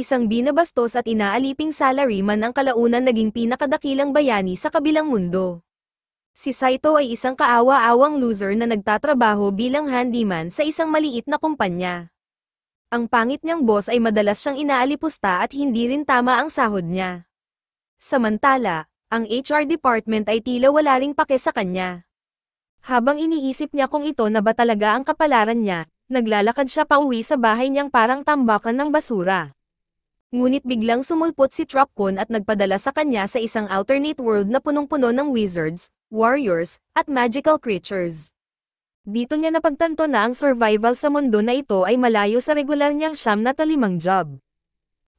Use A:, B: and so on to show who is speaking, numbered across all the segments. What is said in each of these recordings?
A: Isang binabastos at inaaliping salaryman ang kalaunan naging pinakadakilang bayani sa kabilang mundo. Si Saito ay isang kaawa-awang loser na nagtatrabaho bilang handyman sa isang maliit na kumpanya. Ang pangit niyang boss ay madalas siyang inaalipusta at hindi rin tama ang sahod niya. Samantala, ang HR department ay tila wala ring pake sa kanya. Habang iniisip niya kung ito na ba talaga ang kapalaran niya, naglalakad siya pauwi sa bahay niyang parang tambakan ng basura. Ngunit biglang sumulpot si Truckcon at nagpadala sa kanya sa isang alternate world na punong-puno ng wizards, warriors, at magical creatures. Dito niya napagtanto na ang survival sa mundo na ito ay malayo sa regular niyang 9 job.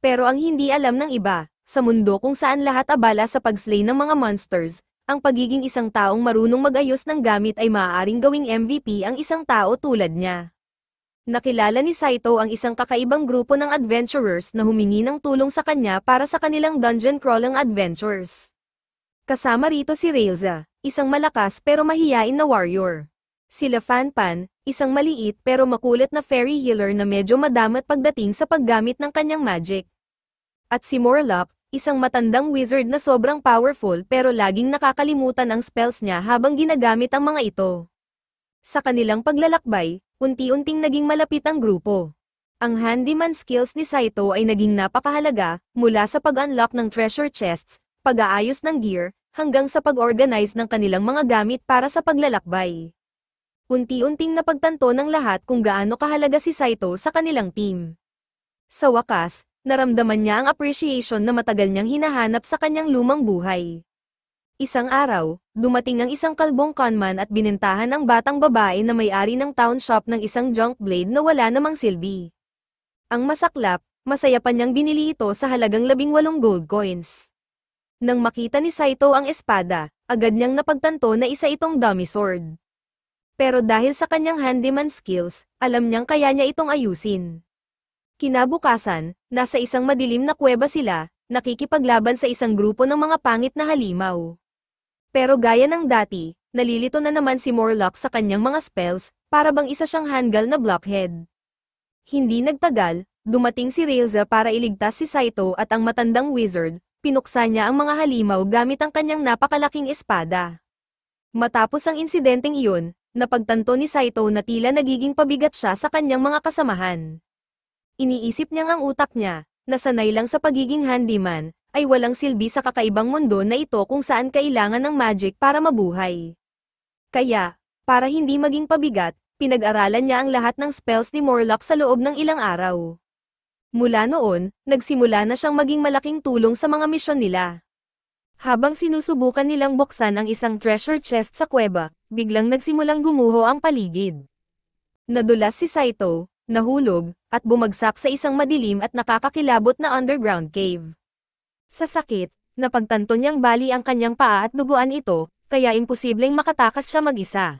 A: Pero ang hindi alam ng iba, sa mundo kung saan lahat abala sa pag-slay ng mga monsters, ang pagiging isang taong marunong mag-ayos ng gamit ay maaaring gawing MVP ang isang tao tulad niya. Nakilala ni Saito ang isang kakaibang grupo ng adventurers na humingi ng tulong sa kanya para sa kanilang dungeon crawling adventures. Kasama rito si Railza, isang malakas pero mahiyain na warrior. Sila Fanpan, isang maliit pero makulit na fairy healer na medyo madamat pagdating sa paggamit ng kanyang magic. At si Morlock, isang matandang wizard na sobrang powerful pero laging nakakalimutan ang spells niya habang ginagamit ang mga ito. Sa kanilang paglalakbay, unti-unting naging malapit ang grupo. Ang handyman skills ni Saito ay naging napakahalaga, mula sa pag-unlock ng treasure chests, pag-aayos ng gear, hanggang sa pag-organize ng kanilang mga gamit para sa paglalakbay. Unti-unting napagtanto ng lahat kung gaano kahalaga si Saito sa kanilang team. Sa wakas, naramdaman niya ang appreciation na matagal niyang hinahanap sa kanyang lumang buhay. Isang araw, dumating ang isang kalbong conman at binentahan ang batang babae na may-ari ng town shop ng isang junk blade na wala namang silbi. Ang masaklap, masaya pa niyang binili ito sa halagang 18 gold coins. Nang makita ni Saito ang espada, agad niyang napagtanto na isa itong dummy sword. Pero dahil sa kanyang handyman skills, alam niyang kaya niya itong ayusin. Kinabukasan, nasa isang madilim na kuweba sila, nakikipaglaban sa isang grupo ng mga pangit na halimaw. Pero gaya ng dati, nalilito na naman si Morlock sa kanyang mga spells, para bang isa siyang hanggal na blockhead. Hindi nagtagal, dumating si Railza para iligtas si Saito at ang matandang wizard, pinuksa niya ang mga halimaw gamit ang kanyang napakalaking espada. Matapos ang insidenteng iyon, napagtanto ni Saito na tila nagiging pabigat siya sa kanyang mga kasamahan. Iniisip niyang ang utak niya, na sanay lang sa pagiging handyman, ay walang silbi sa kakaibang mundo na ito kung saan kailangan ng magic para mabuhay. Kaya, para hindi maging pabigat, pinag-aralan niya ang lahat ng spells ni Morlock sa loob ng ilang araw. Mula noon, nagsimula na siyang maging malaking tulong sa mga misyon nila. Habang sinusubukan nilang buksan ang isang treasure chest sa kuweba, biglang nagsimulang gumuho ang paligid. Nadulas si Saito, nahulog, at bumagsak sa isang madilim at nakakakilabot na underground cave. Sa sakit, napagtanto niyang bali ang kanyang paa at duguan ito, kaya imposibleng makatakas siya mag-isa.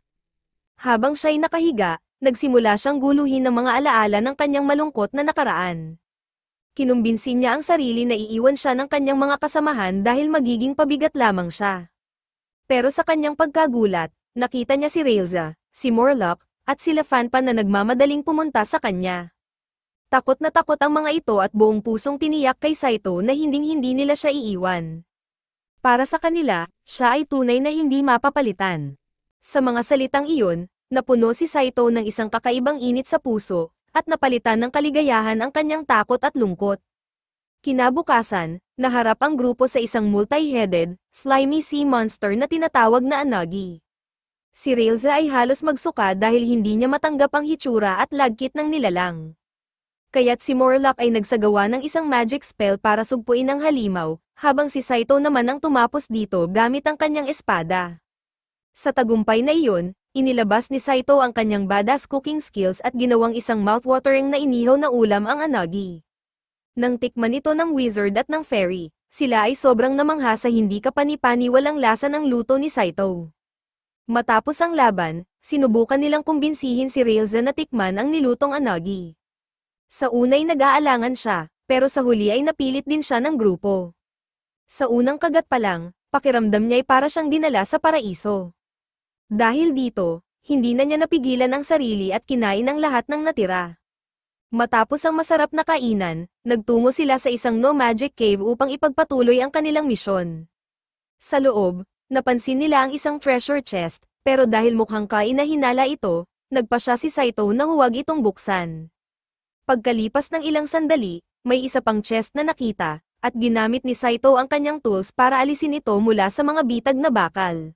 A: Habang siya'y nakahiga, nagsimula siyang guluhin ng mga alaala ng kanyang malungkot na nakaraan. Kinumbinsin niya ang sarili na iiwan siya ng kanyang mga kasamahan dahil magiging pabigat lamang siya. Pero sa kanyang pagkagulat, nakita niya si Railza, si Morlock, at sila Fanpan na nagmamadaling pumunta sa kanya. Takot na takot ang mga ito at buong pusong tiniyak kay Saito na hinding-hindi nila siya iiwan. Para sa kanila, siya ay tunay na hindi mapapalitan. Sa mga salitang iyon, napuno si Saito ng isang kakaibang init sa puso, at napalitan ng kaligayahan ang kanyang takot at lungkot. Kinabukasan, naharap ang grupo sa isang multi-headed, slimy sea monster na tinatawag na Anagi. Si Railza ay halos magsuka dahil hindi niya matanggap ang hitsura at lagkit ng nilalang. Kaya't si Morlock ay nagsagawa ng isang magic spell para sugpuin ang halimaw, habang si Saito naman ang tumapos dito gamit ang kanyang espada. Sa tagumpay na iyon, inilabas ni Saito ang kanyang badass cooking skills at ginawang isang mouthwatering na inihaw na ulam ang Anagi. Nang tikman ito ng wizard at ng fairy, sila ay sobrang namangha sa hindi kapani-paniwalang lasa ng luto ni Saito. Matapos ang laban, sinubukan nilang kumbinsihin si Railza na tikman ang nilutong Anagi. Sa unay nag-aalangan siya, pero sa huli ay napilit din siya ng grupo. Sa unang kagat pa lang, pakiramdam niya ay para siyang dinala sa paraiso. Dahil dito, hindi na niya napigilan ang sarili at kinain ang lahat ng natira. Matapos ang masarap na kainan, nagtungo sila sa isang no-magic cave upang ipagpatuloy ang kanilang misyon. Sa loob, napansin nila ang isang treasure chest, pero dahil mukhang kainahinala ito, nagpasya si Saito na huwag itong buksan. Pagkalipas ng ilang sandali, may isa pang chest na nakita, at ginamit ni Saito ang kanyang tools para alisin ito mula sa mga bitag na bakal.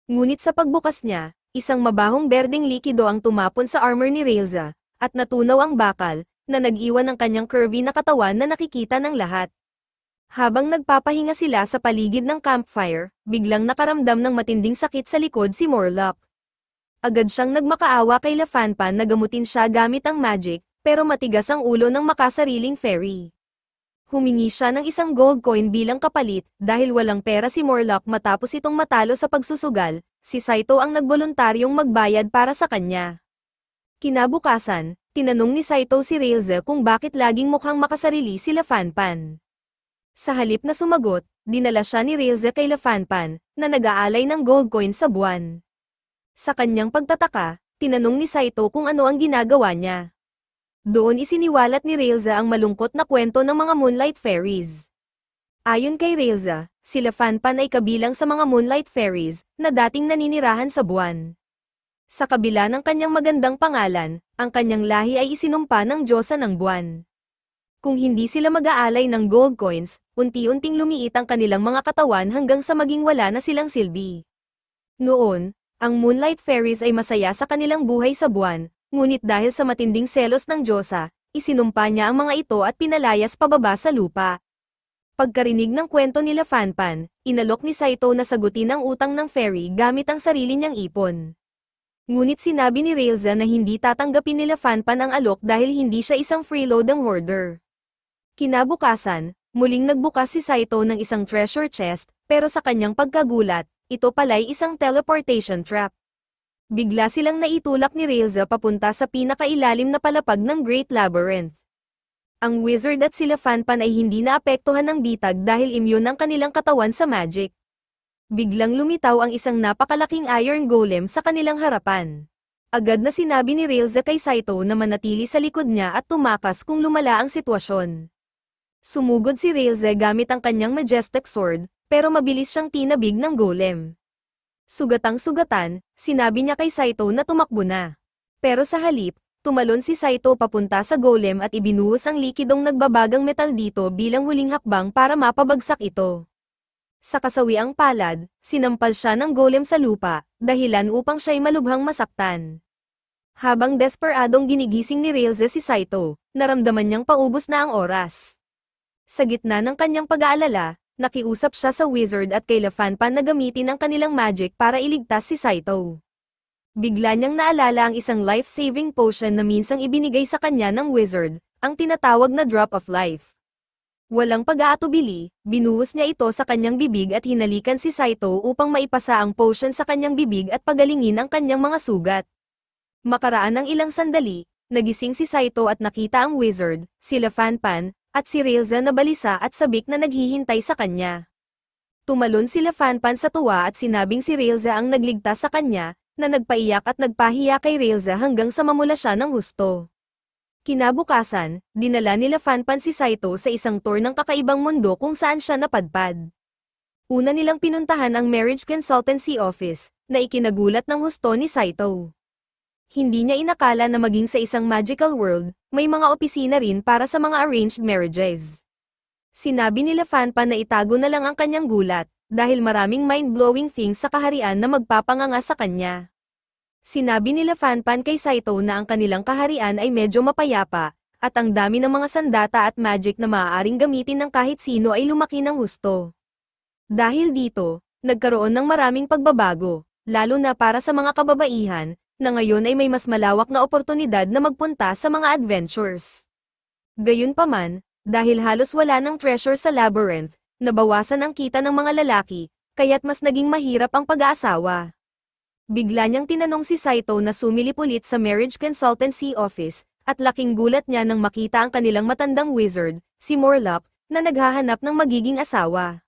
A: Ngunit sa pagbukas niya, isang mabahong berdeng likido ang tumapon sa armor ni Reza, at natunaw ang bakal, na nag-iwan ng kanyang curvy na katawan na nakikita ng lahat. Habang nagpapahinga sila sa paligid ng campfire, biglang nakaramdam ng matinding sakit sa likod si Morlock. Agad siyang nagmakaawa kay Lafanpan na gamutin siya gamit ang magic, pero matigas ang ulo ng makasariling fairy. Humingi siya ng isang gold coin bilang kapalit, dahil walang pera si Morlock matapos itong matalo sa pagsusugal, si Saito ang nagboluntaryong magbayad para sa kanya. Kinabukasan, tinanong ni Saito si Reza kung bakit laging mukhang makasarili si Lafanpan. Sa halip na sumagot, dinala siya ni Reza kay Lafanpan, na nag-aalay ng gold coin sa buwan. Sa kanyang pagtataka, tinanong ni Saito kung ano ang ginagawa niya. Doon isiniwalat ni Reza ang malungkot na kwento ng mga Moonlight Fairies. Ayon kay Reza, si Lafanpan ay kabilang sa mga Moonlight Fairies, na dating naninirahan sa buwan. Sa kabila ng kanyang magandang pangalan, ang kanyang lahi ay isinumpa ng Diyosa ng buwan. Kung hindi sila mag-aalay ng gold coins, unti-unting lumiit ang kanilang mga katawan hanggang sa maging wala na silang silbi. Noon, ang Moonlight Fairies ay masaya sa kanilang buhay sa buwan, ngunit dahil sa matinding selos ng Diyosa, isinumpa niya ang mga ito at pinalayas pababa sa lupa. Pagkarinig ng kwento ni Lafanpan, inalok ni Saito na sagutin ang utang ng fairy gamit ang sarili niyang ipon. Ngunit sinabi ni Reza na hindi tatanggapin ni Lafanpan ang alok dahil hindi siya isang freeloading hoarder. Kinabukasan, muling nagbukas si Saito ng isang treasure chest, pero sa kanyang pagkagulat, ito pala'y isang teleportation trap. Bigla silang naitulak ni Reza papunta sa pinakailalim na palapag ng Great Labyrinth. Ang wizard at si Lafanpan ay hindi naapektuhan ng bitag dahil immune ang kanilang katawan sa magic. Biglang lumitaw ang isang napakalaking iron golem sa kanilang harapan. Agad na sinabi ni Reza kay Saito na manatili sa likod niya at tumakas kung lumala ang sitwasyon. Sumugod si Reza gamit ang kanyang majestic sword, pero mabilis siyang tinabig ng golem. Sugatang-sugatan, sinabi niya kay Saito na tumakbo na. Pero sa halip, tumalon si Saito papunta sa golem at ibinuhos ang likidong nagbabagang metal dito bilang huling hakbang para mapabagsak ito. Sa kasawiang palad, sinampal siya ng golem sa lupa, dahilan upang siya'y malubhang masaktan. Habang desperadong ginigising ni Reza si Saito, naramdaman niyang paubos na ang oras. Sa gitna ng kanyang pag-aalala, nakiusap siya sa wizard at kay Lafanpan na gamitin ang kanilang magic para iligtas si Saito. Bigla niyang naalala ang isang life-saving potion na minsang ibinigay sa kanya ng wizard, ang tinatawag na Drop of Life. Walang pag-aatubili, binuhos niya ito sa kanyang bibig at hinalikan si Saito upang maipasa ang potion sa kanyang bibig at pagalingin ang kanyang mga sugat. Makaraan ng ilang sandali, nagising si Saito at nakita ang wizard, si Lafanpan, at si Reza na balisa at sabik na naghihintay sa kanya. Tumalon si Lafanpan sa tuwa at sinabing si Reza ang nagligtas sa kanya, na nagpaiyak at nagpahiya kay Reza hanggang sa mamula siya ng husto. Kinabukasan, dinala ni Lafanpan si Saito sa isang tour ng kakaibang mundo kung saan siya napadpad. Una nilang pinuntahan ang marriage consultancy office, na ikinagulat ng husto ni Saito. Hindi niya inakala na maging sa isang magical world, may mga opisina rin para sa mga arranged marriages. Sinabi ni Lafanpan na itago na lang ang kanyang gulat, dahil maraming mind-blowing things sa kaharian na magpapanganga sa kanya. Sinabi ni Lafanpan kay Saito na ang kanilang kaharian ay medyo mapayapa, at ang dami ng mga sandata at magic na maaaring gamitin ng kahit sino ay lumaki ng husto. Dahil dito, nagkaroon ng maraming pagbabago, lalo na para sa mga kababaihan, na ngayon ay may mas malawak na oportunidad na magpunta sa mga adventures. Gayunpaman, dahil halos wala ng treasure sa labyrinth, nabawasan ang kita ng mga lalaki, kaya't mas naging mahirap ang pag-aasawa. Bigla niyang tinanong si Saito na sumilip ulit sa marriage consultancy office, at laking gulat niya nang makita ang kanilang matandang wizard, si Morlock, na naghahanap ng magiging asawa.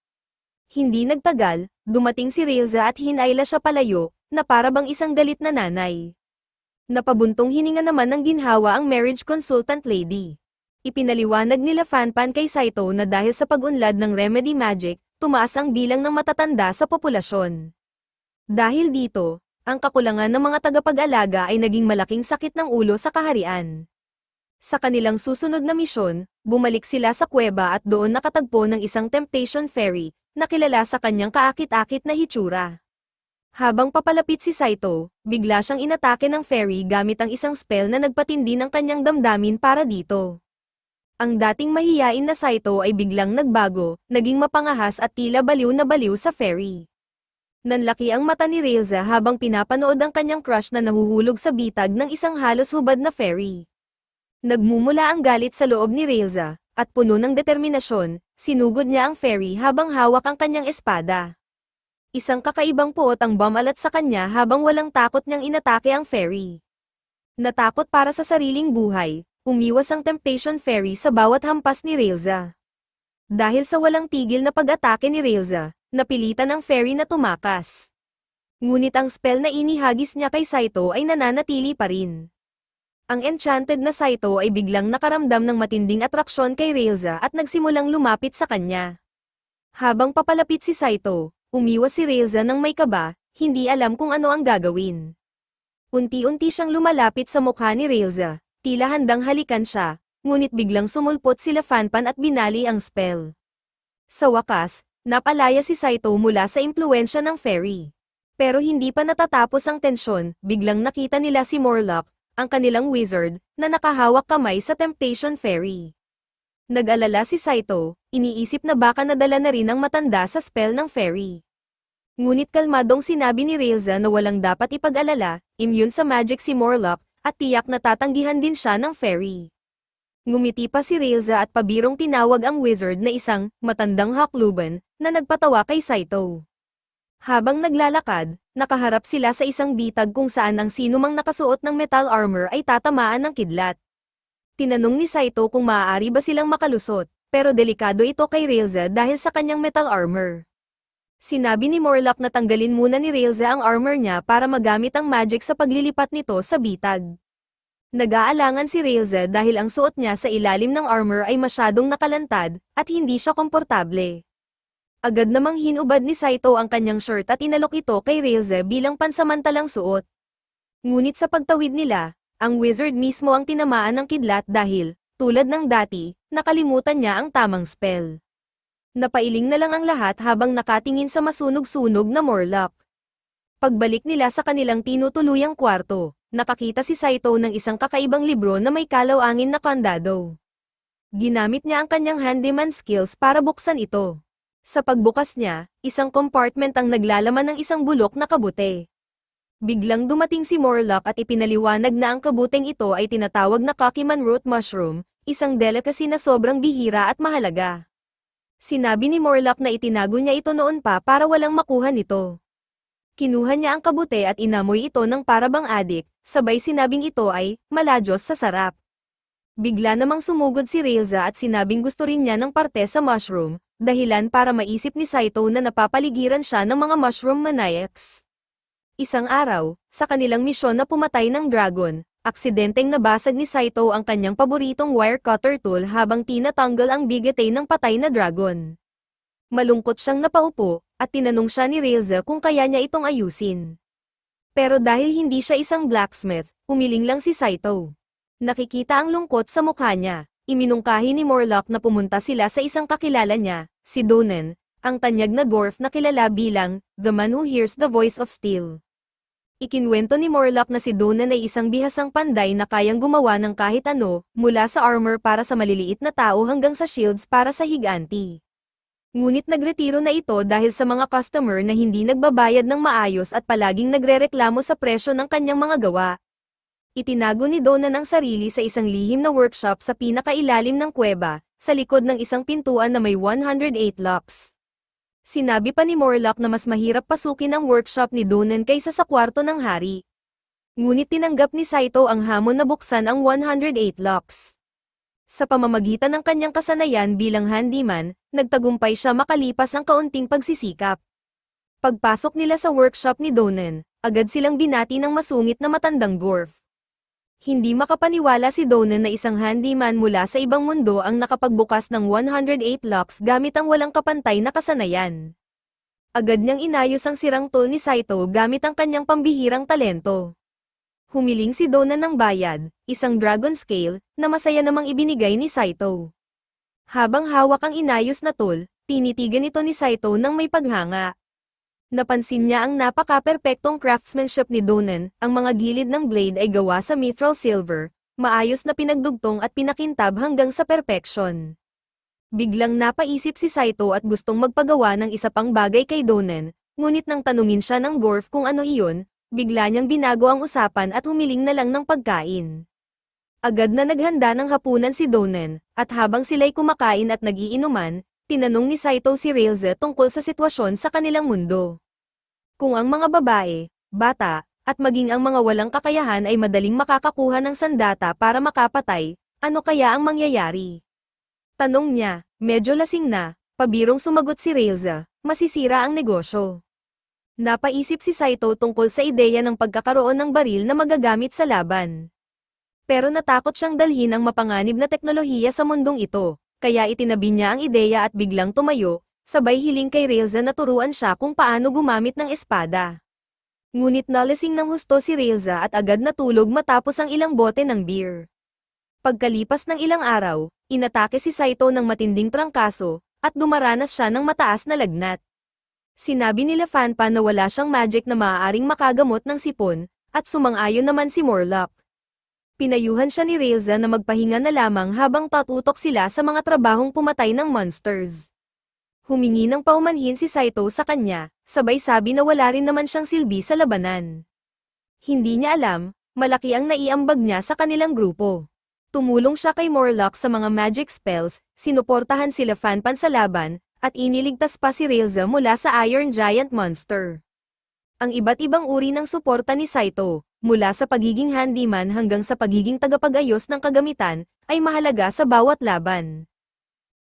A: Hindi nagtagal, dumating si Reza at hinayla siya palayo, na para bang isang galit na nanay. Napabuntong hininga naman ng ginhawa ang marriage consultant lady. Ipinaliwanag nila Fanpan kay Saito na dahil sa pag-unlad ng remedy magic, tumaas ang bilang ng matatanda sa populasyon. Dahil dito, ang kakulangan ng mga tagapag-alaga ay naging malaking sakit ng ulo sa kaharian. Sa kanilang susunod na misyon, bumalik sila sa kuweba at doon nakatagpo ng isang temptation fairy, na kilala sa kanyang kaakit-akit na hitsura. Habang papalapit si Saito, bigla siyang inatake ng fairy gamit ang isang spell na nagpatindi ng kanyang damdamin para dito. Ang dating mahiyain na Saito ay biglang nagbago, naging mapangahas at tila baliw na baliw sa fairy. Nanlaki ang mata ni Railza habang pinapanood ang kanyang crush na nahuhulog sa bitag ng isang halos hubad na fairy. Nagmumula ang galit sa loob ni Railza, at puno ng determinasyon, sinugod niya ang fairy habang hawak ang kanyang espada. Isang kakaibang puot ang bumalat sa kanya habang walang takot niyang inatake ang fairy. Natakot para sa sariling buhay, umiwas ang temptation fairy sa bawat hampas ni Railza. Dahil sa walang tigil na pag-atake ni Railza, napilitan ang fairy na tumakas. Ngunit ang spell na inihagis niya kay Saito ay nananatili pa rin. Ang enchanted na Saito ay biglang nakaramdam ng matinding atraksyon kay Railza at nagsimulang lumapit sa kanya. Habang papalapit si Saito, umiwas si Railza ng may kaba, hindi alam kung ano ang gagawin. Unti-unti siyang lumalapit sa mukha ni Railza, tila handang halikan siya, ngunit biglang sumulpot sila Fanpan at binali ang spell. Sa wakas, napalaya si Saito mula sa impluwensya ng fairy. Pero hindi pa natatapos ang tensyon, biglang nakita nila si Morlock, ang kanilang wizard, na nakahawak kamay sa temptation fairy. Nag-alala si Saito, iniisip na baka nadala na rin ang matanda sa spell ng fairy. Ngunit kalmadong sinabi ni Railza na walang dapat ipag-alala, immune sa magic si Morlock, at tiyak na tatanggihan din siya ng fairy. Ngumiti pa si Railza at pabirong tinawag ang wizard na isang matandang hakluban na nagpatawa kay Saito. Habang naglalakad, nakaharap sila sa isang bitag kung saan ang sinumang nakasuot ng metal armor ay tatamaan ng kidlat. Tinanong ni Saito kung maaari ba silang makalusot, pero delikado ito kay Railza dahil sa kanyang metal armor. Sinabi ni Morlock na tanggalin muna ni Railza ang armor niya para magamit ang magic sa paglilipat nito sa bitag. Nag-aalangan si Railza dahil ang suot niya sa ilalim ng armor ay masyadong nakalantad, at hindi siya komportable. Agad namang hinubad ni Saito ang kanyang shirt at inalok ito kay Railza bilang pansamantalang suot. Ngunit sa pagtawid nila, ang wizard mismo ang tinamaan ng kidlat dahil, tulad ng dati, nakalimutan niya ang tamang spell. Napailing na lang ang lahat habang nakatingin sa masunog-sunog na Morlock. Pagbalik nila sa kanilang tinutuluyang kwarto, nakakita si Saito ng isang kakaibang libro na may kalaw-angin na kandado. Ginamit niya ang kanyang handyman skills para buksan ito. Sa pagbukas niya, isang compartment ang naglalaman ng isang bulok na kabute. Biglang dumating si Morlock at ipinaliwanag na ang kabuteng ito ay tinatawag na Kakiman Root Mushroom, isang delicacy na sobrang bihira at mahalaga. Sinabi ni Morlock na itinago niya ito noon pa para walang makuha nito. Kinuha niya ang kabute at inamoy ito ng parabang adik, sabay sinabing ito ay maladyos sa sarap. Bigla namang sumugod si Railza at sinabing gusto rin niya ng parte sa mushroom, dahilan para maisip ni Saito na napapaligiran siya ng mga mushroom maniacs. Isang araw, sa kanilang misyon na pumatay ng dragon, aksidenteng nabasag ni Saito ang kanyang paboritong wire cutter tool habang tinatanggal ang bigete ng patay na dragon. Malungkot siyang napaupo, at tinanong siya ni Railza kung kaya niya itong ayusin. Pero dahil hindi siya isang blacksmith, umiling lang si Saito. Nakikita ang lungkot sa mukha niya, iminungkahi ni Morlock na pumunta sila sa isang kakilala niya, si Donan, ang tanyag na dwarf na kilala bilang, The Man Who Hears the Voice of Steel. Ikinwento ni Morlock na si Donan ay isang bihasang panday na kayang gumawa ng kahit ano, mula sa armor para sa maliliit na tao hanggang sa shields para sa higanti. Ngunit nagretiro na ito dahil sa mga customer na hindi nagbabayad ng maayos at palaging nagrereklamo sa presyo ng kanyang mga gawa. Itinago ni Donan ang sarili sa isang lihim na workshop sa pinakailalim ng kuweba, sa likod ng isang pintuan na may 108 locks. Sinabi pa ni Morlock na mas mahirap pasukin ang workshop ni Donan kaysa sa kwarto ng hari. Ngunit tinanggap ni Saito ang hamon na buksan ang 108 locks. Sa pamamagitan ng kanyang kasanayan bilang handyman, nagtagumpay siya makalipas ang kaunting pagsisikap. Pagpasok nila sa workshop ni Donan, agad silang binati ng masungit na matandang dwarf. Hindi makapaniwala si Donan na isang handyman mula sa ibang mundo ang nakapagbukas ng 108 locks gamit ang walang kapantay na kasanayan. Agad niyang inayos ang sirang tool ni Saito gamit ang kanyang pambihirang talento. Humiling si Donan ng bayad, isang dragon scale, na masaya namang ibinigay ni Saito. Habang hawak ang inayos na tool, tinitigan ito ni Saito ng may paghanga. Napansin niya ang napaka-perpektong craftsmanship ni Donan, ang mga gilid ng blade ay gawa sa mithril silver, maayos na pinagdugtong at pinakintab hanggang sa perfection. Biglang napaisip si Saito at gustong magpagawa ng isa pang bagay kay Donan, ngunit nang tanungin siya ng dwarf kung ano iyon, bigla niyang binago ang usapan at humiling na lang ng pagkain. Agad na naghanda ng hapunan si Donan, at habang sila'y kumakain at nagiinuman, tinanong ni Saito si Railza tungkol sa sitwasyon sa kanilang mundo. Kung ang mga babae, bata, at maging ang mga walang kakayahan ay madaling makakakuha ng sandata para makapatay, ano kaya ang mangyayari? Tanong niya, medyo lasing na, pabirong sumagot si Railza, masisira ang negosyo. Napaisip si Saito tungkol sa ideya ng pagkakaroon ng baril na magagamit sa laban. Pero natakot siyang dalhin ang mapanganib na teknolohiya sa mundong ito. Kaya itinabi niya ang ideya at biglang tumayo, sabay hiling kay Railza na turuan siya kung paano gumamit ng espada. Ngunit nalasing ng husto si Railza at agad natulog matapos ang ilang bote ng beer. Pagkalipas ng ilang araw, inatake si Saito ng matinding trangkaso, at dumaranas siya ng mataas na lagnat. Sinabi nila Fanpan na wala siyang magic na maaaring makagamot ng sipon, at sumang-ayon naman si Morlock. Pinayuhan siya ni Railza na magpahinga na lamang habang tatutok sila sa mga trabahong pumatay ng monsters. Humingi ng paumanhin si Saito sa kanya, sabay sabi na wala rin naman siyang silbi sa labanan. Hindi niya alam, malaki ang naiambag niya sa kanilang grupo. Tumulong siya kay Morlock sa mga magic spells, sinuportahan sila Fanpan sa laban, at iniligtas pa si Railza mula sa Iron Giant Monster. Ang iba't ibang uri ng suporta ni Saito, mula sa pagiging handyman hanggang sa pagiging tagapag-ayos ng kagamitan, ay mahalaga sa bawat laban.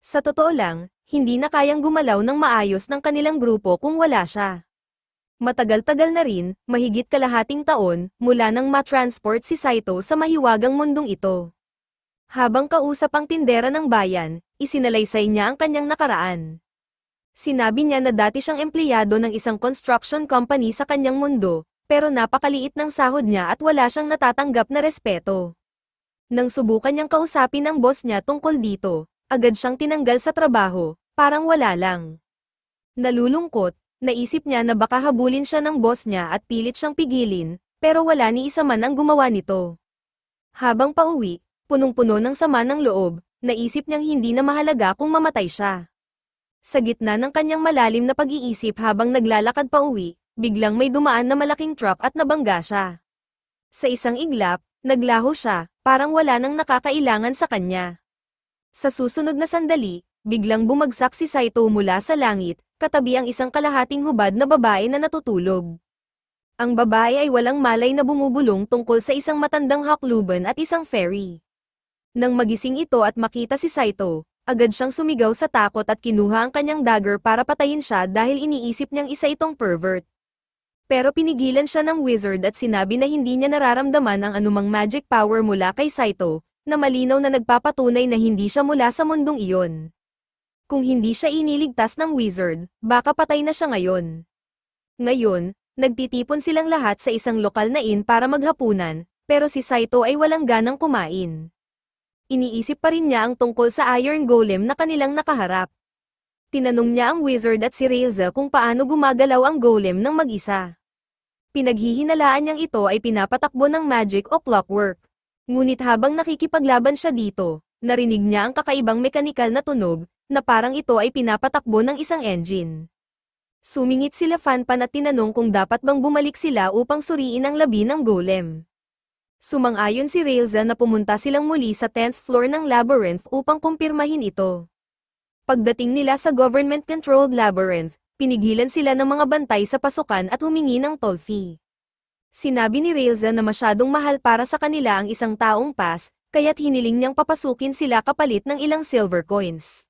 A: Sa totoo lang, hindi na kayang gumalaw ng maayos ng kanilang grupo kung wala siya. Matagal-tagal na rin, mahigit kalahating taon, mula nang matransport si Saito sa mahiwagang mundong ito. Habang kausap ang tindera ng bayan, isinalaysay niya ang kanyang nakaraan. Sinabi niya na dati siyang empleyado ng isang construction company sa kanyang mundo, pero napakaliit ng sahod niya at wala siyang natatanggap na respeto. Nang subukan niyang kausapin ang boss niya tungkol dito, agad siyang tinanggal sa trabaho, parang wala lang. Nalulungkot, naisip niya na baka habulin siya ng boss niya at pilit siyang pigilin, pero wala ni isa man ang gumawa nito. Habang pauwi, punong-puno ng sama ng loob, naisip niyang hindi na mahalaga kung mamatay siya. Sa gitna ng kanyang malalim na pag-iisip habang naglalakad pauwi, biglang may dumaan na malaking truck at nabangga siya. Sa isang iglap, naglaho siya, parang wala nang nakakailangan sa kanya. Sa susunod na sandali, biglang bumagsak si Saito mula sa langit, katabi ang isang kalahating hubad na babae na natutulog. Ang babae ay walang malay na bumubulong tungkol sa isang matandang hakluban at isang fairy. Nang magising ito at makita si Saito, agad siyang sumigaw sa takot at kinuha ang kanyang dagger para patayin siya dahil iniisip niyang isa itong pervert. Pero pinigilan siya ng wizard at sinabi na hindi niya nararamdaman ang anumang magic power mula kay Saito, na malinaw na nagpapatunay na hindi siya mula sa mundong iyon. Kung hindi siya iniligtas ng wizard, baka patay na siya ngayon. Ngayon, nagtitipon silang lahat sa isang lokal na inn para maghapunan, pero si Saito ay walang ganang kumain. Iniisip pa rin niya ang tungkol sa Iron Golem na kanilang nakaharap. Tinanong niya ang wizard at si Railza kung paano gumagalaw ang golem ng mag-isa. Pinaghihinalaan niyang ito ay pinapatakbo ng magic o clockwork. Ngunit habang nakikipaglaban siya dito, narinig niya ang kakaibang mekanikal na tunog, na parang ito ay pinapatakbo ng isang engine. Sumingit sila Fanpan at tinanong kung dapat bang bumalik sila upang suriin ang labi ng golem. Sumang-ayon si Railza na pumunta silang muli sa 10th floor ng labyrinth upang kumpirmahin ito. Pagdating nila sa government-controlled labyrinth, pinigilan sila ng mga bantay sa pasukan at humingi ng toll fee. Sinabi ni Railza na masyadong mahal para sa kanila ang isang taong pass, kaya't hiniling niyang papasukin sila kapalit ng ilang silver coins.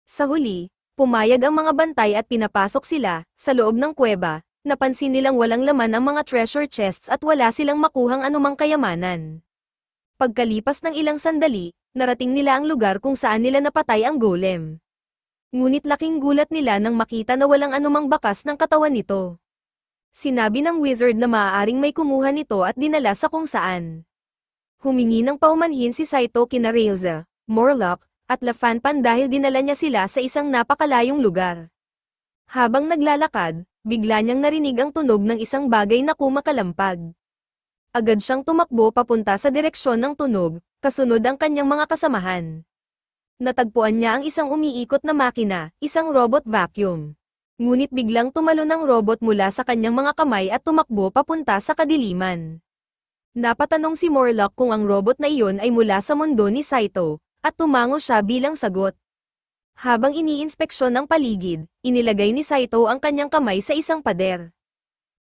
A: Sa huli, pumayag ang mga bantay at pinapasok sila. Sa loob ng kuweba, napansin nilang walang laman ang mga treasure chests at wala silang makuhang anumang kayamanan. Pagkalipas ng ilang sandali, narating nila ang lugar kung saan nila napatay ang golem. Ngunit laking gulat nila nang makita na walang anumang bakas ng katawan nito. Sinabi ng wizard na maaaring may kumuha nito at dinala sa kung saan. Humingi ng paumanhin si Saito kina Railza, Morlock, at Lafanpan dahil dinala niya sila sa isang napakalayong lugar. Habang naglalakad, bigla niyang narinig ang tunog ng isang bagay na kumakalampag. Agad siyang tumakbo papunta sa direksyon ng tunog, kasunod ang kanyang mga kasamahan. Natagpuan niya ang isang umiikot na makina, isang robot vacuum. Ngunit biglang tumalon ang robot mula sa kanyang mga kamay at tumakbo papunta sa kadiliman. Napatanong si Morlock kung ang robot na iyon ay mula sa mundo ni Saito, at tumango siya bilang sagot. Habang iniinspeksyon ang paligid, inilagay ni Saito ang kanyang kamay sa isang pader.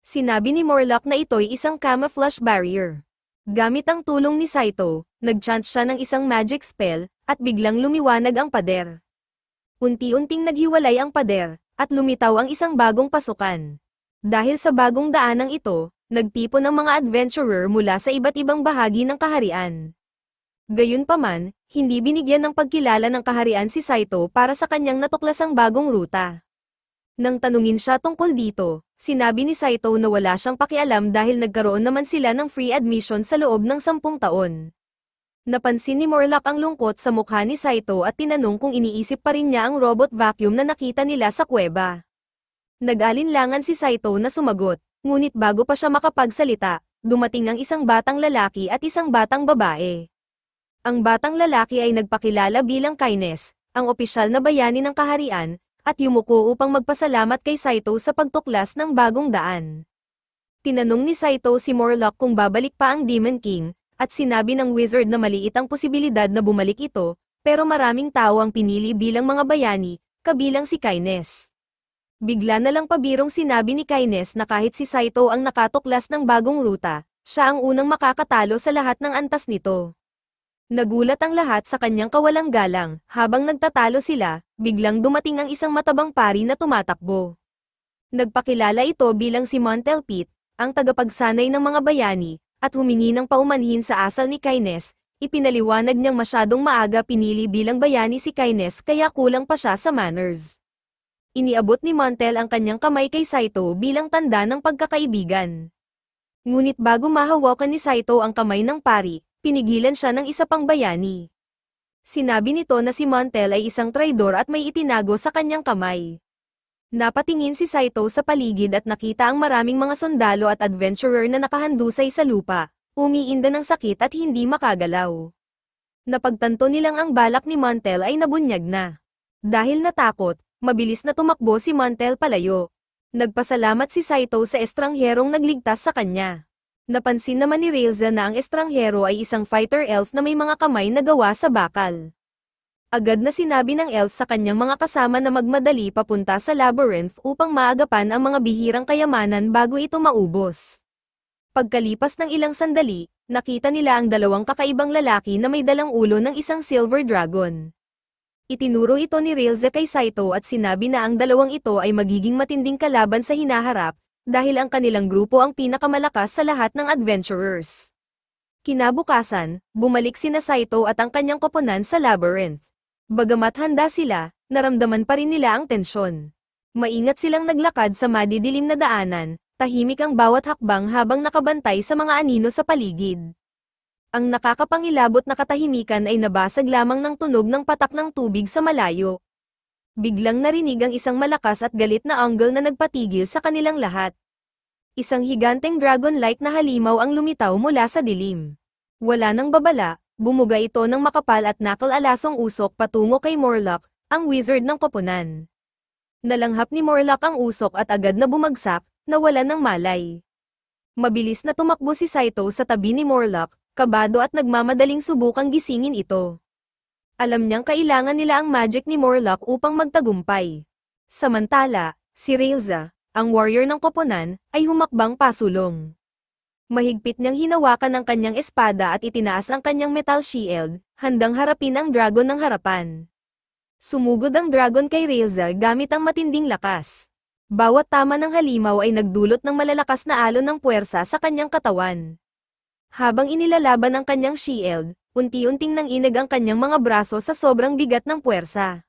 A: Sinabi ni Morlock na ito'y isang camouflage barrier. Gamit ang tulong ni Saito, nag-chant siya ng isang magic spell, at biglang lumiwanag ang pader. Unti-unting naghiwalay ang pader, at lumitaw ang isang bagong pasukan. Dahil sa bagong daanang ito, nagtipon ang mga adventurer mula sa iba't ibang bahagi ng kaharian. Gayunpaman, hindi binigyan ng pagkilala ng kaharian si Saito para sa kanyang natuklasang bagong ruta. Nang tanungin siya tungkol dito, sinabi ni Saito na wala siyang pakialam dahil nagkaroon naman sila ng free admission sa loob ng 10 taon. Napansin ni Morlock ang lungkot sa mukha ni Saito at tinanong kung iniisip pa rin niya ang robot vacuum na nakita nila sa kuweba. Nag-alinlangan si Saito na sumagot, ngunit bago pa siya makapagsalita, dumating ang isang batang lalaki at isang batang babae. Ang batang lalaki ay nagpakilala bilang Kaines, ang opisyal na bayani ng kaharian, at yumuko upang magpasalamat kay Saito sa pagtuklas ng bagong daan. Tinanong ni Saito si Morlock kung babalik pa ang Demon King, at sinabi ng wizard na maliit ang posibilidad na bumalik ito, pero maraming tao ang pinili bilang mga bayani, kabilang si Kaines. Bigla na lang pabirong sinabi ni Kaines na kahit si Saito ang nakatuklas ng bagong ruta, siya ang unang makakatalo sa lahat ng antas nito. Nagulat ang lahat sa kanyang kawalang galang, habang nagtatalo sila, biglang dumating ang isang matabang pari na tumatakbo. Nagpakilala ito bilang si Montelpit, ang tagapagsanay ng mga bayani, at humingi ng paumanhin sa asal ni Kaines, ipinaliwanag niyang masyadong maaga pinili bilang bayani si Kaines kaya kulang pa siya sa manners. Iniabot ni Montel ang kanyang kamay kay Saito bilang tanda ng pagkakaibigan. Ngunit bago mahawakan ni Saito ang kamay ng pari, pinigilan siya ng isa pang bayani. Sinabi nito na si Montel ay isang traidor at may itinago sa kanyang kamay. Napatingin si Saito sa paligid at nakita ang maraming mga sundalo at adventurer na nakahandusay sa lupa, umiinda ng sakit at hindi makagalaw. Napagtanto nilang ang balak ni Montel ay nabunyag na. Dahil natakot, mabilis na tumakbo si Montel palayo. Nagpasalamat si Saito sa estrangherong nagligtas sa kanya. Napansin naman ni Railza na ang estranghero ay isang fighter elf na may mga kamay na gawa sa bakal. Agad na sinabi ng elf sa kanyang mga kasama na magmadali papunta sa labyrinth upang maagapan ang mga bihirang kayamanan bago ito maubos. Pagkalipas ng ilang sandali, nakita nila ang dalawang kakaibang lalaki na may dalang ulo ng isang silver dragon. Itinuro ito ni Railza kay Saito at sinabi na ang dalawang ito ay magiging matinding kalaban sa hinaharap, dahil ang kanilang grupo ang pinakamalakas sa lahat ng adventurers. Kinabukasan, bumalik sina Saito at ang kanyang koponan sa labyrinth. Bagamat handa sila, naramdaman pa rin nila ang tensyon. Maingat silang naglakad sa madidilim na daanan, tahimik ang bawat hakbang habang nakabantay sa mga anino sa paligid. Ang nakakapangilabot na katahimikan ay nabasag lamang ng tunog ng patak ng tubig sa malayo. Biglang narinig ang isang malakas at galit na angle na nagpatigil sa kanilang lahat. Isang higanteng dragon-like na halimaw ang lumitaw mula sa dilim. Wala nang babala, bumuga ito ng makapal at nakal-alasong usok patungo kay Morlock, ang wizard ng koponan. Nalanghap ni Morlock ang usok at agad na bumagsak, nawalan ng malay. Mabilis na tumakbo si Saito sa tabi ni Morlock, kabado at nagmamadaling subukang gisingin ito. Alam niyang kailangan nila ang magic ni Morlock upang magtagumpay. Samantala, si Railza, ang warrior ng koponan, ay humakbang pasulong. Mahigpit niyang hinawakan ang kanyang espada at itinaas ang kanyang metal shield, handang harapin ang dragon ng harapan. Sumugod ang dragon kay Railza gamit ang matinding lakas. Bawat tama ng halimaw ay nagdulot ng malalakas na alon ng puwersa sa kanyang katawan. Habang inilalaban ang kanyang shield, unti-unting nanginag ang kanyang mga braso sa sobrang bigat ng puwersa.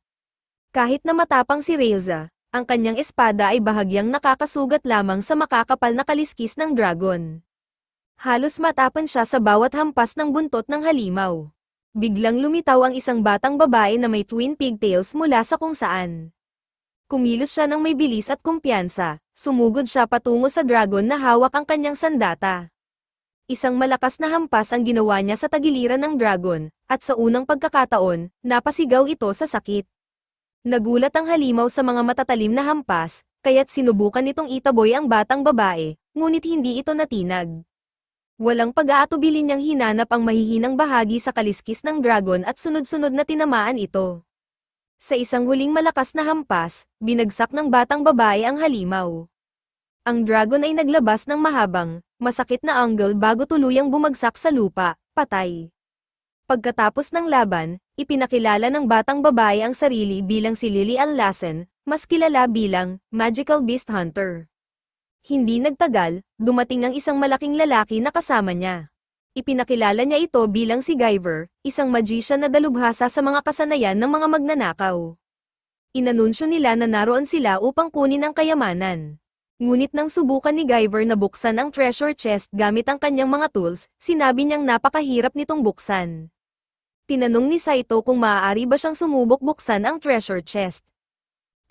A: Kahit na matapang si Reza, ang kanyang espada ay bahagyang nakakasugat lamang sa makakapal na kaliskis ng dragon. Halos matapan siya sa bawat hampas ng buntot ng halimaw. Biglang lumitaw ang isang batang babae na may twin pigtails mula sa kung saan. Kumilos siya ng may bilis at kumpiyansa, sumugod siya patungo sa dragon na hawak ang kanyang sandata. Isang malakas na hampas ang ginawa niya sa tagiliran ng dragon, at sa unang pagkakataon, napasigaw ito sa sakit. Nagulat ang halimaw sa mga matatalim na hampas, kaya't sinubukan nitong itaboy ang batang babae, ngunit hindi ito natinag. Walang pag-aatubili niyang hinanap ang mahihinang bahagi sa kaliskis ng dragon at sunod-sunod na tinamaan ito. Sa isang huling malakas na hampas, binagsak ng batang babae ang halimaw. Ang dragon ay naglabas ng mahabang, masakit na angle bago tuluyang bumagsak sa lupa, patay. Pagkatapos ng laban, ipinakilala ng batang babae ang sarili bilang si Lily Allassen, mas kilala bilang Magical Beast Hunter. Hindi nagtagal, dumating ang isang malaking lalaki na kasama niya. Ipinakilala niya ito bilang si Guyver, isang magician na dalubhasa sa mga kasanayan ng mga magnanakaw. Inanunsyo nila na naroon sila upang kunin ang kayamanan. Ngunit nang subukan ni Guyver na buksan ang treasure chest gamit ang kanyang mga tools, sinabi niyang napakahirap nitong buksan. Tinanong ni Saito kung maaari ba siyang sumubok buksan ang treasure chest.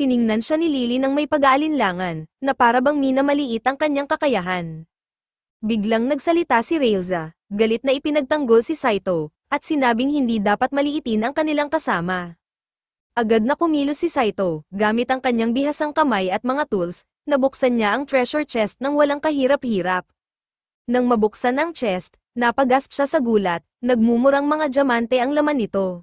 A: Tiningnan siya ni Lily ng may pag-aalinlangan, na para bang minamaliit ang kanyang kakayahan. Biglang nagsalita si Reza, galit na ipinagtanggol si Saito, at sinabing hindi dapat maliitin ang kanilang kasama. Agad na kumilos si Saito, gamit ang kanyang bihasang kamay at mga tools, nabuksan niya ang treasure chest nang walang kahirap-hirap. Nang mabuksan ang chest, napagasp siya sa gulat, nagmumurang mga diamante ang laman nito.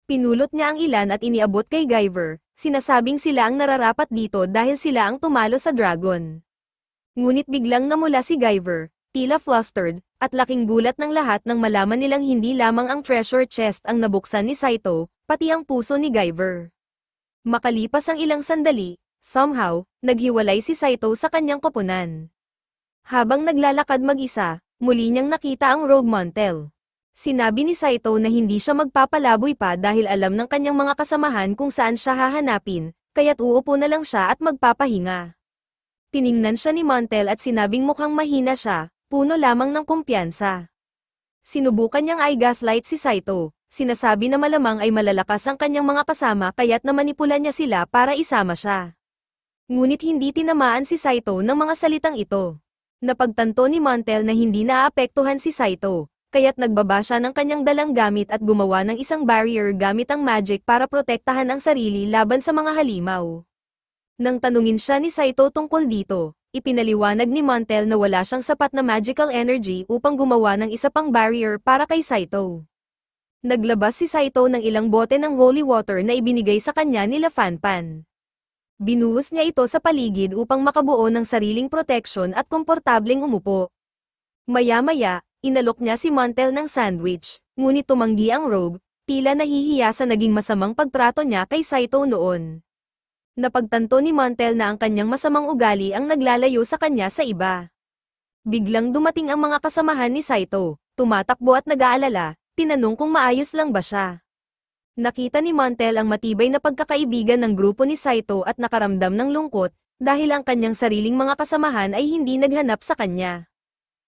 A: Pinulot niya ang ilan at iniabot kay Guyver, sinasabing sila ang nararapat dito dahil sila ang tumalo sa dragon. Ngunit biglang namula si Guyver, tila flustered, at laking gulat ng lahat nang malaman nilang hindi lamang ang treasure chest ang nabuksan ni Saito, pati ang puso ni Guyver. Makalipas ang ilang sandali, somehow, naghiwalay si Saito sa kanyang koponan. Habang naglalakad mag-isa, muli niyang nakita ang Rogue Montel. Sinabi ni Saito na hindi siya magpapalaboy pa dahil alam ng kanyang mga kasamahan kung saan siya hahanapin, kaya't uupo na lang siya at magpapahinga. Tiningnan siya ni Montel at sinabing mukhang mahina siya, puno lamang ng kumpiyansa. Sinubukan niyang i-gaslight si Saito, sinasabi na malamang ay malalakas ang kanyang mga kasama kaya't namanipula niya sila para isama siya. Ngunit hindi tinamaan si Saito ng mga salitang ito. Napagtanto ni Montel na hindi naaapektuhan si Saito, kaya't nagbaba siya ng kanyang dalang gamit at gumawa ng isang barrier gamit ang magic para protektahan ang sarili laban sa mga halimaw. Nang tanungin siya ni Saito tungkol dito, ipinaliwanag ni Montel na wala siyang sapat na magical energy upang gumawa ng isa pang barrier para kay Saito. Naglabas si Saito ng ilang bote ng holy water na ibinigay sa kanya nila Fanpan. Binuhos niya ito sa paligid upang makabuo ng sariling proteksyon at komportableng umupo. Maya-maya, inalok niya si Montel ng sandwich, ngunit tumanggi ang Rogue, tila nahihiya sa naging masamang pagtrato niya kay Saito noon. Napagtanto ni Montel na ang kanyang masamang ugali ang naglalayo sa kanya sa iba. Biglang dumating ang mga kasamahan ni Saito, tumatakbo at nag-aalala, tinanong kung maayos lang ba siya. Nakita ni Montel ang matibay na pagkakaibigan ng grupo ni Saito at nakaramdam ng lungkot, dahil ang kanyang sariling mga kasamahan ay hindi naghanap sa kanya.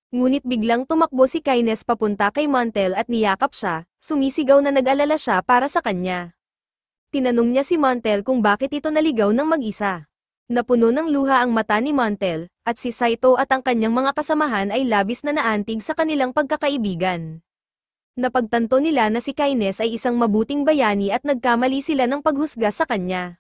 A: Ngunit biglang tumakbo si Kyness papunta kay Montel at niyakap siya, sumisigaw na nag-alala siya para sa kanya. Tinanong niya si Montel kung bakit ito naligaw ng mag-isa. Napuno ng luha ang mata ni Montel, at si Saito at ang kanyang mga kasamahan ay labis na naantig sa kanilang pagkakaibigan. Napagtanto nila na si Kyness ay isang mabuting bayani at nagkamali sila ng paghusga sa kanya.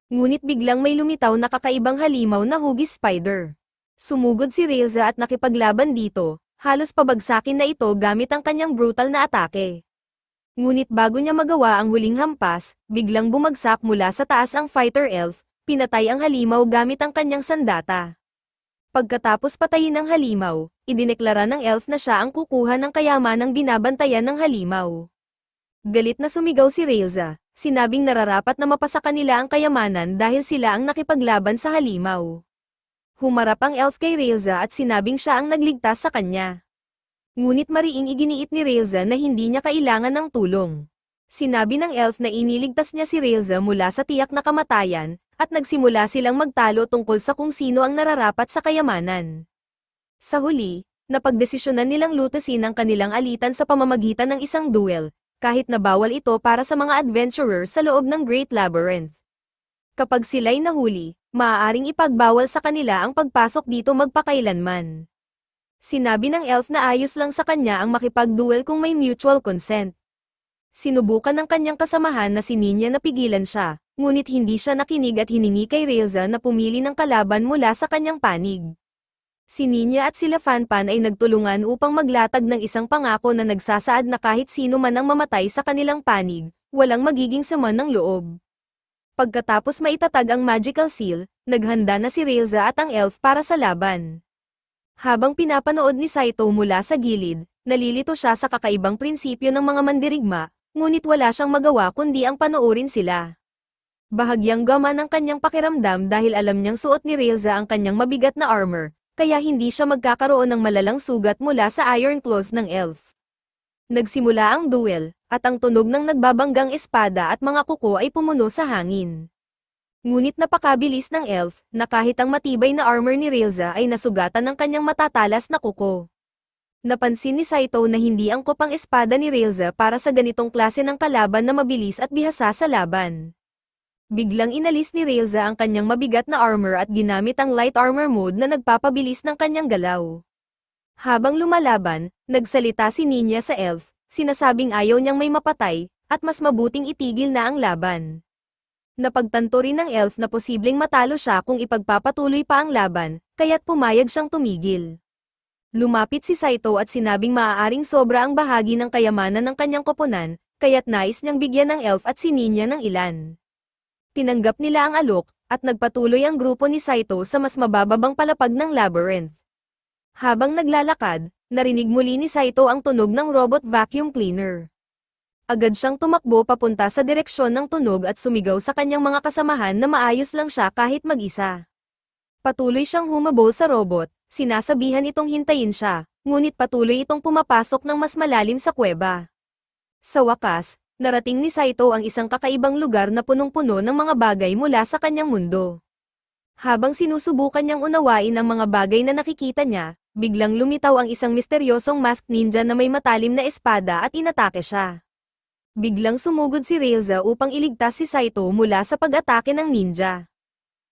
A: Ngunit biglang may lumitaw na kakaibang halimaw na hugis spider. Sumugod si Reza at nakipaglaban dito, halos pabagsakin na ito gamit ang kanyang brutal na atake. Ngunit bago niya magawa ang huling hampas, biglang bumagsak mula sa taas ang fighter elf, pinatay ang halimaw gamit ang kanyang sandata. Pagkatapos patayin ng halimaw, idineklara ng elf na siya ang kukuha ng kayamanang binabantayan ng halimaw. Galit na sumigaw si Reza, sinabing nararapat na mapasa kanila ang kayamanan dahil sila ang nakipaglaban sa halimaw. Humarap ang elf kay Reza at sinabing siya ang nagligtas sa kanya. Ngunit mariing iginiit ni Railza na hindi niya kailangan ng tulong. Sinabi ng elf na iniligtas niya si Railza mula sa tiyak na kamatayan, at nagsimula silang magtalo tungkol sa kung sino ang nararapat sa kayamanan. Sa huli, napagdesisyonan nilang lutasin ang kanilang alitan sa pamamagitan ng isang duel, kahit na bawal ito para sa mga adventurer sa loob ng Great Labyrinth. Kapag sila'y nahuli, maaaring ipagbawal sa kanila ang pagpasok dito magpakailanman. Sinabi ng elf na ayos lang sa kanya ang makipag-duel kung may mutual consent. Sinubukan ng kanyang kasamahan na si Ninya na pigilan siya, ngunit hindi siya nakinig at hiningi kay Railza na pumili ng kalaban mula sa kanyang panig. Si Ninya at sila Fanpan ay nagtulungan upang maglatag ng isang pangako na nagsasaad na kahit sino man ang mamatay sa kanilang panig, walang magiging sama ng loob. Pagkatapos maitatag ang magical seal, naghanda na si Railza at ang elf para sa laban. Habang pinapanood ni Saito mula sa gilid, nalilito siya sa kakaibang prinsipyo ng mga mandirigma, ngunit wala siyang magawa kundi ang panoorin sila. Bahagyang gama ng kanyang pakiramdam dahil alam niyang suot ni Railza ang kanyang mabigat na armor, kaya hindi siya magkakaroon ng malalang sugat mula sa iron claws ng elf. Nagsimula ang duel, at ang tunog ng nagbabanggang espada at mga kuko ay pumuno sa hangin. Ngunit napakabilis ng elf, na kahit ang matibay na armor ni Railza ay nasugatan ng kanyang matatalas na kuko. Napansin ni Saito na hindi angkop ang espada ni Railza para sa ganitong klase ng kalaban na mabilis at bihasa sa laban. Biglang inalis ni Railza ang kanyang mabigat na armor at ginamit ang light armor mode na nagpapabilis ng kanyang galaw. Habang lumalaban, nagsalita si Ninya sa elf, sinasabing ayaw niyang may mapatay, at mas mabuting itigil na ang laban. Napagtanto rin ng elf na posibleng matalo siya kung ipagpapatuloy pa ang laban, kaya't pumayag siyang tumigil. Lumapit si Saito at sinabing maaaring sobra ang bahagi ng kayamanan ng kanyang koponan, kaya't nais niyang bigyan ng elf at si Ninya ng ilan. Tinanggap nila ang alok, at nagpatuloy ang grupo ni Saito sa mas mabababang palapag ng labyrinth. Habang naglalakad, narinig muli ni Saito ang tunog ng robot vacuum cleaner. Agad siyang tumakbo papunta sa direksyon ng tunog at sumigaw sa kanyang mga kasamahan na maayos lang siya kahit mag-isa. Patuloy siyang humabol sa robot, sinasabihan itong hintayin siya, ngunit patuloy itong pumapasok ng mas malalim sa kuweba. Sa wakas, narating ni Saito ang isang kakaibang lugar na punong-puno ng mga bagay mula sa kanyang mundo. Habang sinusubukan niyang unawain ang mga bagay na nakikita niya, biglang lumitaw ang isang misteryosong masked ninja na may matalim na espada at inatake siya. Biglang sumugod si Railza upang iligtas si Saito mula sa pag-atake ng ninja.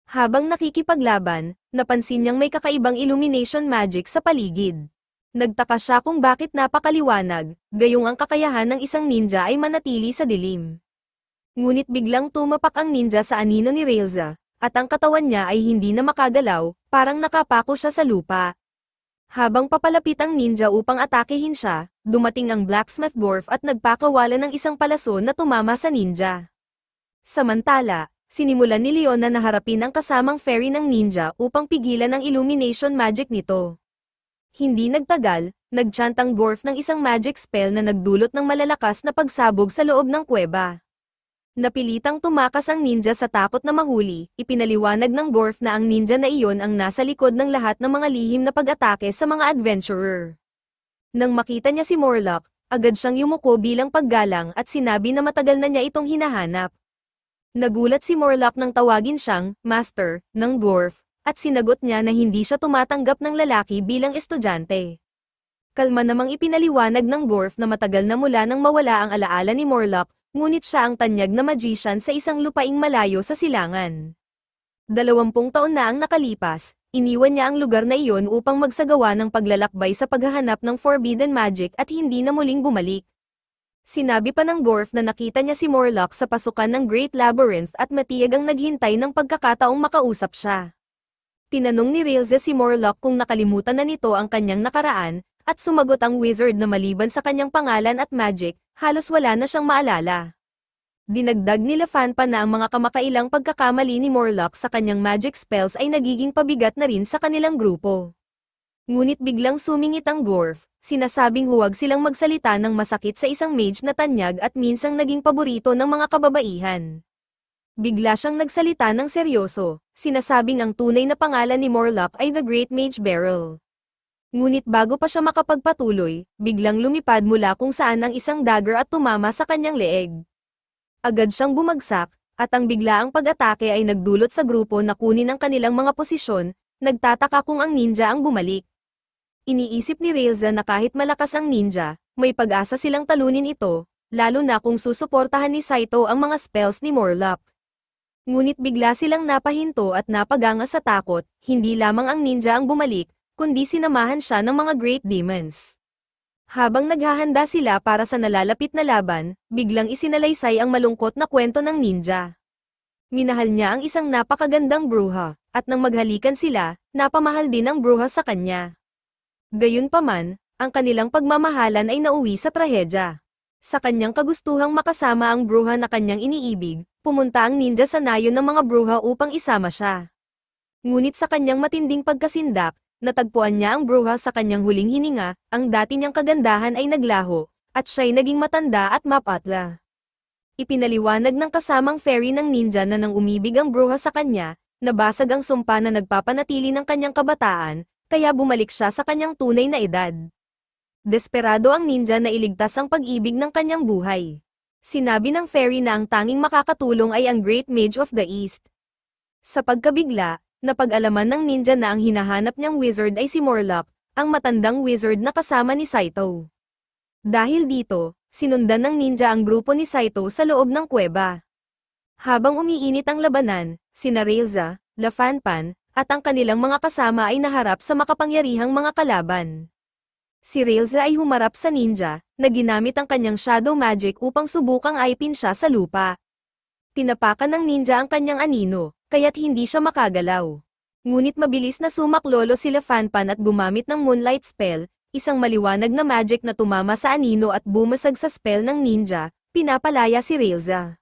A: Habang nakikipaglaban, napansin niyang may kakaibang illumination magic sa paligid. Nagtaka siya kung bakit napakaliwanag, gayong ang kakayahan ng isang ninja ay manatili sa dilim. Ngunit biglang tumapak ang ninja sa anino ni Railza, at ang katawan niya ay hindi na makagalaw, parang nakapako siya sa lupa. Habang papalapit ang ninja upang atakehin siya, dumating ang blacksmith dwarf at nagpakawala ng isang palaso na tumama sa ninja. Samantala, sinimulan ni Leona na harapin ang kasamang fairy ng ninja upang pigilan ang illumination magic nito. Hindi nagtagal, nagchant ang dwarf ng isang magic spell na nagdulot ng malalakas na pagsabog sa loob ng kuweba. Napilitang tumakas ang ninja sa takot na mahuli, ipinaliwanag ng dwarf na ang ninja na iyon ang nasa likod ng lahat ng mga lihim na pag-atake sa mga adventurer. Nang makita niya si Morlock, agad siyang yumuko bilang paggalang at sinabi na matagal na niya itong hinahanap. Nagulat si Morlock nang tawagin siyang master ng dwarf, at sinagot niya na hindi siya tumatanggap ng lalaki bilang estudyante. Kalma namang ipinaliwanag ng dwarf na matagal na mula nang mawala ang alaala ni Morlock, ngunit siya ang tanyag na magician sa isang lupaing malayo sa silangan. 20 taon na ang nakalipas, iniwan niya ang lugar na iyon upang magsagawa ng paglalakbay sa paghahanap ng forbidden magic at hindi na muling bumalik. Sinabi pa ng dwarf na nakita niya si Morlock sa pasukan ng Great Labyrinth at matiyag ang naghintay ng pagkakataong makausap siya. Tinanong ni Railza si Morlock kung nakalimutan na nito ang kanyang nakaraan, at sumagot ang wizard na maliban sa kanyang pangalan at magic, halos wala na siyang maalala. Dinagdag nila Fanpan na ang mga kamakailang pagkakamali ni Morlock sa kanyang magic spells ay nagiging pabigat na rin sa kanilang grupo. Ngunit biglang sumingit ang dwarf, sinasabing huwag silang magsalita ng masakit sa isang mage na tanyag at minsang naging paborito ng mga kababaihan. Bigla siyang nagsalita ng seryoso, sinasabing ang tunay na pangalan ni Morlock ay The Great Mage Beryl. Ngunit bago pa siya makapagpatuloy, biglang lumipad mula kung saan ang isang dagger at tumama sa kanyang leeg. Agad siyang bumagsak, at ang biglaang pag-atake ay nagdulot sa grupo na kunin ang kanilang mga posisyon, nagtataka kung ang ninja ang bumalik. Iniisip ni Railza na kahit malakas ang ninja, may pag-asa silang talunin ito, lalo na kung susuportahan ni Saito ang mga spells ni Morlock. Ngunit bigla silang napahinto at napaganga sa takot, hindi lamang ang ninja ang bumalik, kundi sinamahan siya ng mga Great Demons. Habang naghahanda sila para sa nalalapit na laban, biglang isinalaysay ang malungkot na kwento ng ninja. Minahal niya ang isang napakagandang bruha, at nang maghalikan sila, napamahal din ang bruha sa kanya. Gayunpaman, ang kanilang pagmamahalan ay nauwi sa trahedya. Sa kanyang kagustuhang makasama ang bruha na kanyang iniibig, pumunta ang ninja sa nayon ng mga bruha upang isama siya. Ngunit sa kanyang matinding pagkasindak, natagpuan niya ang bruha sa kanyang huling hininga, ang dati niyang kagandahan ay naglaho, at siya'y naging matanda at mapatla. Ipinaliwanag ng kasamang fairy ng ninja na nang umibig ang bruha sa kanya, nabasag ang sumpa na nagpapanatili ng kanyang kabataan, kaya bumalik siya sa kanyang tunay na edad. Desperado ang ninja na iligtas ang pag-ibig ng kanyang buhay. Sinabi ng fairy na ang tanging makakatulong ay ang Great Mage of the East. Sa pagkabigla, napag-alaman ng ninja na ang hinahanap niyang wizard ay si Morlock, ang matandang wizard na kasama ni Saito. Dahil dito, sinundan ng ninja ang grupo ni Saito sa loob ng kuweba. Habang umiinit ang labanan, sina Railza, Lafanpan, at ang kanilang mga kasama ay naharap sa makapangyarihang mga kalaban. Si Railza ay humarap sa ninja, na ginamit ang kanyang shadow magic upang subukang aipin siya sa lupa. Tinapakan ng ninja ang kanyang anino, kaya't hindi siya makagalaw. Ngunit mabilis na sumaklolo sila Fanpan at gumamit ng moonlight spell, isang maliwanag na magic na tumama sa anino at bumasag sa spell ng ninja, pinapalaya si Railza.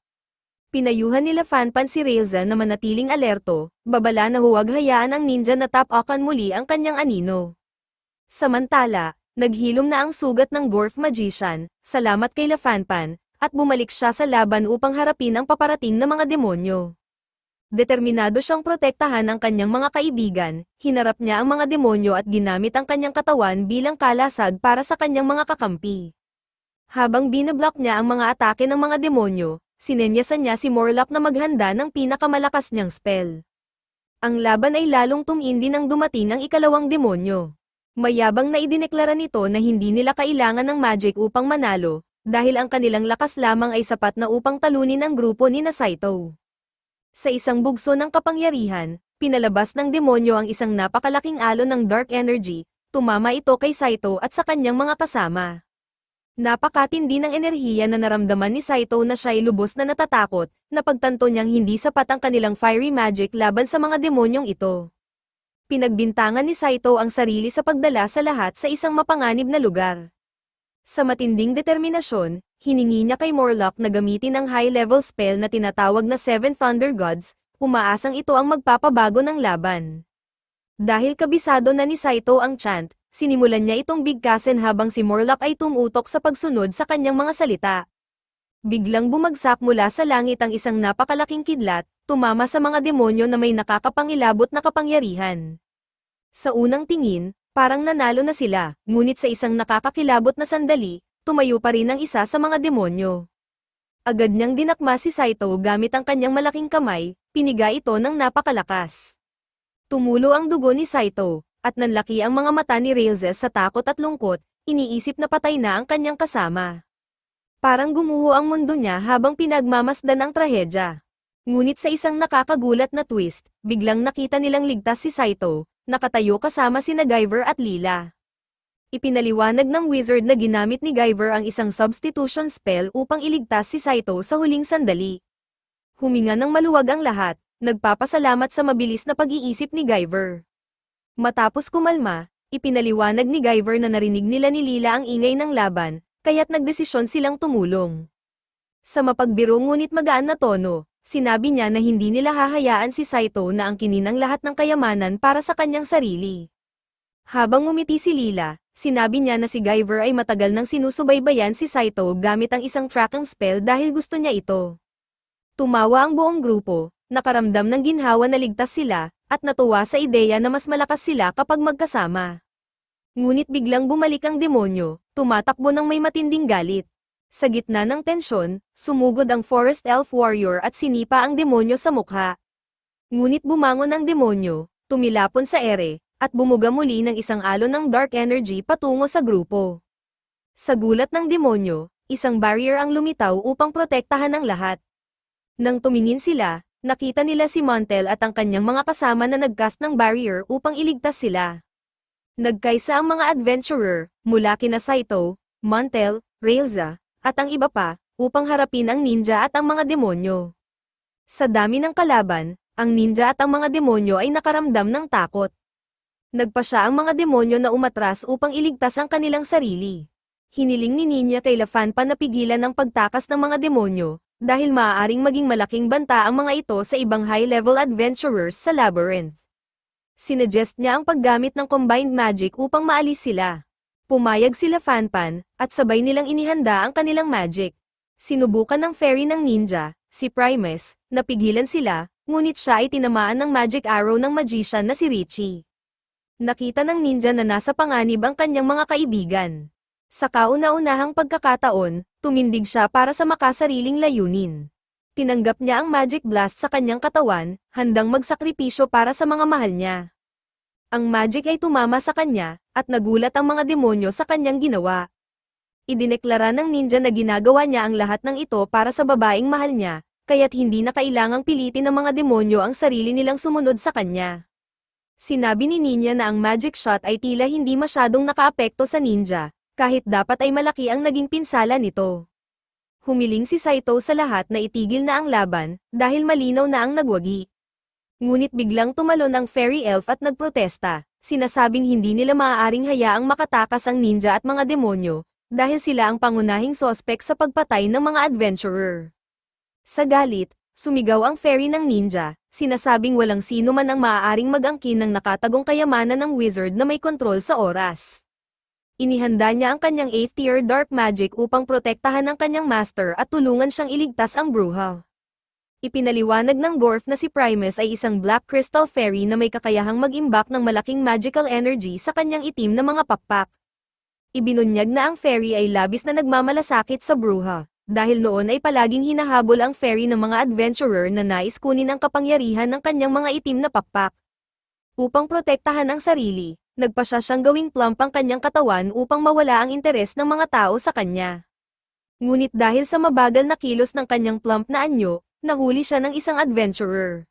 A: Pinayuhan nila Fanpan si Railza na manatiling alerto, babala na huwag hayaan ang ninja na tapakan muli ang kanyang anino. Samantala, naghilom na ang sugat ng dwarf magician, salamat kay Lafanpan, at bumalik siya sa laban upang harapin ang paparating na mga demonyo. Determinado siyang protektahan ang kanyang mga kaibigan, hinarap niya ang mga demonyo at ginamit ang kanyang katawan bilang kalasag para sa kanyang mga kakampi. Habang binablock niya ang mga atake ng mga demonyo, sinenyasan niya si Morlock na maghanda ng pinakamalakas niyang spell. Ang laban ay lalong tumindi nang dumating ang ikalawang demonyo. Mayabang na idineklara nito na hindi nila kailangan ng magic upang manalo, dahil ang kanilang lakas lamang ay sapat na upang talunin ang grupo ni Saito. Sa isang bugso ng kapangyarihan, pinalabas ng demonyo ang isang napakalaking alon ng dark energy, tumama ito kay Saito at sa kanyang mga kasama. Napakatindi ng enerhiya na naramdaman ni Saito na siya'y lubos na natatakot, napagtanto niyang hindi sapat ang kanilang fiery magic laban sa mga demonyong ito. Pinagbintangan ni Saito ang sarili sa pagdala sa lahat sa isang mapanganib na lugar. Sa matinding determinasyon, hiningi niya kay Morlock na gamitin ang high-level spell na tinatawag na Seven Thunder Gods, umaasang ito ang magpapabago ng laban. Dahil kabisado na ni Saito ang chant, sinimulan niya itong bigkasin habang si Morlock ay tumutok sa pagsunod sa kanyang mga salita. Biglang bumagsak mula sa langit ang isang napakalaking kidlat, tumama sa mga demonyo na may nakakapangilabot na kapangyarihan. Sa unang tingin, parang nanalo na sila, ngunit sa isang nakakakilabot na sandali, tumayo pa rin ang isa sa mga demonyo. Agad niyang dinakma si Saito gamit ang kanyang malaking kamay, piniga ito ng napakalakas. Tumulo ang dugo ni Saito, at nanlaki ang mga mata ni Railza sa takot at lungkot, iniisip na patay na ang kanyang kasama. Parang gumuho ang mundo niya habang pinagmamasdan ang trahedya. Ngunit sa isang nakakagulat na twist, biglang nakita nilang ligtas si Saito, nakatayo kasama sina Guyver at Leela. Ipinaliwanag ng wizard na ginamit ni Guyver ang isang substitution spell upang iligtas si Saito sa huling sandali. Huminga ng maluwag ang lahat, nagpapasalamat sa mabilis na pag-iisip ni Guyver. Matapos kumalma, ipinaliwanag ni Guyver na narinig nila ni Leela ang ingay ng laban, kaya't nagdesisyon silang tumulong. Sa mapagbiro ngunit magaan na tono, sinabi niya na hindi nila hahayaan si Saito na angkinin ang lahat ng kayamanan para sa kanyang sarili. Habang ngumiti si Leela, sinabi niya na si Guyver ay matagal nang sinusubaybayan si Saito gamit ang isang tracking spell dahil gusto niya ito. Tumawa ang buong grupo, nakaramdam ng ginhawa na ligtas sila, at natuwa sa ideya na mas malakas sila kapag magkasama. Ngunit biglang bumalik ang demonyo, tumatakbo ng may matinding galit. Sa gitna ng tensyon, sumugod ang Forest Elf Warrior at sinipa ang demonyo sa mukha. Ngunit bumangon ang demonyo, tumilapon sa ere, at bumuga muli ng isang alon ng dark energy patungo sa grupo. Sa gulat ng demonyo, isang barrier ang lumitaw upang protektahan ang lahat. Nang tumingin sila, nakita nila si Montel at ang kanyang mga kasama na nagcast ng barrier upang iligtas sila. Nagkaisa ang mga adventurer, mula kina Saito, Montel, Railza, at ang iba pa, upang harapin ang ninja at ang mga demonyo. Sa dami ng kalaban, ang ninja at ang mga demonyo ay nakaramdam ng takot. Nagpasya ang mga demonyo na umatras upang iligtas ang kanilang sarili. Hiniling ni Ninya kay Lafanpan na pigilan ang pagtakas ng mga demonyo, dahil maaaring maging malaking banta ang mga ito sa ibang high-level adventurers sa labyrinth. Sinuggest niya ang paggamit ng combined magic upang maalis sila. Pumayag sila Fanpan, at sabay nilang inihanda ang kanilang magic. Sinubukan ng fairy ng ninja, si Primus, na pigilan sila, ngunit siya ay tinamaan ng magic arrow ng magician na si Richie. Nakita ng ninja na nasa panganib ang kanyang mga kaibigan. Sa kauna-unahang pagkakataon, tumindig siya para sa makasariling layunin. Tinanggap niya ang magic blast sa kanyang katawan, handang magsakripisyo para sa mga mahal niya. Ang magic ay tumama sa kanya, at nagulat ang mga demonyo sa kanyang ginawa. Idineklara ng ninja na ginagawa niya ang lahat ng ito para sa babaeng mahal niya, kaya't hindi na kailangang pilitin ng mga demonyo ang sarili nilang sumunod sa kanya. Sinabi ni Ninya na ang magic shot ay tila hindi masyadong nakaapekto sa ninja, kahit dapat ay malaki ang naging pinsala nito. Humiling si Saito sa lahat na itigil na ang laban, dahil malinaw na ang nagwagi. Ngunit biglang tumalon ang fairy elf at nagprotesta, sinasabing hindi nila maaaring hayaang makatakas ang ninja at mga demonyo, dahil sila ang pangunahing sospek sa pagpatay ng mga adventurer. Sa galit, sumigaw ang fairy ng ninja, sinasabing walang sino man ang maaaring mag-angkin ng nakatagong kayamanan ng wizard na may kontrol sa oras. Inihanda niya ang kanyang 8th tier dark magic upang protektahan ang kanyang master at tulungan siyang iligtas ang bruha. Ipinaliwanag ng dwarf na si Primus ay isang black crystal fairy na may kakayahang mag-imbak ng malaking magical energy sa kanyang itim na mga pakpak. Ibinunyag na ang fairy ay labis na nagmamalasakit sa bruha, dahil noon ay palaging hinahabol ang fairy ng mga adventurer na nais kunin ang kapangyarihan ng kanyang mga itim na pakpak. Upang protektahan ang sarili, nagpasya siyang gawing plump ang kanyang katawan upang mawala ang interes ng mga tao sa kanya. Ngunit dahil sa mabagal na kilos ng kanyang plump na anyo, nahuli siya ng isang adventurer.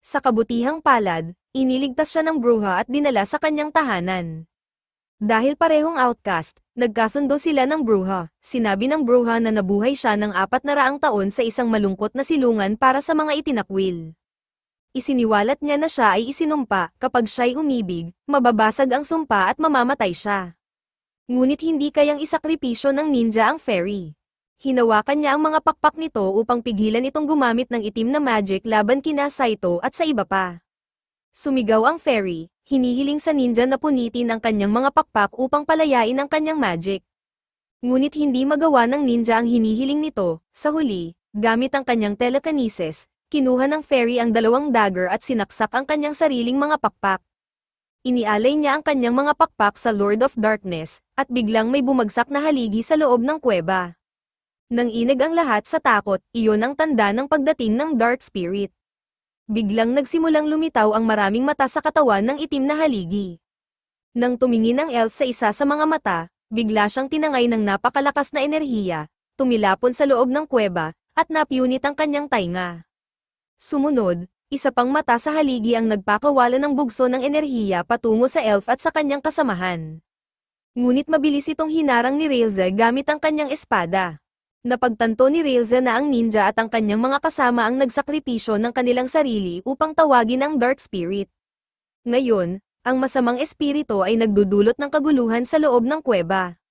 A: Sa kabutihang palad, iniligtas siya ng bruha at dinala sa kanyang tahanan. Dahil parehong outcast, nagkasundo sila ng bruha. Sinabi ng bruha na nabuhay siya ng 400 taon sa isang malungkot na silungan para sa mga itinakwil. Isiniwalat niya na siya ay isinumpa, kapag siya'y umibig, mababasag ang sumpa at mamamatay siya. Ngunit hindi kayang isakripisyo ng ninja ang fairy. Hinawakan niya ang mga pakpak nito upang pigilan itong gumamit ng itim na magic laban kina Saito at sa iba pa. Sumigaw ang fairy, hinihiling sa ninja na punitin ang kanyang mga pakpak upang palayain ang kanyang magic. Ngunit hindi magawa ng ninja ang hinihiling nito. Sa huli, gamit ang kanyang telekinesis, kinuha ng fairy ang 2 dagger at sinaksak ang kanyang sariling mga pakpak. Inialay niya ang kanyang mga pakpak sa Lord of Darkness, at biglang may bumagsak na haligi sa loob ng kuweba. Nang inag ang lahat sa takot, iyon ang tanda ng pagdating ng Dark Spirit. Biglang nagsimulang lumitaw ang maraming mata sa katawan ng itim na haligi. Nang tumingin ang elf sa isa sa mga mata, bigla siyang tinangay ng napakalakas na enerhiya, tumilapon sa loob ng kuweba, at napunit ang kanyang tainga. Sumunod, isa pang mata sa haligi ang nagpakawala ng bugso ng enerhiya patungo sa elf at sa kanyang kasamahan. Ngunit mabilis itong hinarang ni Railza gamit ang kanyang espada. Napagtanto ni Railza na ang ninja at ang kanyang mga kasama ang nagsakripisyo ng kanilang sarili upang tawagin ang Dark Spirit. Ngayon, ang masamang espiritu ay nagdudulot ng kaguluhan sa loob ng kuweba.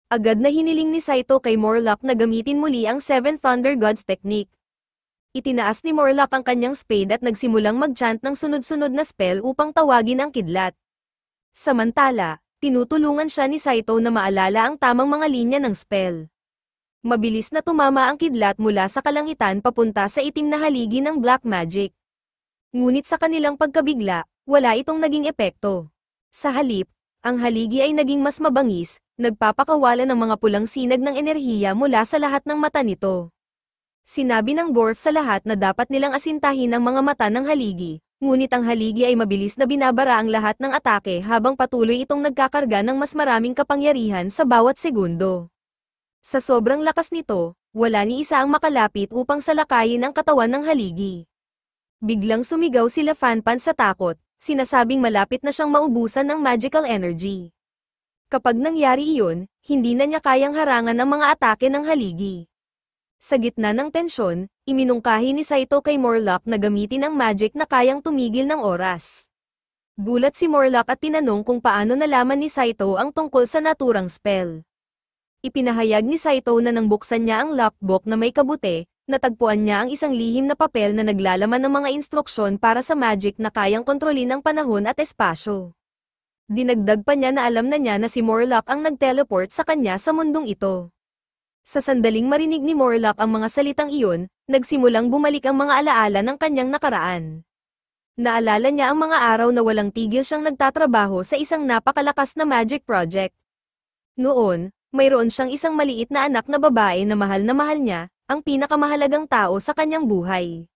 A: Agad na hiniling ni Saito kay Morlock na gamitin muli ang Seven Thunder Gods technique. Itinaas ni Morlock ang kanyang spade at nagsimulang mag-chant ng sunod-sunod na spell upang tawagin ang kidlat. Samantala, tinutulungan siya ni Saito na maalala ang tamang mga linya ng spell. Mabilis na tumama ang kidlat mula sa kalangitan papunta sa itim na haligi ng black magic. Ngunit sa kanilang pagkabigla, wala itong naging epekto. Sa halip, Ang haligi ay naging mas mabangis, nagpapakawala ng mga pulang sinag ng enerhiya mula sa lahat ng mata nito. Sinabi ng dwarf sa lahat na dapat nilang asintahin ang mga mata ng haligi, ngunit ang haligi ay mabilis na binabara ang lahat ng atake habang patuloy itong nagkakarga ng mas maraming kapangyarihan sa bawat segundo. Sa sobrang lakas nito, wala ni isa ang makalapit upang salakayin ang katawan ng haligi. Biglang sumigaw sila Fanpan sa takot, sinasabing malapit na siyang maubusan ng magical energy. Kapag nangyari iyon, hindi na niya kayang harangan ang mga atake ng haligi. Sa gitna ng tensyon, iminungkahi ni Saito kay Morlock na gamitin ang magic na kayang tumigil ng oras. Gulat si Morlock at tinanong kung paano nalaman ni Saito ang tungkol sa naturang spell. Ipinahayag ni Saito na nang buksan niya ang lockbook na may kabute, natagpuan niya ang isang lihim na papel na naglalaman ng mga instruksyon para sa magic na kayang kontrolin ang panahon at espasyo. Dinagdag pa niya na alam na niya na si Morlock ang nag-teleport sa kanya sa mundong ito. Sa sandaling marinig ni Morlock ang mga salitang iyon, nagsimulang bumalik ang mga alaala ng kanyang nakaraan. Naalala niya ang mga araw na walang tigil siyang nagtatrabaho sa isang napakalakas na magic project. Noon, mayroon siyang isang maliit na anak na babae na mahal niya, ang pinakamahalagang tao sa kanyang buhay.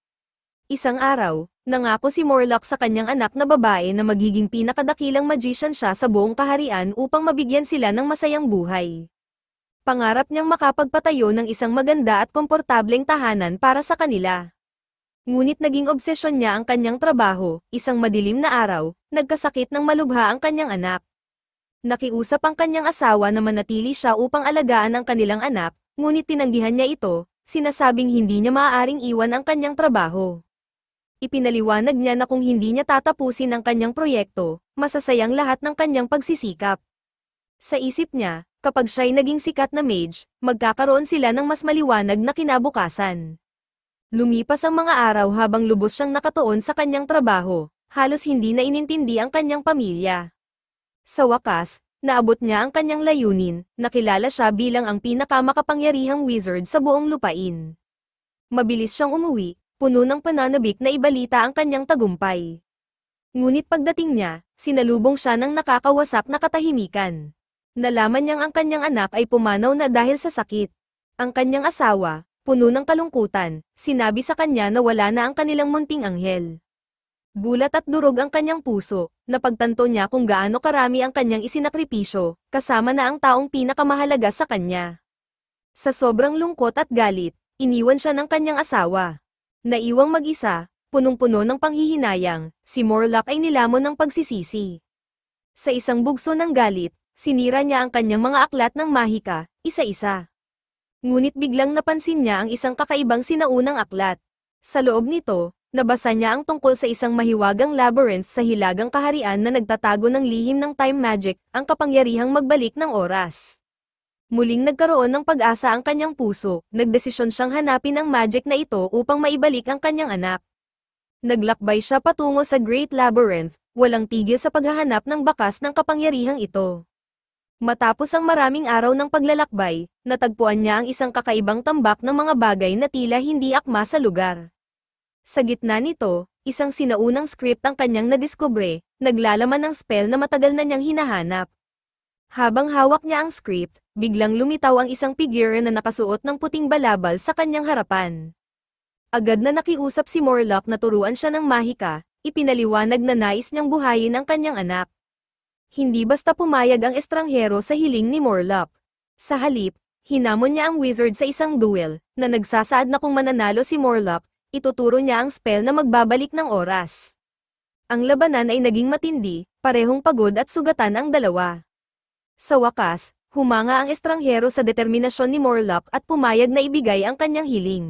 A: Isang araw, nangako si Morlock sa kanyang anak na babae na magiging pinakadakilang magician siya sa buong kaharian upang mabigyan sila ng masayang buhay. Pangarap niyang makapagpatayo ng isang maganda at komportableng tahanan para sa kanila. Ngunit naging obsesyon niya ang kanyang trabaho, isang madilim na araw, nagkasakit ng malubha ang kanyang anak. Nakiusap ang kanyang asawa na manatili siya upang alagaan ang kanilang anak, ngunit tinanggihan niya ito, sinasabing hindi niya maaaring iwan ang kanyang trabaho. Ipinaliwanag niya na kung hindi niya tatapusin ang kanyang proyekto, masasayang lahat ng kanyang pagsisikap. Sa isip niya, kapag siya'y naging sikat na mage, magkakaroon sila ng mas maliwanag na kinabukasan. Lumipas ang mga araw habang lubos siyang nakatuon sa kanyang trabaho, halos hindi na inintindi ang kanyang pamilya. Sa wakas, naabot niya ang kanyang layunin, nakilala siya bilang ang pinakamakapangyarihang wizard sa buong lupain. Mabilis siyang umuwi, puno ng pananabik na ibalita ang kanyang tagumpay. Ngunit pagdating niya, sinalubong siya ng nakakawasak na katahimikan. Nalaman niyang ang kanyang anak ay pumanaw na dahil sa sakit. Ang kanyang asawa, puno ng kalungkutan, sinabi sa kanya na wala na ang kanilang munting anghel. Gulat at durog ang kanyang puso, napagtanto niya kung gaano karami ang kanyang isinakripisyo, kasama na ang taong pinakamahalaga sa kanya. Sa sobrang lungkot at galit, iniwan siya ng kanyang asawa. Naiwang mag-isa, punong-puno ng panghihinayang, si Morlock ay nilamon ng pagsisisi. Sa isang bugso ng galit, sinira niya ang kanyang mga aklat ng mahika, isa-isa. Ngunit biglang napansin niya ang isang kakaibang sinaunang aklat. Sa loob nito, nabasa niya ang tungkol sa isang mahiwagang labyrinth sa hilagang kaharian na nagtatago ng lihim ng time magic, ang kapangyarihang magbalik ng oras. Muling nagkaroon ng pag-asa ang kanyang puso, nagdesisyon siyang hanapin ang magic na ito upang maibalik ang kanyang anak. Naglakbay siya patungo sa Great Labyrinth, walang tigil sa paghahanap ng bakas ng kapangyarihang ito. Matapos ang maraming araw ng paglalakbay, natagpuan niya ang isang kakaibang tambak ng mga bagay na tila hindi akma sa lugar. Sa gitna nito, isang sinaunang script ang kanyang nadiskubre, naglalaman ng spell na matagal na niyang hinahanap. Habang hawak niya ang script, biglang lumitaw ang isang figure na nakasuot ng puting balabal sa kanyang harapan. Agad na nakiusap si Morlock na turuan siya ng mahika, ipinaliwanag na nais niyang buhayin ang kanyang anak. Hindi basta pumayag ang estranghero sa hiling ni Morlock. Sa halip, hinamon niya ang wizard sa isang duel, na nagsasaad na kung mananalo si Morlock, ituturo niya ang spell na magbabalik ng oras. Ang labanan ay naging matindi, parehong pagod at sugatan ang dalawa. Sa wakas, humanga ang estranghero sa determinasyon ni Morlock at pumayag na ibigay ang kanyang hiling.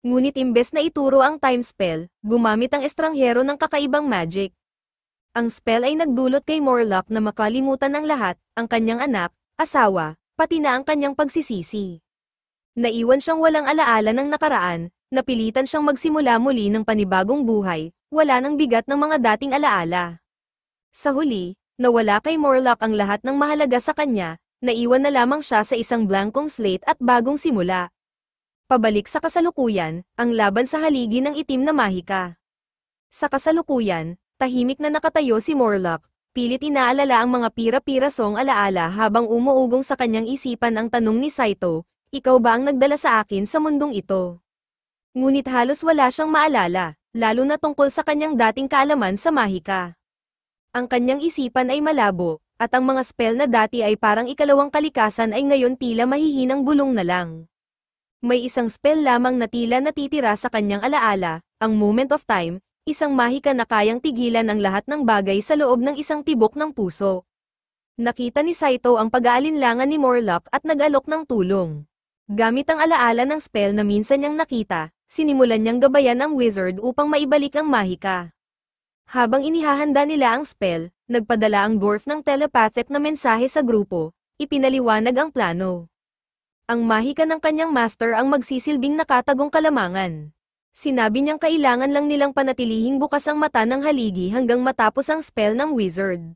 A: Ngunit imbes na ituro ang time spell, gumamit ang estranghero ng kakaibang magic. Ang spell ay nagdulot kay Morlock na makalimutan ng lahat, ang kanyang anak, asawa, pati na ang kanyang pagsisisi. Naiwan siyang walang alaala ng nakaraan, napilitan siyang magsimula muli ng panibagong buhay, wala nang bigat ng mga dating alaala. Sa huli, nawala kay Morlock ang lahat ng mahalaga sa kanya, naiwan na lamang siya sa isang blankong slate at bagong simula. Pabalik sa kasalukuyan, ang laban sa haligi ng itim na mahika. Sa kasalukuyan, tahimik na nakatayo si Morlock, pilit inaalala ang mga pira-pirasong alaala habang umuugong sa kanyang isipan ang tanong ni Saito, ikaw ba ang nagdala sa akin sa mundong ito? Ngunit halos wala siyang maalala, lalo na tungkol sa kanyang dating kaalaman sa mahika. Ang kanyang isipan ay malabo, at ang mga spell na dati ay parang ikalawang kalikasan ay ngayon tila mahihinang bulong na lang. May isang spell lamang na tila natitira sa kanyang alaala, ang Moment of Time, isang mahika na kayang tigilan ang lahat ng bagay sa loob ng isang tibok ng puso. Nakita ni Saito ang pag-aalinlangan ni Morlock at nag-alok ng tulong. Gamit ang alaala ng spell na minsan niyang nakita, sinimulan niyang gabayan ang wizard upang maibalik ang mahika. Habang inihahanda nila ang spell, nagpadala ang dwarf ng telepathic na mensahe sa grupo, ipinaliwanag ang plano. Ang mahika ng kanyang master ang magsisilbing nakatagong kalamangan. Sinabi niyang kailangan lang nilang panatilihing bukas ang mata ng haligi hanggang matapos ang spell ng wizard.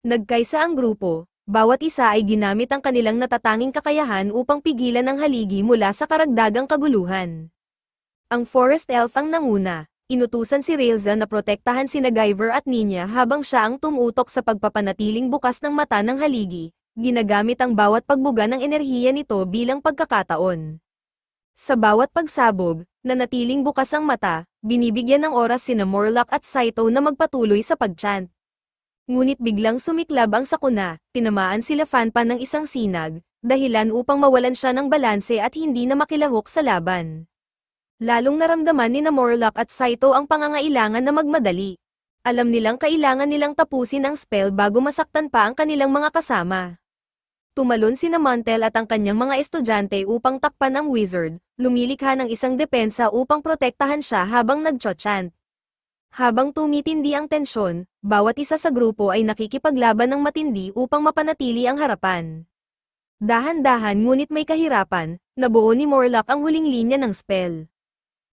A: Nagkaisa ang grupo, bawat isa ay ginamit ang kanilang natatanging kakayahan upang pigilan ang haligi mula sa karagdagang kaguluhan. Ang forest elf ang nanguna, inutusan si Railza na protektahan sina Guyver at Ninya habang siya ang tumutok sa pagpapanatiling bukas ng mata ng haligi, ginagamit ang bawat pagbuga ng enerhiya nito bilang pagkakataon. Sa bawat pagsabog, nanatiling bukas ang mata, binibigyan ng oras sina Morlock at Saito na magpatuloy sa pagchant. Ngunit biglang sumiklab ang sakuna, tinamaan sila Fanpan ng isang sinag, dahilan upang mawalan siya ng balanse at hindi na makilahok sa laban. Lalong naramdaman ni Morlock at Saito ang pangangailangan na magmadali. Alam nilang kailangan nilang tapusin ang spell bago masaktan pa ang kanilang mga kasama. Tumalon sina Montel at ang kanyang mga estudyante upang takpan ang wizard, lumilikha ng isang depensa upang protektahan siya habang nagcho-chant. Habang tumitindi ang tensyon, bawat isa sa grupo ay nakikipaglaban ng matindi upang mapanatili ang harapan. Dahan-dahan ngunit may kahirapan, nabuo ni Morlock ang huling linya ng spell.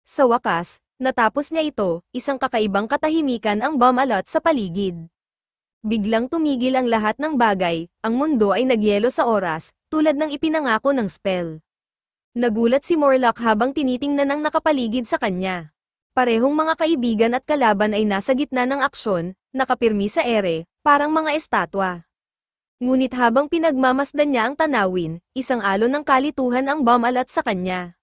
A: Sa wakas, natapos niya ito, isang kakaibang katahimikan ang bumalot sa paligid. Biglang tumigil ang lahat ng bagay, ang mundo ay nagyelo sa oras, tulad ng ipinangako ng spell. Nagulat si Morlock habang tinitingnan ang nakapaligid sa kanya. Parehong mga kaibigan at kalaban ay nasa gitna ng aksyon, nakapirmi sa ere, parang mga estatwa. Ngunit habang pinagmamasdan niya ang tanawin, isang alon ng kalituhan ang bumalot sa kanya.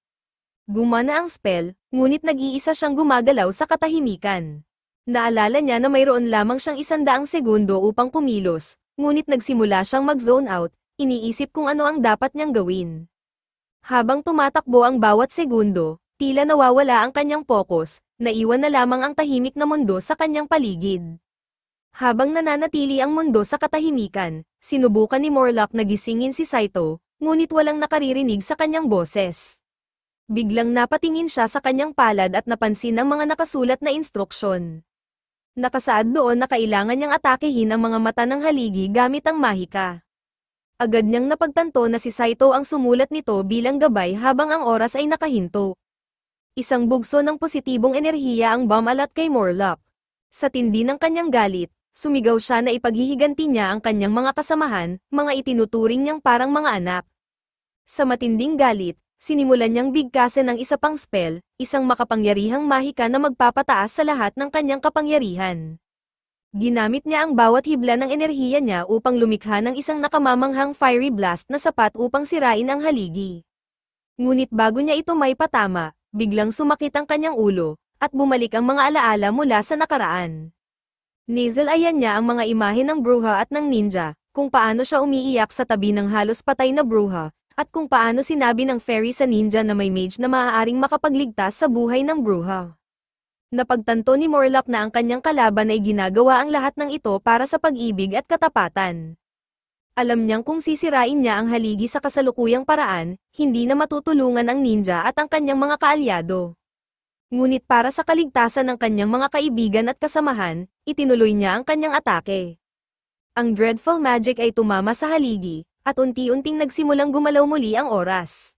A: Gumana ang spell, ngunit nag-iisa siyang gumagalaw sa katahimikan. Naalala niya na mayroon lamang siyang 100 segundo upang kumilos, ngunit nagsimula siyang mag-zone out, iniisip kung ano ang dapat niyang gawin. Habang tumatakbo ang bawat segundo, tila nawawala ang kanyang focus, naiwan na lamang ang tahimik na mundo sa kanyang paligid. Habang nananatili ang mundo sa katahimikan, sinubukan ni Morlock na gisingin si Saito, ngunit walang nakaririnig sa kanyang boses. Biglang napatingin siya sa kanyang palad at napansin ang mga nakasulat na instruksyon. Nakasaad doon na kailangan niyang atakehin ang mga mata ng haligi gamit ang mahika. Agad niyang napagtanto na si Saito ang sumulat nito bilang gabay habang ang oras ay nakahinto. Isang bugso ng positibong enerhiya ang bumalot kay Morlock. Sa tindi ng kanyang galit, sumigaw siya na ipaghihiganti niya ang kanyang mga kasamahan, mga itinuturing niyang parang mga anak. Sa matinding galit, sinimulan niyang bigkasin ng isa pang spell, isang makapangyarihang mahika na magpapataas sa lahat ng kanyang kapangyarihan. Ginamit niya ang bawat hibla ng enerhiya niya upang lumikha ng isang nakamamanghang fiery blast na sapat upang sirain ang haligi. Ngunit bago niya ito may patama, biglang sumakit ang kanyang ulo, at bumalik ang mga alaala mula sa nakaraan. Nizalayan niya ang mga imahe ng bruha at ng ninja, kung paano siya umiiyak sa tabi ng halos patay na bruha, at kung paano sinabi ng fairy sa ninja na may mage na maaaring makapagligtas sa buhay ng bruha. Napagtanto ni Morlock na ang kanyang kalaban ay ginagawa ang lahat ng ito para sa pag-ibig at katapatan. Alam niyang kung sisirain niya ang haligi sa kasalukuyang paraan, hindi na matutulungan ang ninja at ang kanyang mga kaalyado. Ngunit para sa kaligtasan ng kanyang mga kaibigan at kasamahan, itinuloy niya ang kanyang atake. Ang dreadful magic ay tumama sa haligi, at unti-unting nagsimulang gumalaw muli ang oras.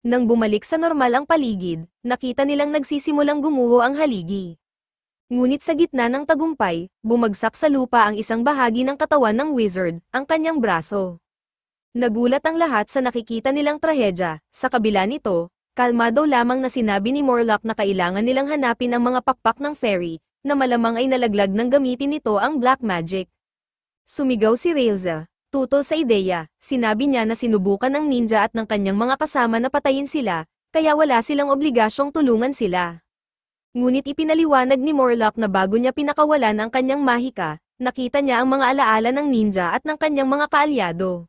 A: Nang bumalik sa normal ang paligid, nakita nilang nagsisimulang gumuho ang haligi. Ngunit sa gitna ng tagumpay, bumagsak sa lupa ang isang bahagi ng katawan ng wizard, ang kanyang braso. Nagulat ang lahat sa nakikita nilang trahedya. Sa kabila nito, kalmado lamang na sinabi ni Morlock na kailangan nilang hanapin ang mga pakpak ng fairy, na malamang ay nalaglag ng gamitin nito ang black magic. Sumigaw si Railza, tutol sa ideya. Sinabi niya na sinubukan ng ninja at ng kanyang mga kasama na patayin sila, kaya wala silang obligasyong tulungan sila. Ngunit ipinaliwanag ni Morlock na bago niya pinakawalan ang kanyang mahika, nakita niya ang mga alaala ng ninja at ng kanyang mga kaalyado.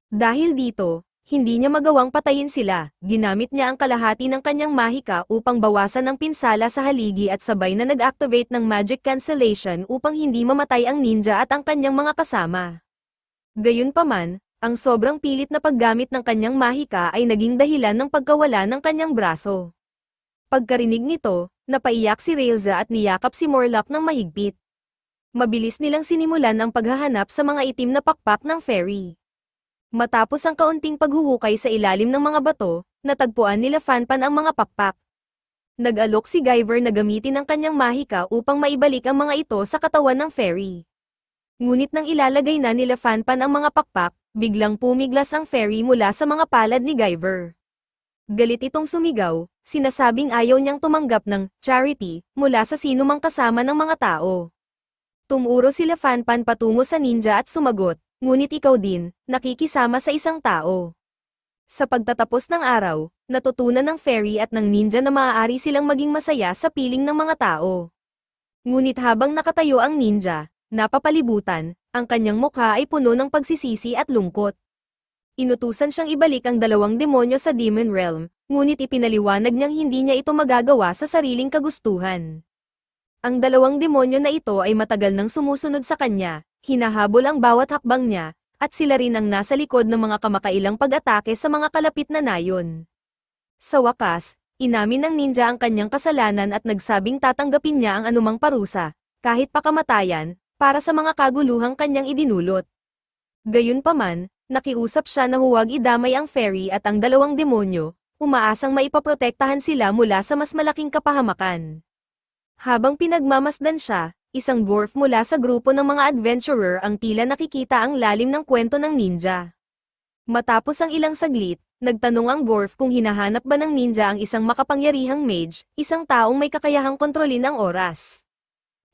A: Dahil dito, hindi niya magawang patayin sila, ginamit niya ang kalahati ng kanyang mahika upang bawasan ang pinsala sa haligi at sabay na nag-activate ng magic cancellation upang hindi mamatay ang ninja at ang kanyang mga kasama. Gayunpaman, ang sobrang pilit na paggamit ng kanyang mahika ay naging dahilan ng pagkawala ng kanyang braso. Pagkarinig nito, napaiyak si Railza at niyakap si Morlock ng mahigpit. Mabilis nilang sinimulan ang paghahanap sa mga itim na pakpak ng fairy. Matapos ang kaunting paghuhukay sa ilalim ng mga bato, natagpuan nila Fanpan ang mga pakpak. Nag-alok si Guyver na gamitin ang kanyang mahika upang maibalik ang mga ito sa katawan ng fairy. Ngunit nang ilalagay na nila Fanpan ang mga pakpak, biglang pumiglas ang fairy mula sa mga palad ni Guyver. Galit itong sumigaw, sinasabing ayaw niyang tumanggap ng charity mula sa sinumang kasama ng mga tao. Tumuro sila Fanpan patungo sa ninja at sumagot, ngunit ikaw din, nakikisama sa isang tao. Sa pagtatapos ng araw, natutunan ng fairy at ng ninja na maaari silang maging masaya sa piling ng mga tao. Ngunit habang nakatayo ang ninja, napapalibutan, ang kanyang mukha ay puno ng pagsisisi at lungkot. Inutusan siyang ibalik ang dalawang demonyo sa Demon Realm, ngunit ipinaliwanag niyang hindi niya ito magagawa sa sariling kagustuhan. Ang dalawang demonyo na ito ay matagal nang sumusunod sa kanya, hinahabol ang bawat hakbang niya, at sila rin ang nasa likod ng mga kamakailang pag-atake sa mga kalapit na nayon. Sa wakas, inamin ng ninja ang kanyang kasalanan at nagsabing tatanggapin niya ang anumang parusa, kahit pakamatayan, para sa mga kaguluhang kanyang idinulot. Gayunpaman, nakiusap siya na huwag idamay ang fairy at ang dalawang demonyo, umaasang maipaprotektahan sila mula sa mas malaking kapahamakan. Habang pinagmamasdan siya, isang dwarf mula sa grupo ng mga adventurer ang tila nakikita ang lalim ng kwento ng ninja. Matapos ang ilang saglit, nagtanong ang dwarf kung hinahanap ba ng ninja ang isang makapangyarihang mage, isang taong may kakayahang kontrolin ang oras.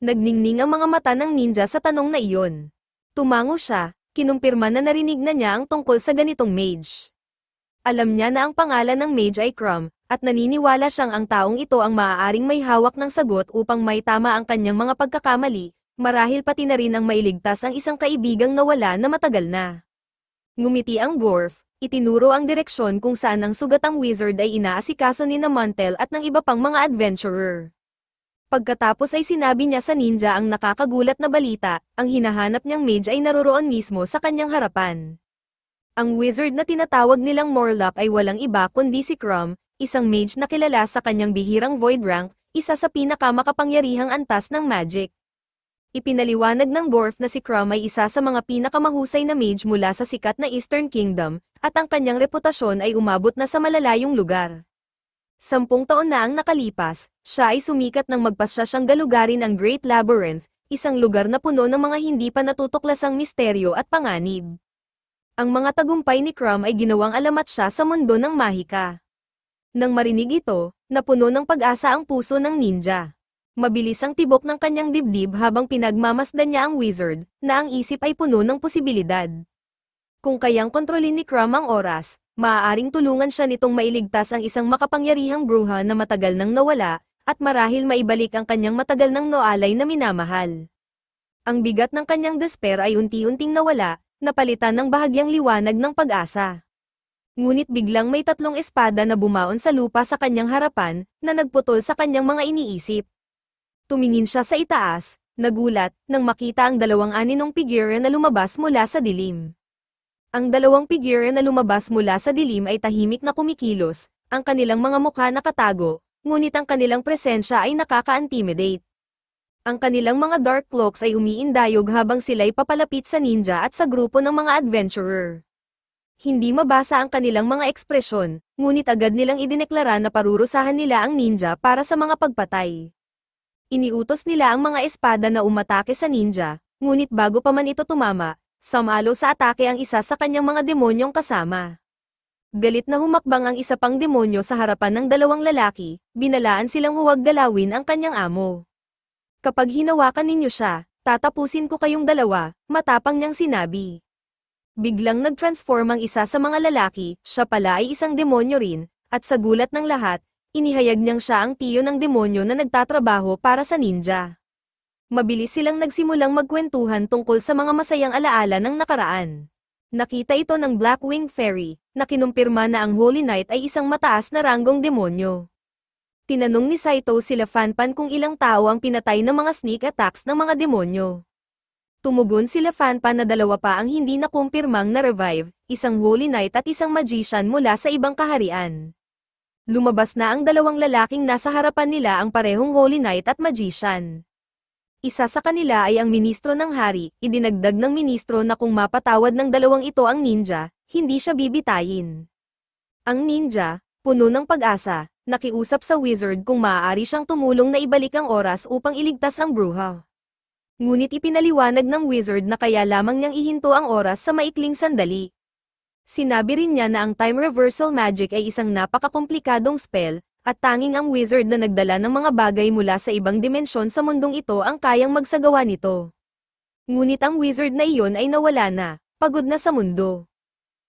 A: Nagningning ang mga mata ng ninja sa tanong na iyon. Tumango siya, kinumpirma na narinig na niya ang tungkol sa ganitong mage. Alam niya na ang pangalan ng mage ay Crumb, at naniniwala siyang ang taong ito ang maaaring may hawak ng sagot upang may tama ang kanyang mga pagkakamali, marahil pati na rin ang mailigtas ang isang kaibigang nawala na matagal na. Ngumiti ang dwarf, itinuro ang direksyon kung saan ang sugatang wizard ay inaasikaso ni Montel at ng iba pang mga adventurer. Pagkatapos ay sinabi niya sa ninja ang nakakagulat na balita, ang hinahanap niyang mage ay naroroon mismo sa kanyang harapan. Ang wizard na tinatawag nilang Morlock ay walang iba kundi si Crumb, isang mage na kilala sa kanyang bihirang void rank, isa sa pinakamakapangyarihang antas ng magic. Ipinaliwanag ng dwarf na si Crumb ay isa sa mga pinakamahusay na mage mula sa sikat na Eastern Kingdom, at ang kanyang reputasyon ay umabot na sa malalayong lugar. 10 taon na ang nakalipas, siya ay sumikat nang magpasya siyang galugarin ang Great Labyrinth, isang lugar na puno ng mga hindi pa natutuklasang misteryo at panganib. Ang mga tagumpay ni Crumb ay ginawang alamat siya sa mundo ng mahika. Nang marinig ito, napuno ng pag-asa ang puso ng ninja. Mabilis ang tibok ng kanyang dibdib habang pinagmamasdan niya ang wizard, na ang isip ay puno ng posibilidad. Kung kayang kontrolin ni Crumb ang oras, maaaring tulungan siya nitong mailigtas ang isang makapangyarihang bruha na matagal nang nawala, at marahil maibalik ang kanyang matagal nang noalay na minamahal. Ang bigat ng kanyang despair ay unti-unting nawala, napalitan ng bahagyang liwanag ng pag-asa. Ngunit biglang may 3 espada na bumaon sa lupa sa kanyang harapan, na nagputol sa kanyang mga iniisip. Tumingin siya sa itaas, nagulat, nang makita ang 2 aninong figure na lumabas mula sa dilim. Ang 2 figure na lumabas mula sa dilim ay tahimik na kumikilos, ang kanilang mga mukha nakatago, ngunit ang kanilang presensya ay nakaka-intimidate. Ang kanilang mga dark cloaks ay umiindayog habang sila'y papalapit sa ninja at sa grupo ng mga adventurer. Hindi mabasa ang kanilang mga ekspresyon, ngunit agad nilang idineklara na parurusahan nila ang ninja para sa mga pagpatay. Iniutos nila ang mga espada na umatake sa ninja, ngunit bago pa man ito tumama, sumalo sa atake ang isa sa kanyang mga demonyong kasama. Galit na humakbang ang isa pang demonyo sa harapan ng 2 lalaki, binalaan silang huwag galawin ang kanyang amo. Kapag hinawakan ninyo siya, Tatapusin ko kayong dalawa, matapang niyang sinabi. Biglang nag-transform ang isa sa mga lalaki, siya pala ay isang demonyo rin, at sa gulat ng lahat, inihayag niyang siya ang tiyo ng demonyo na nagtatrabaho para sa ninja. Mabilis silang nagsimulang magkwentuhan tungkol sa mga masayang alaala ng nakaraan. Nakita ito ng Blackwing Fairy, na kinumpirma na ang Holy Knight ay isang mataas na ranggong demonyo. Tinanong ni Saito sila Fanpan kung ilang tao ang pinatay ng mga sneak attacks ng mga demonyo. Tumugon sila Fanpan na dalawa pa ang hindi nakumpirmang na-revive, isang Holy Knight at isang Magician mula sa ibang kaharian. Lumabas na ang dalawang lalaking nasa harapan nila ang parehong Holy Knight at Magician. Isa sa kanila ay ang ministro ng hari, idinagdag ng ministro na kung mapatawad ng dalawang ito ang ninja, hindi siya bibitayin. Ang ninja, puno ng pag-asa, nakiusap sa wizard kung maaari siyang tumulong na ibalik ang oras upang iligtas ang bruha. Ngunit ipinaliwanag ng wizard na kaya lamang niyang ihinto ang oras sa maikling sandali. Sinabi rin niya na ang time reversal magic ay isang napakakomplikadong spell, at tanging ang wizard na nagdala ng mga bagay mula sa ibang dimensyon sa mundong ito ang kayang magsagawa nito. Ngunit ang wizard na iyon ay nawala na, pagod na sa mundo.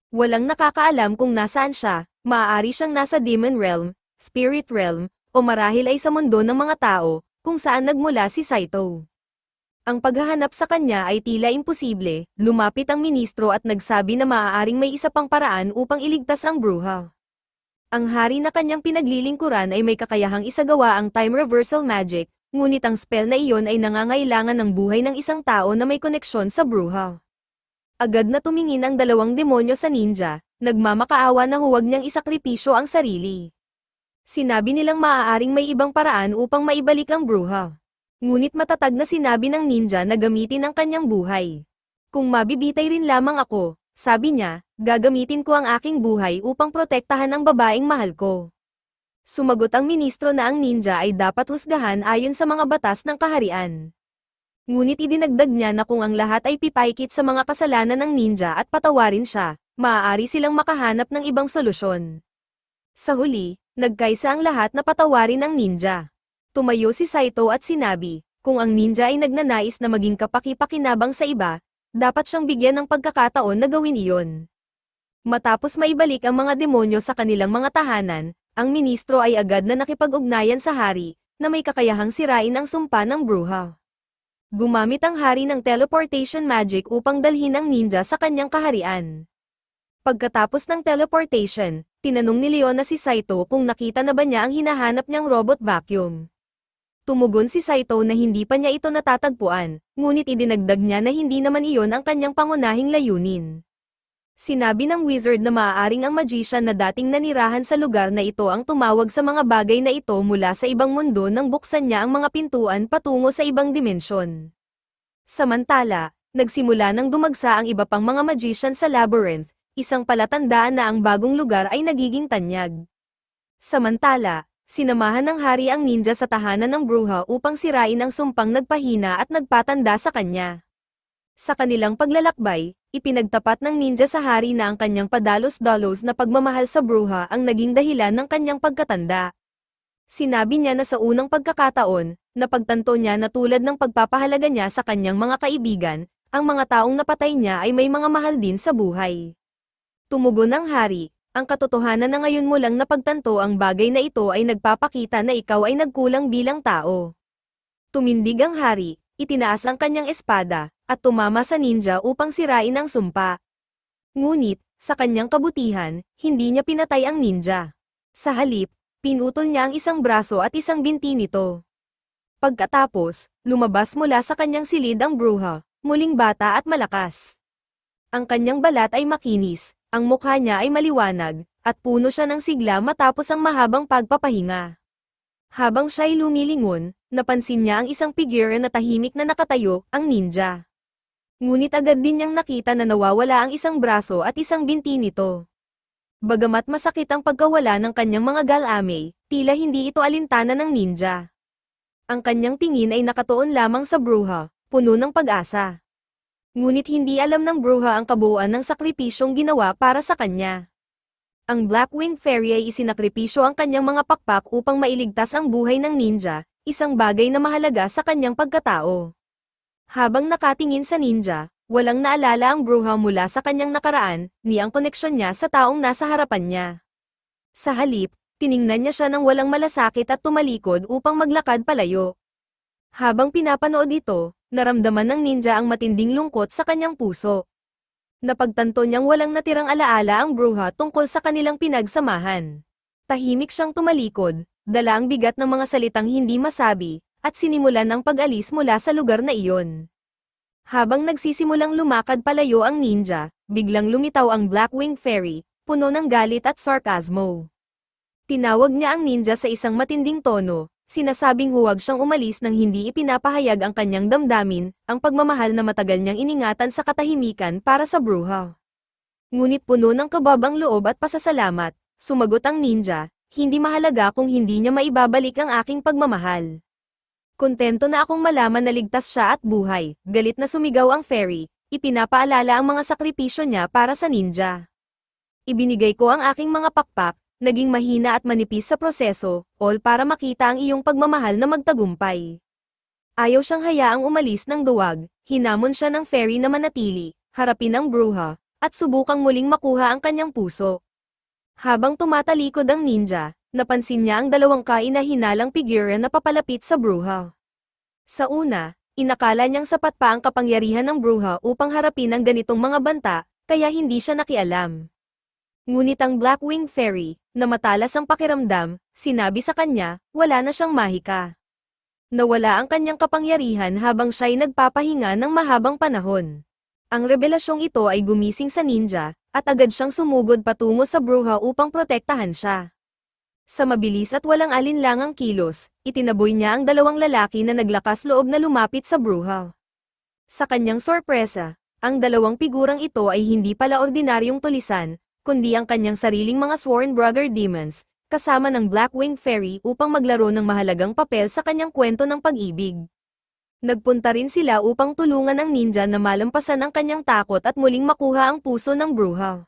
A: Walang nakakaalam kung nasaan siya, maaari siyang nasa demon realm, spirit realm, o marahil ay sa mundo ng mga tao, kung saan nagmula si Saito. Ang paghahanap sa kanya ay tila imposible, lumapit ang ministro at nagsabi na maaaring may isa pang paraan upang iligtas ang bruha. Ang hari na kanyang pinaglilingkuran ay may kakayahang isagawa ang time reversal magic, ngunit ang spell na iyon ay nangangailangan ng buhay ng isang tao na may koneksyon sa bruha. Agad na tumingin ang dalawang demonyo sa ninja, nagmamakaawa na huwag niyang isakripisyo ang sarili. Sinabi nilang maaaring may ibang paraan upang maibalik ang bruha. Ngunit matatag na sinabi ng ninja na gamitin ang kanyang buhay. Kung mabibitay rin lamang ako, sabi niya, gagamitin ko ang aking buhay upang protektahan ang babaeng mahal ko. Sumagot ang ministro na ang ninja ay dapat husgahan ayon sa mga batas ng kaharian. Ngunit idinagdag niya na kung ang lahat ay pipaikit sa mga kasalanan ng ninja at patawarin siya, maaari silang makahanap ng ibang solusyon. Sa huli, nagkaisa ang lahat na patawarin ang ninja. Tumayo si Saito at sinabi, kung ang ninja ay nagnanais na maging kapaki-pakinabang sa iba, dapat siyang bigyan ng pagkakataon na gawin iyon. Matapos maibalik ang mga demonyo sa kanilang mga tahanan, ang ministro ay agad na nakipag-ugnayan sa hari, na may kakayahang sirain ang sumpa ng bruha. Gumamit ang hari ng teleportation magic upang dalhin ang ninja sa kanyang kaharian. Pagkatapos ng teleportation, tinanong ni Leon na si Saito kung nakita na ba niya ang hinahanap niyang robot vacuum. Tumugon si Saito na hindi pa niya ito natatagpuan, ngunit idinagdag niya na hindi naman iyon ang kanyang pangunahing layunin. Sinabi ng wizard na maaaring ang magician na dating nanirahan sa lugar na ito ang tumawag sa mga bagay na ito mula sa ibang mundo nang buksan niya ang mga pintuan patungo sa ibang dimensyon. Samantala, nagsimula nang dumagsa ang iba pang mga magician sa labyrinth, isang palatandaan na ang bagong lugar ay nagiging tanyag. Samantala, sinamahan ng hari ang ninja sa tahanan ng bruha upang sirain ang sumpang nagpahina at nagpatanda sa kanya. Sa kanilang paglalakbay, ipinagtapat ng ninja sa hari na ang kanyang padalos-dalos na pagmamahal sa bruha ang naging dahilan ng kanyang pagkatanda. Sinabi niya na sa unang pagkakataon, napagtanto niya na tulad ng pagpapahalaga niya sa kanyang mga kaibigan, ang mga taong napatay niya ay may mga mahal din sa buhay. Tumugon ang hari, ang katotohanan na ngayon mo lang napagtanto ang bagay na ito ay nagpapakita na ikaw ay nagkulang bilang tao. Tumindig ang hari, itinaas ang kanyang espada, at tumama sa ninja upang sirain ang sumpa. Ngunit, sa kanyang kabutihan, hindi niya pinatay ang ninja. Sa halip, pinutol niya ang isang braso at isang binti nito. Pagkatapos, lumabas mula sa kanyang silid ang bruha, muling bata at malakas. Ang kanyang balat ay makinis, ang mukha niya ay maliwanag, at puno siya ng sigla matapos ang mahabang pagpapahinga. Habang siya'y lumilingon, napansin niya ang isang figure na tahimik na nakatayo, ang ninja. Ngunit agad din niyang nakita na nawawala ang isang braso at isang binti nito. Bagamat masakit ang pagkawala ng kanyang mga galame, tila hindi ito alintana ng ninja. Ang kanyang tingin ay nakatuon lamang sa bruha, puno ng pag-asa. Ngunit hindi alam ng bruha ang kabuuan ng sakripisyong ginawa para sa kanya. Ang Blackwing Fairy ay isinakripisyo ang kanyang mga pakpak upang mailigtas ang buhay ng ninja, isang bagay na mahalaga sa kanyang pagkatao. Habang nakatingin sa ninja, walang naalala ang bruha mula sa kanyang nakaraan, ni ang koneksyon niya sa taong nasa harapan niya. Sa halip, tiningnan niya siya ng walang malasakit at tumalikod upang maglakad palayo. Habang pinapanood ito, naramdaman ng ninja ang matinding lungkot sa kanyang puso. Napagtanto niyang walang natirang alaala ang bruha tungkol sa kanilang pinagsamahan. Tahimik siyang tumalikod, dala ang bigat ng mga salitang hindi masabi, at sinimulan ang pag-alis mula sa lugar na iyon. Habang nagsisimulang lumakad palayo ang ninja, biglang lumitaw ang Blackwing Fairy, puno ng galit at sarkasmo. Tinawag niya ang ninja sa isang matinding tono, sinasabing huwag siyang umalis nang hindi ipinapahayag ang kanyang damdamin, ang pagmamahal na matagal niyang iningatan sa katahimikan para sa bruha. Ngunit puno ng kababang loob at pasasalamat, sumagot ang ninja, hindi mahalaga kung hindi niya maibabalik ang aking pagmamahal. Kontento na akong malaman na ligtas siya at buhay, galit na sumigaw ang fairy, ipinapaalala ang mga sakripisyo niya para sa ninja. Ibinigay ko ang aking mga pakpak, naging mahina at manipis sa proseso, all para makita ang iyong pagmamahal na magtagumpay. Ayaw siyang hayaang umalis ng duwag, hinamon siya ng fairy na manatili, harapin ang bruha, at subukang muling makuha ang kanyang puso. Habang tumatalikod ang ninja, napansin niya ang dalawang kaina-hinalang figure na papalapit sa bruha. Sa una, inakala niyang sapat pa ang kapangyarihan ng bruha upang harapin ang ganitong mga banta, kaya hindi siya nakialam. Ngunit ang Blackwing Fairy, na matalas ang pakiramdam, sinabi sa kanya, wala na siyang mahika. Nawala ang kanyang kapangyarihan habang siya'y nagpapahinga ng mahabang panahon. Ang revelasyong ito ay gumising sa ninja, at agad siyang sumugod patungo sa bruha upang protektahan siya. Sa mabilis at walang alinlangang kilos, itinaboy niya ang dalawang lalaki na naglakas loob na lumapit sa bruha. Sa kanyang sorpresa, ang dalawang figurang ito ay hindi pala ordinaryong tulisan, kundi ang kanyang sariling mga sworn brother demons, kasama ng Blackwing Fairy upang maglaro ng mahalagang papel sa kanyang kwento ng pag-ibig. Nagpunta rin sila upang tulungan ang ninja na malampasan ang kanyang takot at muling makuha ang puso ng bruha.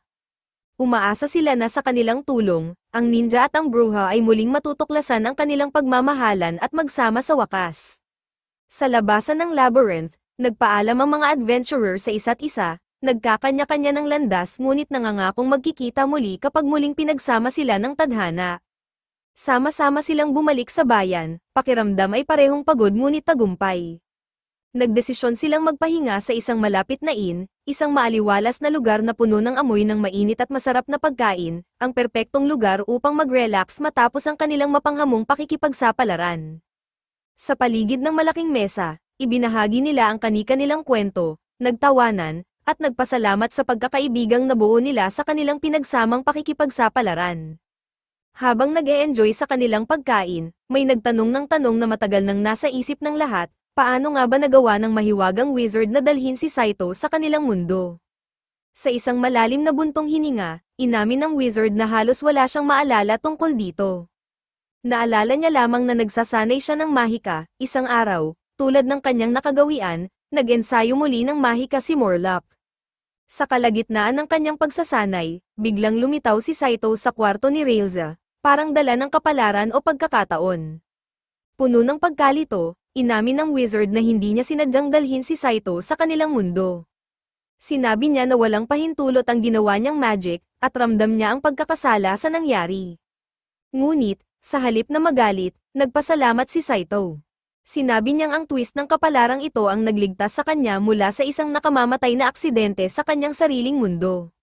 A: Umaasa sila na sa kanilang tulong, ang ninja at ang bruha ay muling matutuklasan ang kanilang pagmamahalan at magsama sa wakas. Sa labasan ng labyrinth, nagpaalam ang mga adventurer sa isa't isa, nagkakanya-kanya ng landas ngunit nangangakong magkikita muli kapag muling pinagsama sila ng tadhana. Sama-sama silang bumalik sa bayan, pakiramdam ay parehong pagod ngunit tagumpay. Nagdesisyon silang magpahinga sa isang malapit na inn, isang maaliwalas na lugar na puno ng amoy ng mainit at masarap na pagkain, ang perpektong lugar upang mag-relax matapos ang kanilang mapanghamong pakikipagsapalaran. Sa paligid ng malaking mesa, ibinahagi nila ang kani-kanilang kwento, nagtawanan, at nagpasalamat sa pagkakaibigang nabuo nila sa kanilang pinagsamang pakikipagsapalaran. Habang nag-e-enjoy sa kanilang pagkain, may nagtanong ng tanong na matagal nang nasa isip ng lahat, paano nga ba nagawa ng mahiwagang wizard na dalhin si Saito sa kanilang mundo? Sa isang malalim na buntong hininga, inamin ng wizard na halos wala siyang maalala tungkol dito. Naalala niya lamang na nagsasanay siya ng mahika, isang araw, tulad ng kanyang nakagawian, nag-ensayo muli ng mahika si Morlock. Sa kalagitnaan ng kanyang pagsasanay, biglang lumitaw si Saito sa kwarto ni Railza, parang dala ng kapalaran o pagkakataon. Puno ng pagkalito, inamin ng wizard na hindi niya sinadyang dalhin si Saito sa kanilang mundo. Sinabi niya na walang pahintulot ang ginawa niyang magic, at ramdam niya ang pagkakasala sa nangyari. Ngunit, sa halip na magalit, nagpasalamat si Saito. Sinabi niyang ang twist ng kapalarang ito ang nagligtas sa kanya mula sa isang nakamamatay na aksidente sa kanyang sariling mundo.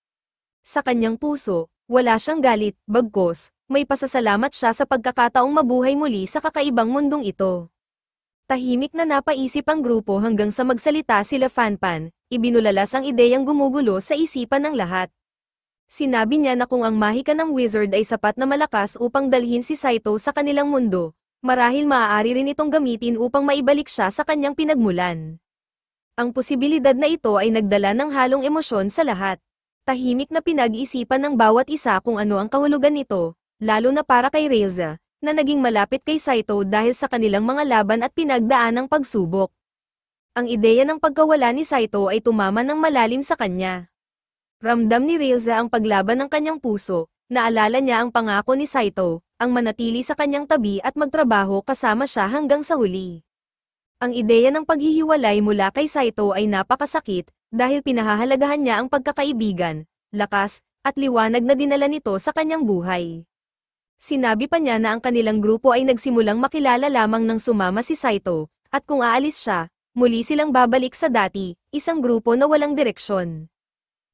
A: Sa kanyang puso, wala siyang galit, bagkus, may pasasalamat siya sa pagkakataong mabuhay muli sa kakaibang mundong ito. Tahimik na napaisip ang grupo hanggang sa magsalita sila Fanpan, ibinulalas ang ideyang gumugulo sa isipan ng lahat. Sinabi niya na kung ang mahika ng wizard ay sapat na malakas upang dalhin si Saito sa kanilang mundo, marahil maaari rin itong gamitin upang maibalik siya sa kanyang pinagmulan. Ang posibilidad na ito ay nagdala ng halong emosyon sa lahat. Tahimik na pinag-isipan ng bawat isa kung ano ang kahulugan nito, lalo na para kay Railza, na naging malapit kay Saito dahil sa kanilang mga laban at pinagdaanang pagsubok. Ang ideya ng pagkawala ni Saito ay tumama ng malalim sa kanya. Ramdam ni Railza ang paglaban ng kanyang puso, naalala niya ang pangako ni Saito, ang manatili sa kanyang tabi at magtrabaho kasama siya hanggang sa huli. Ang ideya ng paghihiwalay mula kay Saito ay napakasakit, dahil pinahahalagahan niya ang pagkakaibigan, lakas, at liwanag na dinala nito sa kanyang buhay. Sinabi pa niya na ang kanilang grupo ay nagsimulang makilala lamang nang sumama si Saito, at kung aalis siya, muli silang babalik sa dati, isang grupo na walang direksyon.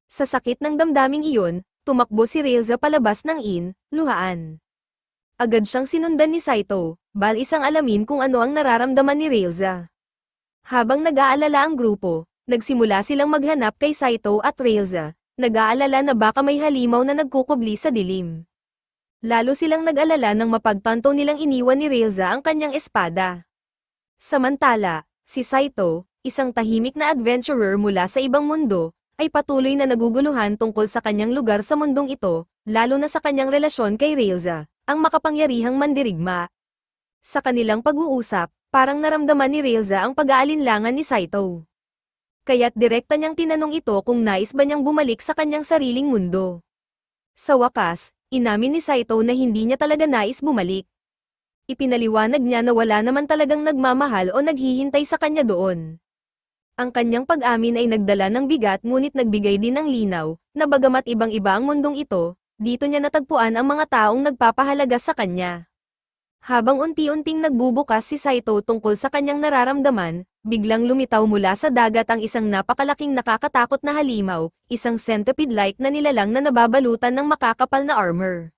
A: Sa sakit ng damdaming iyon, tumakbo si Reza palabas ng luhaan. Agad siyang sinundan ni Saito, isang alamin kung ano ang nararamdaman ni Reza. Habang nag-aalala ang grupo, nagsimula silang maghanap kay Saito at Reza, nag-aalala na baka may halimaw na nagkukubli sa dilim. Lalo silang nag-alala nang mapagtanto nilang iniwan ni Reza ang kanyang espada. Samantala, si Saito, isang tahimik na adventurer mula sa ibang mundo, ay patuloy na naguguluhan tungkol sa kanyang lugar sa mundong ito, lalo na sa kanyang relasyon kay Reza, ang makapangyarihang mandirigma. Sa kanilang pag-uusap, parang naramdaman ni Reza ang pag-aalinlangan ni Saito. Kaya't direkta niyang tinanong ito kung nais ba niyang bumalik sa kanyang sariling mundo. Sa wakas, inamin ni Saito na hindi niya talaga nais bumalik. Ipinaliwanag niya na wala naman talagang nagmamahal o naghihintay sa kanya doon. Ang kanyang pag-amin ay nagdala ng bigat ngunit nagbigay din ng linaw, na bagamat ibang-iba ang mundong ito, dito niya natagpuan ang mga taong nagpapahalaga sa kanya. Habang unti-unting nagbubukas si Saito tungkol sa kanyang nararamdaman, biglang lumitaw mula sa dagat ang isang napakalaking nakakatakot na halimaw, isang centipede-like na nilalang na nababalutan ng makakapal na armor.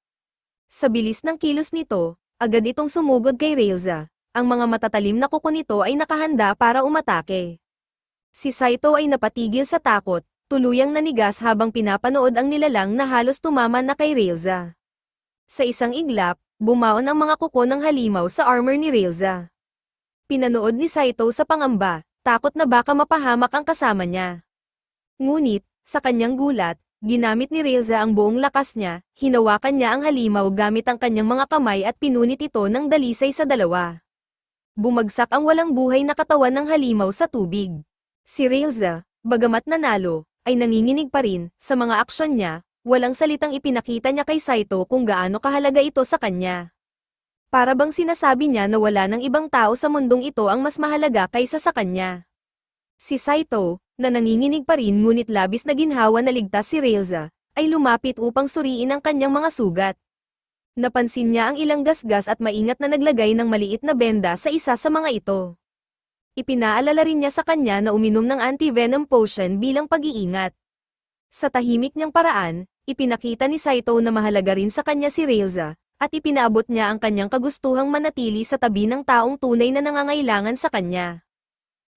A: Sa bilis ng kilos nito, agad itong sumugod kay Reza. Ang mga matatalim na kuko nito ay nakahanda para umatake. Si Saito ay napatigil sa takot, tuluyang nanigas habang pinapanood ang nilalang na halos tumama na kay Reza. Sa isang iglap, bumaon ang mga kuko ng halimaw sa armor ni Reza. Pinanood ni Saito sa pangamba, takot na baka mapahamak ang kasama niya. Ngunit, sa kanyang gulat, ginamit ni Reza ang buong lakas niya, hinawakan niya ang halimaw gamit ang kanyang mga kamay at pinunit ito ng dalisay sa dalawa. Bumagsak ang walang buhay na katawan ng halimaw sa tubig. Si Reza, bagamat nanalo, ay nanginginig pa rin, sa mga aksyon niya, walang salitang ipinakita niya kay Saito kung gaano kahalaga ito sa kanya. Para bang sinasabi niya na wala ng ibang tao sa mundong ito ang mas mahalaga kaysa sa kanya. Si Saito, na nanginginig pa rin ngunit labis na ginhawa na ligtas si Reza, ay lumapit upang suriin ang kanyang mga sugat. Napansin niya ang ilang gasgas at maingat na naglagay ng maliit na benda sa isa sa mga ito. Ipinaalala rin niya sa kanya na uminom ng anti-venom potion bilang pag-iingat. Sa tahimik niyang paraan, ipinakita ni Saito na mahalaga rin sa kanya si Reza, at ipinaabot niya ang kanyang kagustuhang manatili sa tabi ng taong tunay na nangangailangan sa kanya.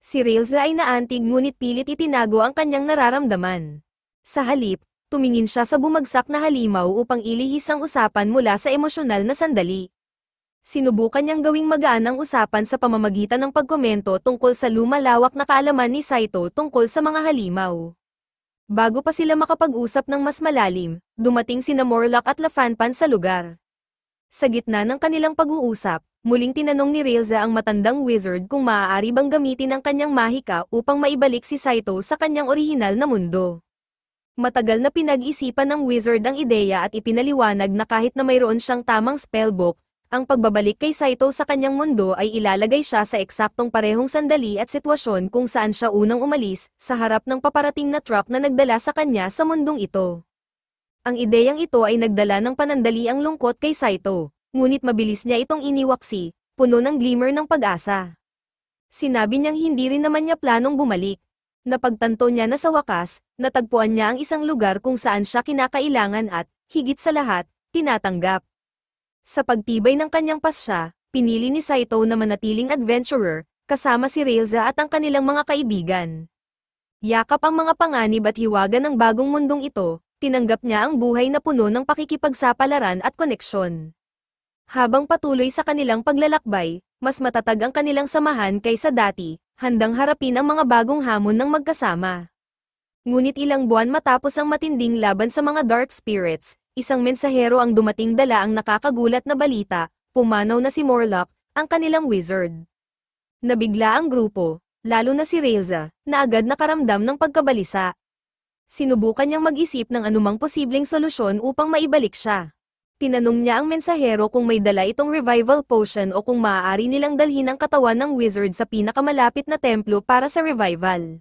A: Si Reza ay naantig ngunit pilit itinago ang kanyang nararamdaman. Sa halip, tumingin siya sa bumagsak na halimaw upang ilihis ang usapan mula sa emosyonal na sandali. Sinubukan niyang gawing magaan ang usapan sa pamamagitan ng pagkomento tungkol sa lumalawak na kaalaman ni Saito tungkol sa mga halimaw. Bago pa sila makapag-usap ng mas malalim, dumating sina Morlock at Lafanpan sa lugar. Sa gitna ng kanilang pag-uusap, muling tinanong ni Reza ang matandang wizard kung maaari bang gamitin ang kanyang mahika upang maibalik si Saito sa kanyang orihinal na mundo. Matagal na pinag-isipan ng wizard ang ideya at ipinaliwanag na kahit na mayroon siyang tamang spellbook, ang pagbabalik kay Saito sa kanyang mundo ay ilalagay siya sa eksaktong parehong sandali at sitwasyon kung saan siya unang umalis, sa harap ng paparating na truck na nagdala sa kanya sa mundong ito. Ang ideyang ito ay nagdala ng panandaliang lungkot kay Saito, ngunit mabilis niya itong iniwaksi, puno ng glimmer ng pag-asa. Sinabi niyang hindi rin naman niya planong bumalik. Napagtanto niya na sa wakas, natagpuan niya ang isang lugar kung saan siya kinakailangan at, higit sa lahat, tinatanggap. Sa pagtibay ng kanyang pasya, pinili ni Saito na manatiling adventurer, kasama si Reza at ang kanilang mga kaibigan. Yakap ang mga panganib at hiwaga ng bagong mundong ito, tinanggap niya ang buhay na puno ng pakikipagsapalaran at koneksyon. Habang patuloy sa kanilang paglalakbay, mas matatag ang kanilang samahan kaysa dati, handang harapin ang mga bagong hamon ng magkasama. Ngunit ilang buwan matapos ang matinding laban sa mga dark spirits, isang mensahero ang dumating dala ang nakakagulat na balita, pumanaw na si Morlock, ang kanilang wizard. Nabigla ang grupo, lalo na si Reza, na agad nakaramdam ng pagkabalisa. Sinubukan niyang mag-isip ng anumang posibleng solusyon upang maibalik siya. Tinanong niya ang mensahero kung may dala itong revival potion o kung maaari nilang dalhin ang katawan ng wizard sa pinakamalapit na templo para sa revival.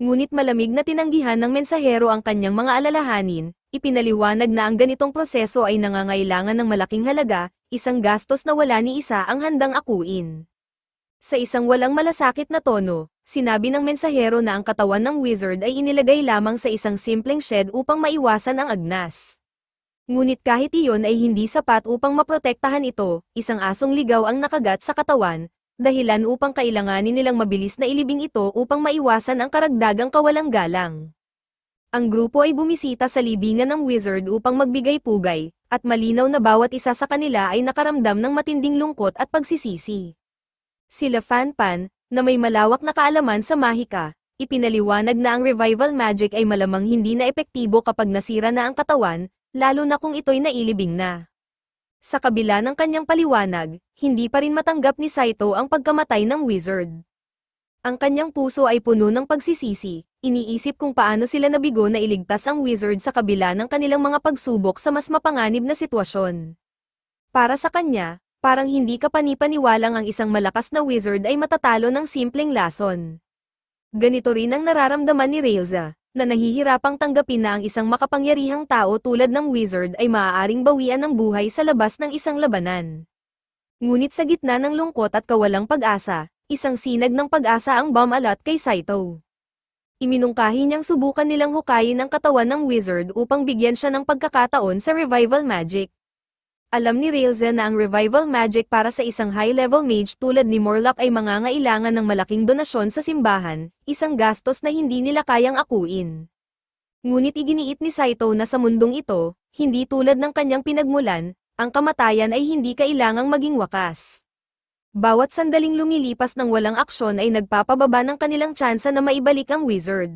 A: Ngunit malamig na tinanggihan ng mensahero ang kanyang mga alalahanin, ipinaliwanag na ang ganitong proseso ay nangangailangan ng malaking halaga, isang gastos na wala ni isa ang handang akuin. Sa isang walang malasakit na tono, sinabi ng mensahero na ang katawan ng wizard ay inilagay lamang sa isang simpleng shed upang maiwasan ang agnas. Ngunit kahit iyon ay hindi sapat upang maprotektahan ito, isang asong ligaw ang nakagat sa katawan, dahilan upang kailanganin nilang mabilis na ilibing ito upang maiwasan ang karagdagang kawalang-galang. Ang grupo ay bumisita sa libingan ng wizard upang magbigay pugay, at malinaw na bawat isa sa kanila ay nakaramdam ng matinding lungkot at pagsisisi. Sila Fan Pan, na may malawak na kaalaman sa mahika, ipinaliwanag na ang revival magic ay malamang hindi na epektibo kapag nasira na ang katawan, lalo na kung ito'y nailibing na. Sa kabila ng kanyang paliwanag, hindi pa rin matanggap ni Saito ang pagkamatay ng wizard. Ang kanyang puso ay puno ng pagsisisi, iniisip kung paano sila nabigo na iligtas ang wizard sa kabila ng kanilang mga pagsubok sa mas mapanganib na sitwasyon. Para sa kanya, parang hindi kapani-paniwalang ang isang malakas na wizard ay matatalo ng simpleng lason. Ganito rin ang nararamdaman ni Railza, na nahihirapang tanggapin na ang isang makapangyarihang tao tulad ng wizard ay maaaring bawian ng buhay sa labas ng isang labanan. Ngunit sa gitna ng lungkot at kawalang pag-asa, isang sinag ng pag-asa ang bumalot kay Saito. Iminungkahi niyang subukan nilang hukayin ang katawan ng wizard upang bigyan siya ng pagkakataon sa revival magic. Alam ni Railza na ang revival magic para sa isang high-level mage tulad ni Morlock ay mangangailangan ng malaking donasyon sa simbahan, isang gastos na hindi nila kayang akuin. Ngunit iginiit ni Saito na sa mundong ito, hindi tulad ng kanyang pinagmulan, ang kamatayan ay hindi kailangang maging wakas. Bawat sandaling lumilipas ng walang aksyon ay nagpapababa ng kanilang tsansa na maibalik ang wizard.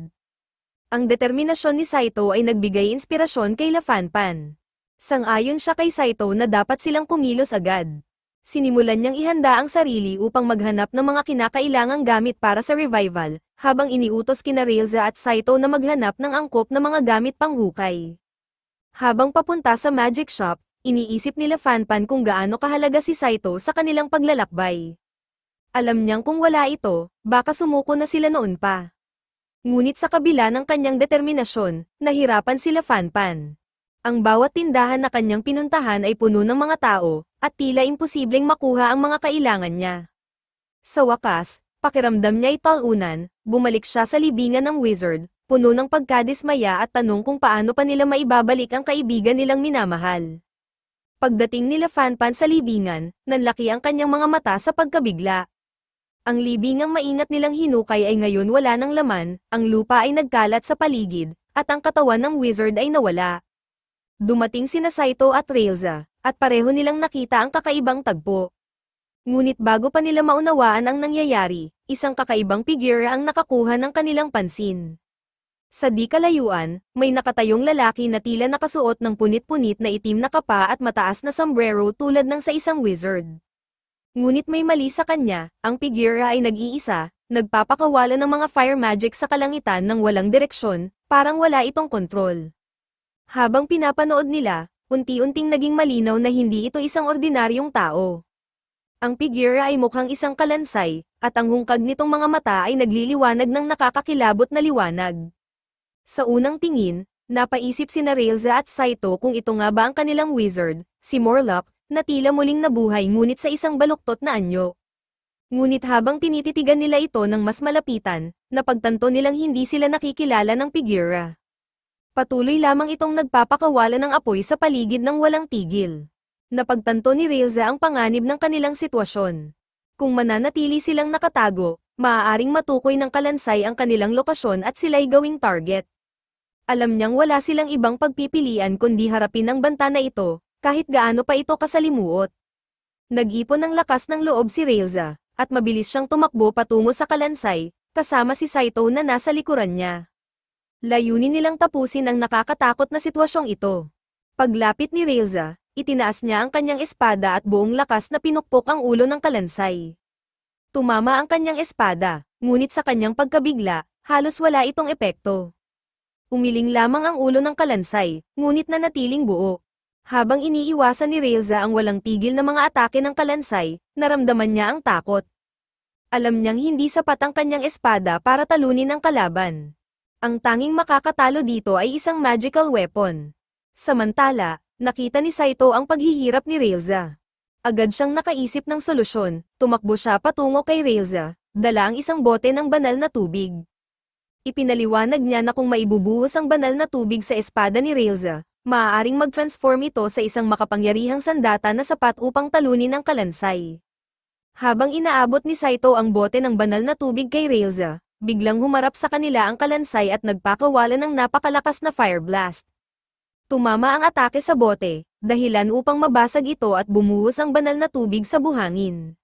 A: Ang determinasyon ni Saito ay nagbigay inspirasyon kay La Fan Pan. Sang-ayon siya kay Saito na dapat silang kumilos agad. Sinimulan niyang ihanda ang sarili upang maghanap ng mga kinakailangang gamit para sa revival, habang iniutos kina Railza at Saito na maghanap ng angkop na mga gamit panghukay. Habang papunta sa magic shop, iniisip nila Fan Pan kung gaano kahalaga si Saito sa kanilang paglalakbay. Alam niyang kung wala ito, baka sumuko na sila noon pa. Ngunit sa kabila ng kanyang determinasyon, nahirapan sila Fan Pan. Ang bawat tindahan na kanyang pinuntahan ay puno ng mga tao, at tila imposibleng makuha ang mga kailangan niya. Sa wakas, pakiramdam niya ay talunan, bumalik siya sa libingan ng wizard, puno ng pagkadismaya at tanong kung paano pa nila maibabalik ang kaibigan nilang minamahal. Pagdating nila Fan Pan sa libingan, nanlaki ang kanyang mga mata sa pagkabigla. Ang libingang maingat nilang hinukay ay ngayon wala ng laman, ang lupa ay nagkalat sa paligid, at ang katawan ng wizard ay nawala. Dumating sina Saito at Railza, at pareho nilang nakita ang kakaibang tagpo. Ngunit bago pa nila maunawaan ang nangyayari, isang kakaibang figure ang nakakuha ng kanilang pansin. Sa di kalayuan, may nakatayong lalaki na tila nakasuot ng punit-punit na itim na kapa at mataas na sombrero tulad ng sa isang wizard. Ngunit may mali sa kanya, ang figure ay nag-iisa, nagpapakawala ng mga fire magic sa kalangitan ng walang direksyon, parang wala itong kontrol. Habang pinapanood nila, unti-unting naging malinaw na hindi ito isang ordinaryong tao. Ang figure ay mukhang isang kalansay, at ang hungkag nitong mga mata ay nagliliwanag ng nakakakilabot na liwanag. Sa unang tingin, napaisip sina Railza at Saito kung ito nga ba ang kanilang wizard, si Morlock, na tila muling nabuhay ngunit sa isang baluktot na anyo. Ngunit habang tinititigan nila ito ng mas malapitan, napagtanto nilang hindi sila nakikilala ng figura. Patuloy lamang itong nagpapakawala ng apoy sa paligid ng walang tigil. Napagtanto ni Railza ang panganib ng kanilang sitwasyon. Kung mananatili silang nakatago, maaaring matukoy ng kalansay ang kanilang lokasyon at sila'y gawing target. Alam niyang wala silang ibang pagpipilian kundi harapin ang banta na ito, kahit gaano pa ito kasalimuot. Nag-ipon ng lakas ng loob si Railza, at mabilis siyang tumakbo patungo sa kalansay, kasama si Saito na nasa likuran niya. Layunin nilang tapusin ang nakakatakot na sitwasyong ito. Paglapit ni Railza, itinaas niya ang kanyang espada at buong lakas na pinukpok ang ulo ng kalansay. Tumama ang kanyang espada, ngunit sa kanyang pagkabigla, halos wala itong epekto. Umiling lamang ang ulo ng kalansay, ngunit nanatiling buo. Habang iniiwasan ni Railza ang walang tigil na mga atake ng kalansay, naramdaman niya ang takot. Alam niyang hindi sapat ang kanyang espada para talunin ang kalaban. Ang tanging makakatalo dito ay isang magical weapon. Samantala, nakita ni Saito ang paghihirap ni Railza. Agad siyang nakaisip ng solusyon, tumakbo siya patungo kay Railza, dala ang isang bote ng banal na tubig. Ipinaliwanag niya na kung maibubuhos ang banal na tubig sa espada ni Railza, maaaring mag-transform ito sa isang makapangyarihang sandata na sapat upang talunin ang kalansay. Habang inaabot ni Saito ang bote ng banal na tubig kay Railza, biglang humarap sa kanila ang kalansay at nagpakawalan ng napakalakas na fire blast. Tumama ang atake sa bote, dahilan upang mabasag ito at bumuhos ang banal na tubig sa buhangin.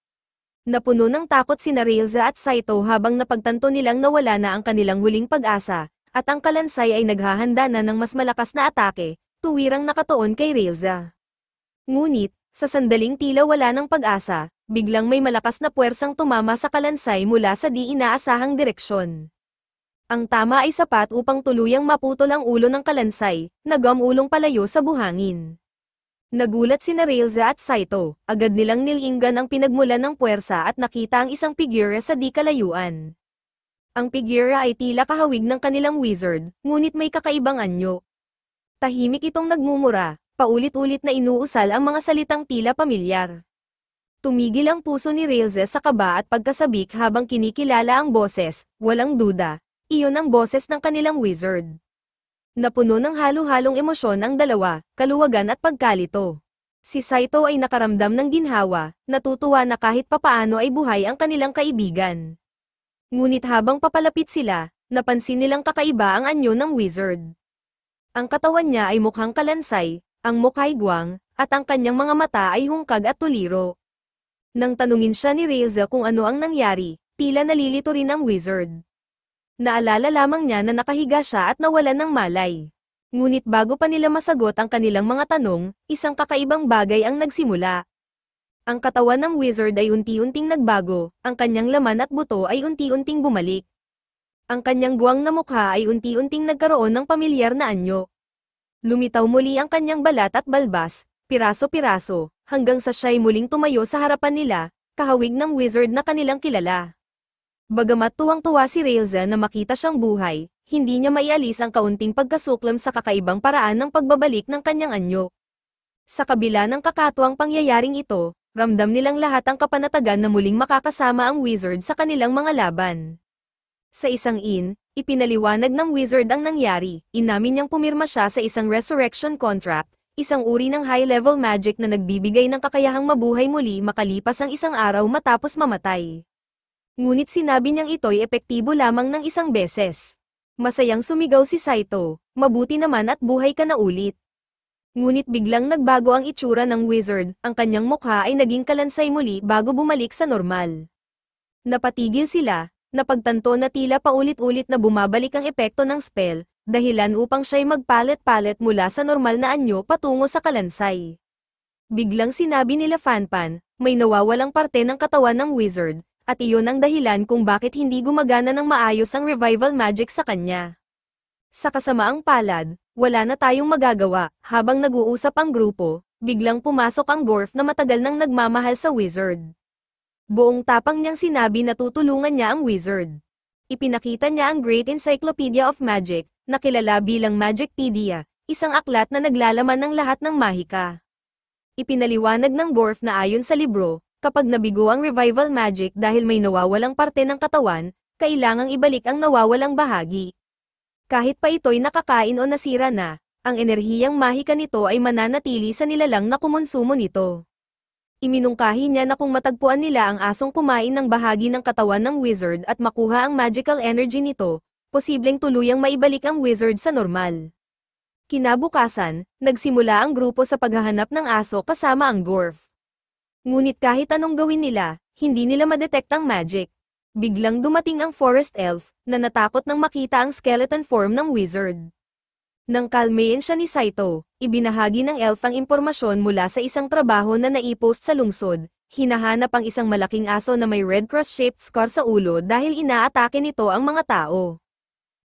A: Napuno ng takot sina Railza at Saito habang napagtanto nilang nawala na ang kanilang huling pag-asa, at ang kalansay ay naghahanda na ng mas malakas na atake, tuwirang nakatuon kay Railza. Ngunit, sa sandaling tila wala ng pag-asa, biglang may malakas na puwersang tumama sa kalansay mula sa di inaasahang direksyon. Ang tama ay sapat upang tuluyang maputol ang ulo ng kalansay, na gumulong palayo sa buhangin. Nagulat sina Railza at Saito, agad nilang nilinggan ang pinagmulan ng puwersa at nakita ang isang figura sa di kalayuan. Ang figura ay tila kahawig ng kanilang wizard, ngunit may kakaibang anyo. Tahimik itong nagmumura, paulit-ulit na inuusal ang mga salitang tila pamilyar. Tumigil ang puso ni Railza sa kaba at pagkasabik habang kinikilala ang boses, walang duda, iyon ang boses ng kanilang wizard. Napuno ng halo-halong emosyon ang dalawa, kaluwagan at pagkalito. Si Saito ay nakaramdam ng ginhawa, natutuwa na kahit papaano ay buhay ang kanilang kaibigan. Ngunit habang papalapit sila, napansin nilang kakaiba ang anyo ng wizard. Ang katawan niya ay mukhang kalansay, ang mukha'y guwang, at ang kanyang mga mata ay hungkag at tuliro. Nang tanungin siya ni Railza kung ano ang nangyari, tila nalilito rin ang wizard. Naalala lamang niya na nakahiga siya at nawalan ng malay. Ngunit bago pa nila masagot ang kanilang mga tanong, isang kakaibang bagay ang nagsimula. Ang katawan ng wizard ay unti-unting nagbago, ang kanyang laman at buto ay unti-unting bumalik. Ang kanyang guwang na mukha ay unti-unting nagkaroon ng pamilyar na anyo. Lumitaw muli ang kanyang balat at balbas, piraso-piraso, hanggang sa siya'y muling tumayo sa harapan nila, kahawig ng wizard na kanilang kilala. Bagamat tuwang-tuwa si Railza na makita siyang buhay, hindi niya maialis ang kaunting pagkasuklam sa kakaibang paraan ng pagbabalik ng kanyang anyo. Sa kabila ng kakatuwang pangyayaring ito, ramdam nilang lahat ang kapanatagan na muling makakasama ang wizard sa kanilang mga laban. Sa isang ipinaliwanag ng wizard ang nangyari, inamin niyang pumirma siya sa isang resurrection contract, isang uri ng high-level magic na nagbibigay ng kakayahang mabuhay muli makalipas ang isang araw matapos mamatay. Ngunit sinabi niyang ito'y epektibo lamang ng isang beses. Masayang sumigaw si Saito, mabuti naman at buhay ka na ulit. Ngunit biglang nagbago ang itsura ng wizard, ang kanyang mukha ay naging kalansay muli bago bumalik sa normal. Napatigil sila, napagtanto na tila paulit-ulit na bumabalik ang epekto ng spell, dahilan upang siya'y magpalit-palit mula sa normal na anyo patungo sa kalansay. Biglang sinabi nila Fanpan, may nawawalang parte ng katawan ng wizard, at iyon ang dahilan kung bakit hindi gumagana ng maayos ang revival magic sa kanya. Sa kasamaang palad, wala na tayong magagawa, habang nag-uusap ang grupo, biglang pumasok ang dwarf na matagal nang nagmamahal sa wizard. Buong tapang niyang sinabi na tutulungan niya ang wizard. Ipinakita niya ang Great Encyclopedia of Magic, na kilala bilang Magicpedia, isang aklat na naglalaman ng lahat ng mahika. Ipinaliwanag ng dwarf na ayon sa libro, kapag nabigo ang revival magic dahil may nawawalang parte ng katawan, kailangang ibalik ang nawawalang bahagi. Kahit pa ito'y nakakain o nasira na, ang enerhiyang mahika nito ay mananatili sa nilalang na kumonsumo nito. Iminungkahi niya na kung matagpuan nila ang asong kumain ng bahagi ng katawan ng wizard at makuha ang magical energy nito, posibleng tuluyang maibalik ang wizard sa normal. Kinabukasan, nagsimula ang grupo sa paghahanap ng aso kasama ang dwarf. Ngunit kahit anong gawin nila, hindi nila madetect ang magic. Biglang dumating ang forest elf, na natakot nang makita ang skeleton form ng wizard. Nang kalmayin siya ni Saito, ibinahagi ng elf ang impormasyon mula sa isang trabaho na naipost sa lungsod, hinahanap ang isang malaking aso na may red cross-shaped scar sa ulo dahil inaatake nito ang mga tao.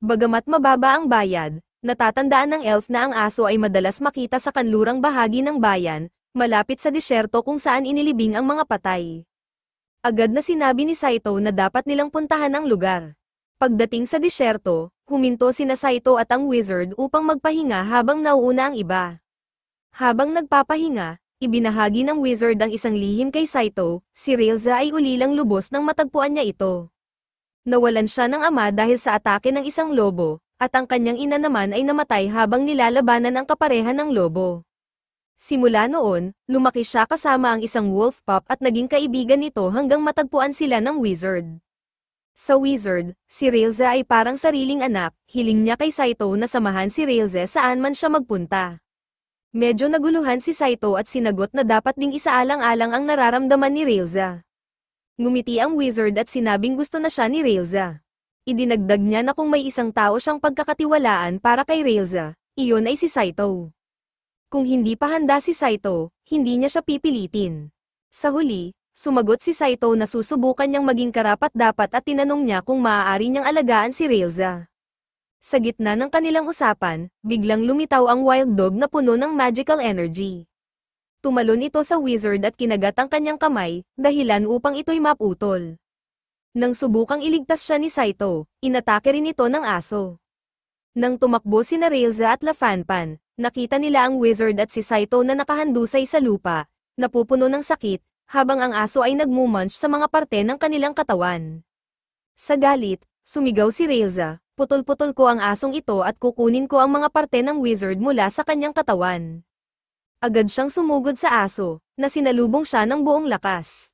A: Bagamat mababa ang bayad, Natatandaan ng elf na ang aso ay madalas makita sa kanlurang bahagi ng bayan, malapit sa disyerto kung saan inilibing ang mga patay. Agad na sinabi ni Saito na dapat nilang puntahan ang lugar. Pagdating sa disyerto, huminto sina Saito at ang wizard upang magpahinga habang nauuna ang iba. Habang nagpapahinga, ibinahagi ng wizard ang isang lihim kay Saito, si Railza ay ulilang lubos nang matagpuan niya ito. Nawalan siya ng ama dahil sa atake ng isang lobo, at ang kanyang ina naman ay namatay habang nilalabanan ang kaparehan ng lobo. Simula noon, lumaki siya kasama ang isang wolf pup at naging kaibigan nito hanggang matagpuan sila ng wizard. Sa wizard, si Railza ay parang sariling anak, hiling niya kay Saito na samahan si Railza saan man siya magpunta. Medyo naguluhan si Saito at sinagot na dapat ding isaalang-alang ang nararamdaman ni Railza. Ngumiti ang wizard at sinabing gusto na siya ni Railza. Idinagdag niya na kung may isang tao siyang pagkakatiwalaan para kay Railza, iyon ay si Saito. Kung hindi pa handa si Saito, hindi niya siya pipilitin. Sa huli, sumagot si Saito na susubukan niyang maging karapat-dapat at tinanong niya kung maaari niyang alagaan si Railza. Sa gitna ng kanilang usapan, biglang lumitaw ang wild dog na puno ng magical energy. Tumalon ito sa wizard at kinagat ang kanyang kamay, dahilan upang ito'y maputol. Nang subukang iligtas siya ni Saito, inatake rin ito ng aso. Nang tumakbo sina Railza at Lafanpan, nakita nila ang wizard at si Saito na nakahandusay sa lupa, napupuno ng sakit, habang ang aso ay nagmumunch sa mga parte ng kanilang katawan. Sa galit, sumigaw si Railza, "Putol-putol ko ang asong ito at kukunin ko ang mga parte ng wizard mula sa kanyang katawan." Agad siyang sumugod sa aso, na sinalubong siya ng buong lakas.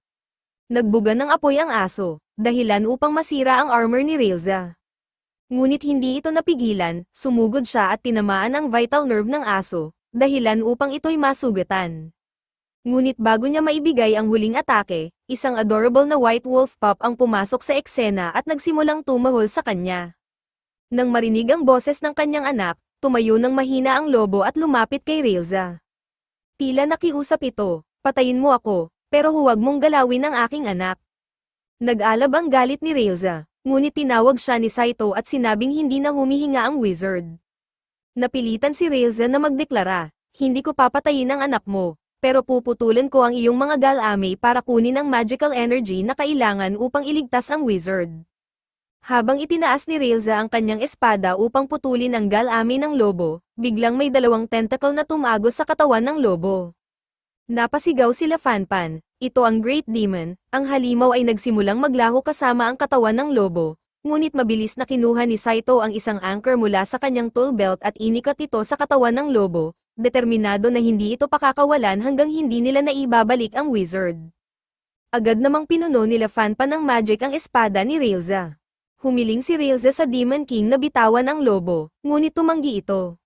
A: Nagbuga ng apoy ang aso, dahilan upang masira ang armor ni Railza. Ngunit hindi ito napigilan, sumugod siya at tinamaan ang vital nerve ng aso, dahilan upang ito'y masugatan. Ngunit bago niya maibigay ang huling atake, isang adorable na white wolf pup ang pumasok sa eksena at nagsimulang tumahol sa kanya. Nang marinig ang boses ng kanyang anak, tumayo ng mahina ang lobo at lumapit kay Railza. Tila nakiusap ito, "Patayin mo ako, pero huwag mong galawin ang aking anak." Nag-alab ang galit ni Railza, ngunit tinawag siya ni Saito at sinabing hindi na humihinga ang wizard. Napilitan si Railza na magdeklara, "Hindi ko papatayin ang anak mo, pero puputulin ko ang iyong mga galame para kunin ang magical energy na kailangan upang iligtas ang wizard." Habang itinaas ni Railza ang kanyang espada upang putulin ang galame ng lobo, biglang may dalawang tentacle na tumagos sa katawan ng lobo. Napasigaw sila Fanpan, ito ang Great Demon, ang halimaw ay nagsimulang maglaho kasama ang katawan ng lobo, ngunit mabilis na kinuha ni Saito ang isang anchor mula sa kanyang tool belt at inikat ito sa katawan ng lobo, determinado na hindi ito pakakawalan hanggang hindi nila naibabalik ang wizard. Agad namang pinuno nila Fanpan ng magic ang espada ni Railza. Humiling si Railza sa Demon King na bitawan ang lobo, ngunit tumanggi ito.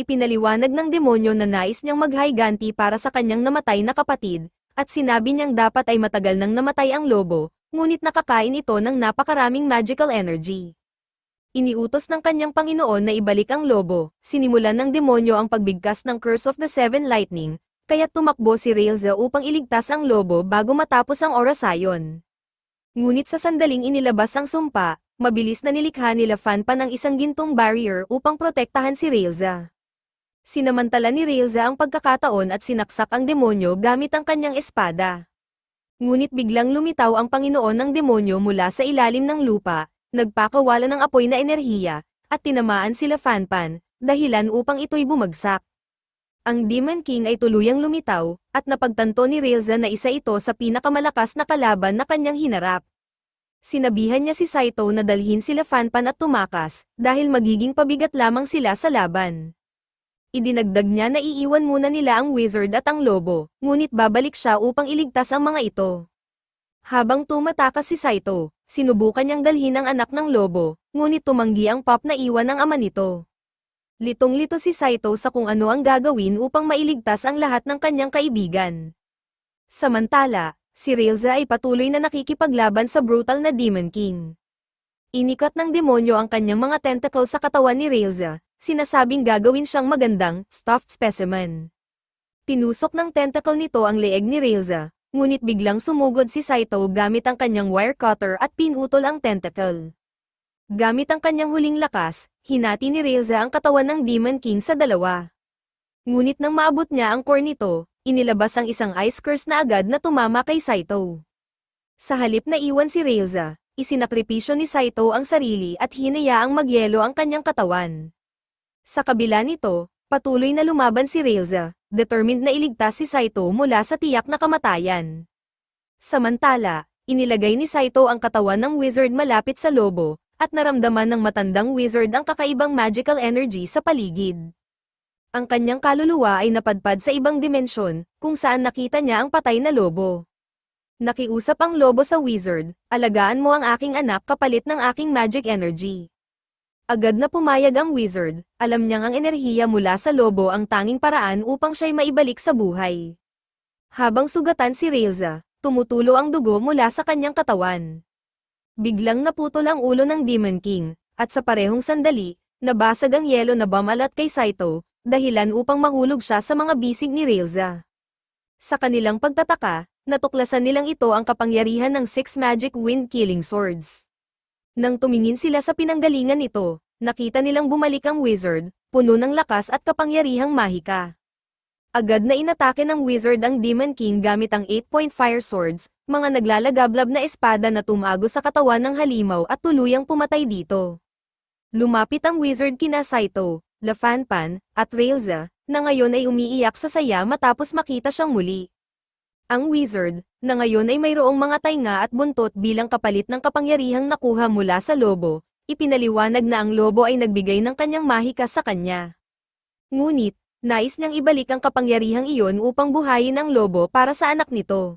A: Ipinaliwanag ng demonyo na nais niyang maghiganti para sa kanyang namatay na kapatid, at sinabi niyang dapat ay matagal nang namatay ang lobo, ngunit nakakain ito ng napakaraming magical energy. Iniutos ng kanyang Panginoon na ibalik ang lobo, sinimulan ng demonyo ang pagbigkas ng Curse of the Seven Lightning, kaya't tumakbo si Railza upang iligtas ang lobo bago matapos ang orasayon. Ngunit sa sandaling inilabas ang sumpa, mabilis na nilikha nila Fanpan ng isang gintong barrier upang protektahan si Railza. Sinamantala ni Railza ang pagkakataon at sinaksak ang demonyo gamit ang kanyang espada. Ngunit biglang lumitaw ang Panginoon ng demonyo mula sa ilalim ng lupa, nagpakawala ng apoy na enerhiya, at tinamaan sila Fanpan, dahilan upang ito'y bumagsak. Ang Demon King ay tuluyang lumitaw, at napagtanto ni Railza na isa ito sa pinakamalakas na kalaban na kanyang hinarap. Sinabihan niya si Saito na dalhin sila Fanpan at tumakas, dahil magiging pabigat lamang sila sa laban. Idinagdag niya na iiwan muna nila ang wizard at ang lobo, ngunit babalik siya upang iligtas ang mga ito. Habang tumatakas si Saito, sinubukan niyang dalhin ang anak ng lobo, ngunit tumanggi ang pup na iwan ng ama nito. Litong-lito si Saito sa kung ano ang gagawin upang mailigtas ang lahat ng kanyang kaibigan. Samantala, si Railza ay patuloy na nakikipaglaban sa brutal na Demon King. Inikat ng demonyo ang kanyang mga tentacle sa katawan ni Railza, sinasabing gagawin siyang magandang, stuffed specimen. Tinusok ng tentacle nito ang leeg ni Railza, ngunit biglang sumugod si Saito gamit ang kanyang wire cutter at pinutol ang tentacle. Gamit ang kanyang huling lakas, hinati ni Railza ang katawan ng Demon King sa dalawa. Ngunit nang maabot niya ang core nito, inilabas ang isang ice curse na agad na tumama kay Saito. Sa halip na iwan si Railza, isinakripisyo ni Saito ang sarili at hinayaang magyelo ang kanyang katawan. Sa kabila nito, patuloy na lumaban si Railza, determined na iligtas si Saito mula sa tiyak na kamatayan. Samantala, inilagay ni Saito ang katawan ng wizard malapit sa lobo, at naramdaman ng matandang wizard ang kakaibang magical energy sa paligid. Ang kanyang kaluluwa ay napadpad sa ibang dimensyon, kung saan nakita niya ang patay na lobo. Nakiusap ang lobo sa wizard, alagaan mo ang aking anak kapalit ng aking magic energy. Agad na pumayag ang wizard, alam niyang ang enerhiya mula sa lobo ang tanging paraan upang siya'y maibalik sa buhay. Habang sugatan si Railza, tumutulo ang dugo mula sa kanyang katawan. Biglang naputol ang ulo ng Demon King, at sa parehong sandali, nabasag ang yelo na bumalat kay Saito, dahilan upang mahulog siya sa mga bisig ni Railza. Sa kanilang pagtataka, natuklasan nilang ito ang kapangyarihan ng 6 Magic Wind Killing Swords. Nang tumingin sila sa pinanggalingan nito, nakita nilang bumalik ang wizard, puno ng lakas at kapangyarihang mahika. Agad na inatake ng wizard ang Demon King gamit ang 8-point fire swords, mga naglalagablab na espada na tumago sa katawan ng halimaw at tuluyang pumatay dito. Lumapit ang wizard kina Saito, Lafanpan, at Railza, na ngayon ay umiiyak sa saya matapos makita siyang muli. Ang wizard, na ngayon ay mayroong mga tainga at buntot bilang kapalit ng kapangyarihang nakuha mula sa lobo, ipinaliwanag na ang lobo ay nagbigay ng kanyang mahika sa kanya. Ngunit, nais niyang ibalik ang kapangyarihang iyon upang buhayin ang lobo para sa anak nito.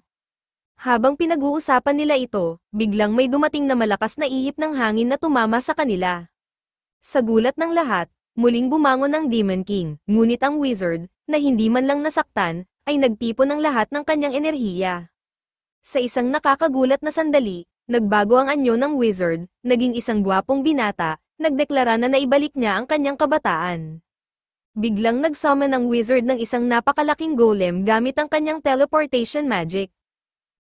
A: Habang pinag-uusapan nila ito, biglang may dumating na malakas na ihip ng hangin na tumama sa kanila. Sa gulat ng lahat, muling bumangon ang Demon King, ngunit ang wizard, na hindi man lang nasaktan, ay nagtipon ng lahat ng kanyang enerhiya. Sa isang nakakagulat na sandali, nagbago ang anyo ng wizard, naging isang gwapong binata, nagdeklara na naibalik niya ang kanyang kabataan. Biglang nag-summon ang wizard ng isang napakalaking golem gamit ang kanyang teleportation magic.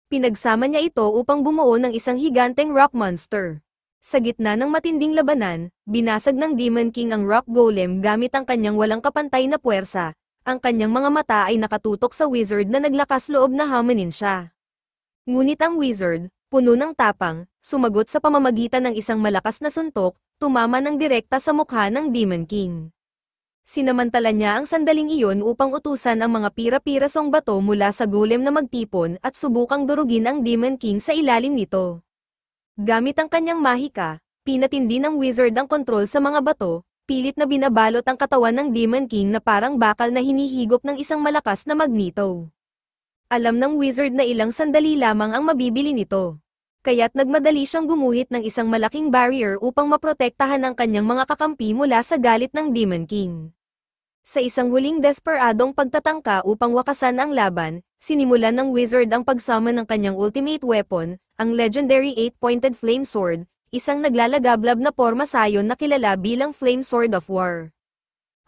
A: Pinagsama niya ito upang bumuo ng isang higanteng rock monster. Sa gitna ng matinding labanan, binasag ng Demon King ang rock golem gamit ang kanyang walang kapantay na puwersa. Ang kanyang mga mata ay nakatutok sa wizard na naglakas loob na hamunin siya. Ngunit ang wizard, puno ng tapang, sumagot sa pamamagitan ng isang malakas na suntok, tumama ng direkta sa mukha ng Demon King. Sinamantala niya ang sandaling iyon upang utusan ang mga pira-pirasong bato mula sa golem na magtipon at subukang durugin ang Demon King sa ilalim nito. Gamit ang kanyang mahika, pinatindi ng wizard ang kontrol sa mga bato, pilit na binabalot ang katawan ng Demon King na parang bakal na hinihigop ng isang malakas na magneto. Alam ng wizard na ilang sandali lamang ang mabibili nito. Kaya't nagmadali siyang gumuhit ng isang malaking barrier upang maprotektahan ang kanyang mga kakampi mula sa galit ng Demon King. Sa isang huling desperadong pagtatangka upang wakasan ang laban, sinimulan ng wizard ang pagsummon ng kanyang ultimate weapon, ang legendary 8-pointed flame sword, isang naglalagablab na porma sayon na kilala bilang Flame Sword of War.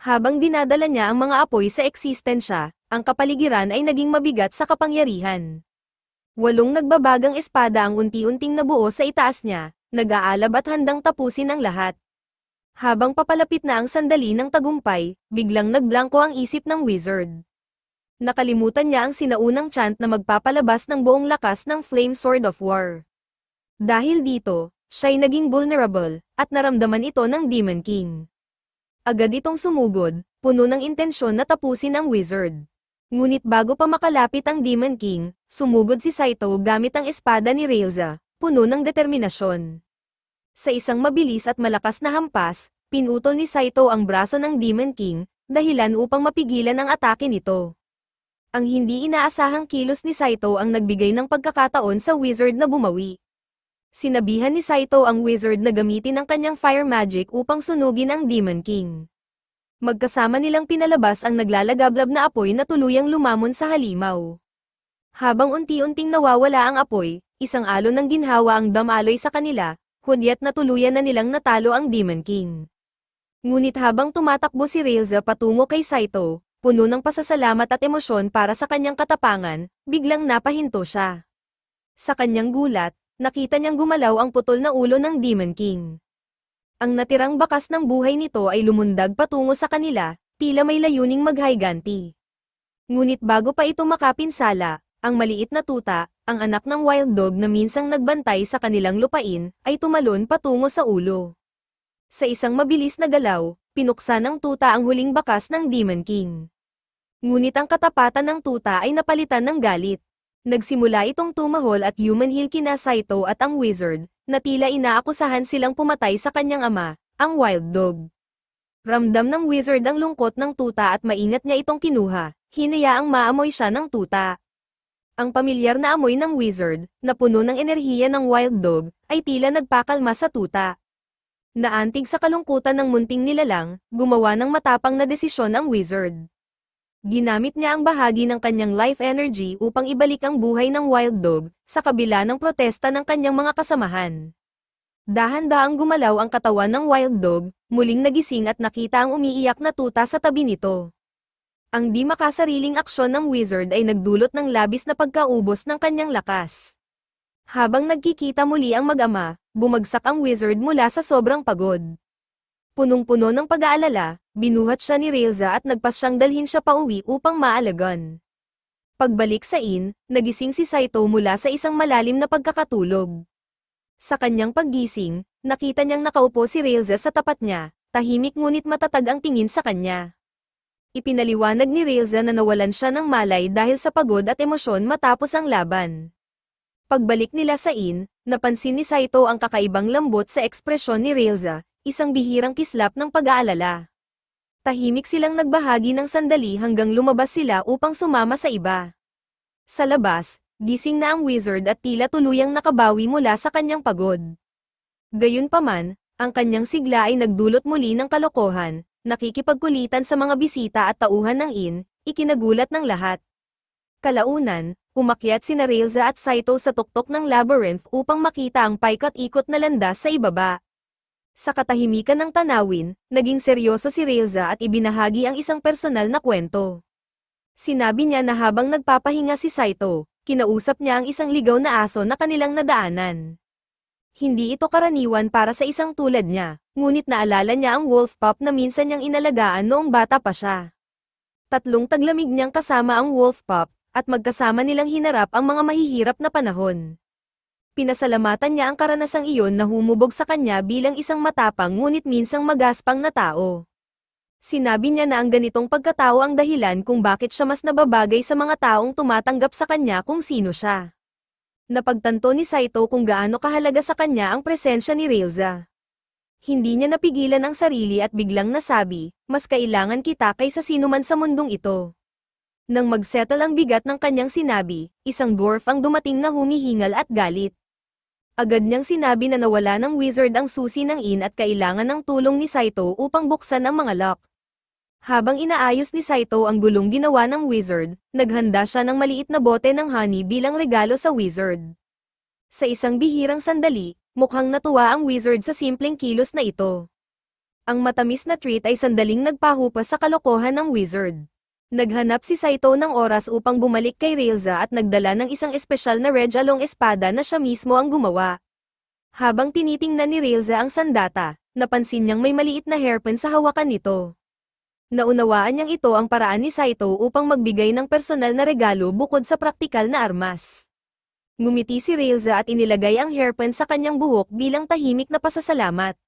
A: Habang dinadala niya ang mga apoy sa eksistensya, ang kapaligiran ay naging mabigat sa kapangyarihan. 8 nagbabagang espada ang unti-unting nabuo sa itaas niya, nag-aalab at handang tapusin ang lahat. Habang papalapit na ang sandali ng tagumpay, biglang nagblangko ang isip ng wizard. Nakalimutan niya ang sinaunang chant na magpapalabas ng buong lakas ng Flame Sword of War. Dahil dito, siya'y naging vulnerable, at naramdaman ito ng Demon King. Agad itong sumugod, puno ng intensyon na tapusin ang wizard. Ngunit bago pa makalapit ang Demon King, sumugod si Saito gamit ang espada ni Railza, puno ng determinasyon. Sa isang mabilis at malakas na hampas, pinutol ni Saito ang braso ng Demon King, dahilan upang mapigilan ang atake nito. Ang hindi inaasahang kilos ni Saito ang nagbigay ng pagkakataon sa wizard na bumawi. Sinabihan ni Saito ang wizard na gamitin ang kanyang fire magic upang sunugin ang Demon King. Magkasama nilang pinalabas ang naglalagablab na apoy na tuluyang lumamon sa halimaw. Habang unti-unting nawawala ang apoy, isang alon ng ginhawa ang damaloy sa kanila, hudyat na tuluyan na nilang natalo ang Demon King. Ngunit habang tumatakbo si Railza patungo kay Saito, puno ng pasasalamat at emosyon para sa kanyang katapangan, biglang napahinto siya. Sa kanyang gulat, nakita niyang gumalaw ang putol na ulo ng Demon King. Ang natirang bakas ng buhay nito ay lumundag patungo sa kanila, tila may layuning maghayganti. Ngunit bago pa ito makapinsala, ang maliit na tuta, ang anak ng wild dog na minsang nagbantay sa kanilang lupain, ay tumalon patungo sa ulo. Sa isang mabilis na galaw, pinuksa ng tuta ang huling bakas ng Demon King. Ngunit ang katapatan ng tuta ay napalitan ng galit. Nagsimula itong tumahol at human-heal kina Saito at ang wizard, na tila inaakusahan silang pumatay sa kanyang ama, ang wild dog. Ramdam ng wizard ang lungkot ng tuta at maingat niya itong kinuha, hinayaang maamoy siya ng tuta. Ang pamilyar na amoy ng wizard, na puno ng enerhiya ng wild dog, ay tila nagpakalma sa tuta. Naantig sa kalungkutan ng munting nilalang, gumawa ng matapang na desisyon ang wizard. Ginamit niya ang bahagi ng kanyang life energy upang ibalik ang buhay ng wild dog, sa kabila ng protesta ng kanyang mga kasamahan. Dahan-daang gumalaw ang katawan ng wild dog, muling nagising at nakita ang umiiyak na tuta sa tabi nito. Ang di makasariling aksyon ng wizard ay nagdulot ng labis na pagkaubos ng kanyang lakas. Habang nagkikita muli ang mag-ama, bumagsak ang wizard mula sa sobrang pagod. Punong-puno ng pag-aalala, binuhat siya ni Railza at nagpas siyang dalhin siya pauwi upang maalagan. Pagbalik sa inn, nagising si Saito mula sa isang malalim na pagkakatulog. Sa kanyang paggising, nakita niyang nakaupo si Railza sa tapat niya, tahimik ngunit matatag ang tingin sa kanya. Ipinaliwanag ni Railza na nawalan siya ng malay dahil sa pagod at emosyon matapos ang laban. Pagbalik nila sa inn, napansin ni Saito ang kakaibang lambot sa ekspresyon ni Railza, isang bihirang kislap ng pag-aalala. Tahimik silang nagbahagi ng sandali hanggang lumabas sila upang sumama sa iba. Sa labas, gising na ang wizard at tila tuluyang nakabawi mula sa kanyang pagod. Gayunpaman, ang kanyang sigla ay nagdulot muli ng kalokohan, nakikipagkulitan sa mga bisita at tauhan ng inn, ikinagulat ng lahat. Kalaunan, umakyat sina Railza at Saito sa tuktok ng labyrinth upang makita ang paikot-ikot na landas sa ibaba. Sa katahimikan ng tanawin, naging seryoso si Railza at ibinahagi ang isang personal na kwento. Sinabi niya na habang nagpapahinga si Saito, kinausap niya ang isang ligaw na aso na kanilang nadaanan. Hindi ito karaniwan para sa isang tulad niya, ngunit naalala niya ang wolf pup na minsan niyang inalagaan noong bata pa siya. 3 taglamig niyang kasama ang wolf pup, at magkasama nilang hinarap ang mga mahihirap na panahon. Pinasalamatan niya ang karanasang iyon na humubog sa kanya bilang isang matapang ngunit minsang magaspang na tao. Sinabi niya na ang ganitong pagkatao ang dahilan kung bakit siya mas nababagay sa mga taong tumatanggap sa kanya kung sino siya. Napagtanto ni Saito kung gaano kahalaga sa kanya ang presensya ni Railza. Hindi niya napigilan ang sarili at biglang nasabi, mas kailangan kita kaysa sino man sa mundong ito. Nang magsettle ang bigat ng kanyang sinabi, isang dwarf ang dumating na humihingal at galit. Agad niyang sinabi na nawala ng wizard ang susi ng inn at kailangan ng tulong ni Saito upang buksan ang mga lock. Habang inaayos ni Saito ang gulong ginawa ng wizard, naghanda siya ng maliit na bote ng honey bilang regalo sa wizard. Sa isang bihirang sandali, mukhang natuwa ang wizard sa simpleng kilos na ito. Ang matamis na treat ay sandaling nagpahupa sa kalokohan ng wizard. Naghanap si Saito ng oras upang bumalik kay Railza at nagdala ng isang espesyal na Regalong espada na siya mismo ang gumawa. Habang tinitingnan ni Railza ang sandata, napansin niyang may maliit na hairpin sa hawakan nito. Naunawaan niyang ito ang paraan ni Saito upang magbigay ng personal na regalo bukod sa praktikal na armas. Ngumiti si Railza at inilagay ang hairpin sa kanyang buhok bilang tahimik na pasasalamat.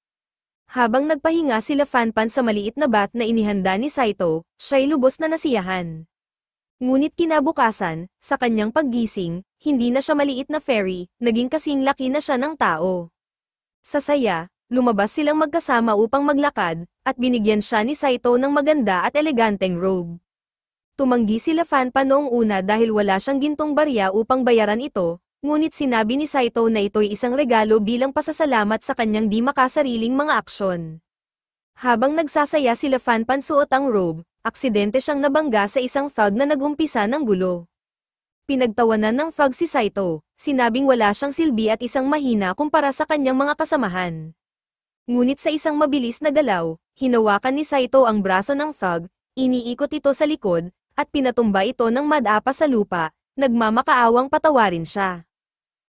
A: Habang nagpahinga sila Fanpan sa maliit na bat na inihanda ni Saito, siya'y lubos na nasiyahan. Ngunit kinabukasan, sa kanyang paggising, hindi na siya maliit na fairy, naging kasing laki na siya ng tao. Sa saya, lumabas silang magkasama upang maglakad, at binigyan siya ni Saito ng maganda at eleganteng robe. Tumanggi sila Fanpan noong una dahil wala siyang gintong barya upang bayaran ito, ngunit sinabi ni Saito na ito'y isang regalo bilang pasasalamat sa kanyang di makasariling mga aksyon. Habang nagsasaya sila Fanpan suot ang robe, aksidente siyang nabangga sa isang fog na nagumpisa ng gulo. Pinagtawanan ng fog si Saito, sinabing wala siyang silbi at isang mahina kumpara sa kanyang mga kasamahan. Ngunit sa isang mabilis na galaw, hinawakan ni Saito ang braso ng fog, iniikot ito sa likod, at pinatumba ito ng madapa sa lupa, nagmamakaawang patawarin siya.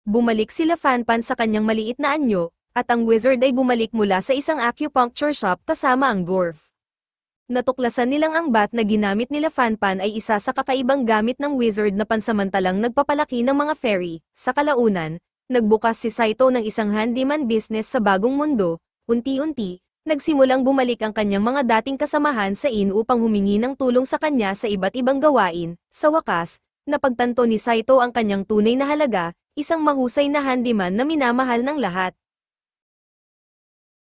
A: Bumalik sila Fanpan sa kanyang maliit na anyo, At ang wizard ay bumalik mula sa isang acupuncture shop kasama ang dwarf. Natuklasan nilang ang bat na ginamit nila Fanpan ay isa sa kakaibang gamit ng wizard na pansamantalang nagpapalaki ng mga fairy. Sa kalaunan, nagbukas si Saito ng isang handyman business sa bagong mundo. Unti-unti, nagsimulang bumalik ang kanyang mga dating kasamahan sa inn upang humingi ng tulong sa kanya sa iba't ibang gawain. Sa wakas, napagtanto ni Saito ang kanyang tunay na halaga, isang mahusay na handyman na minamahal ng lahat.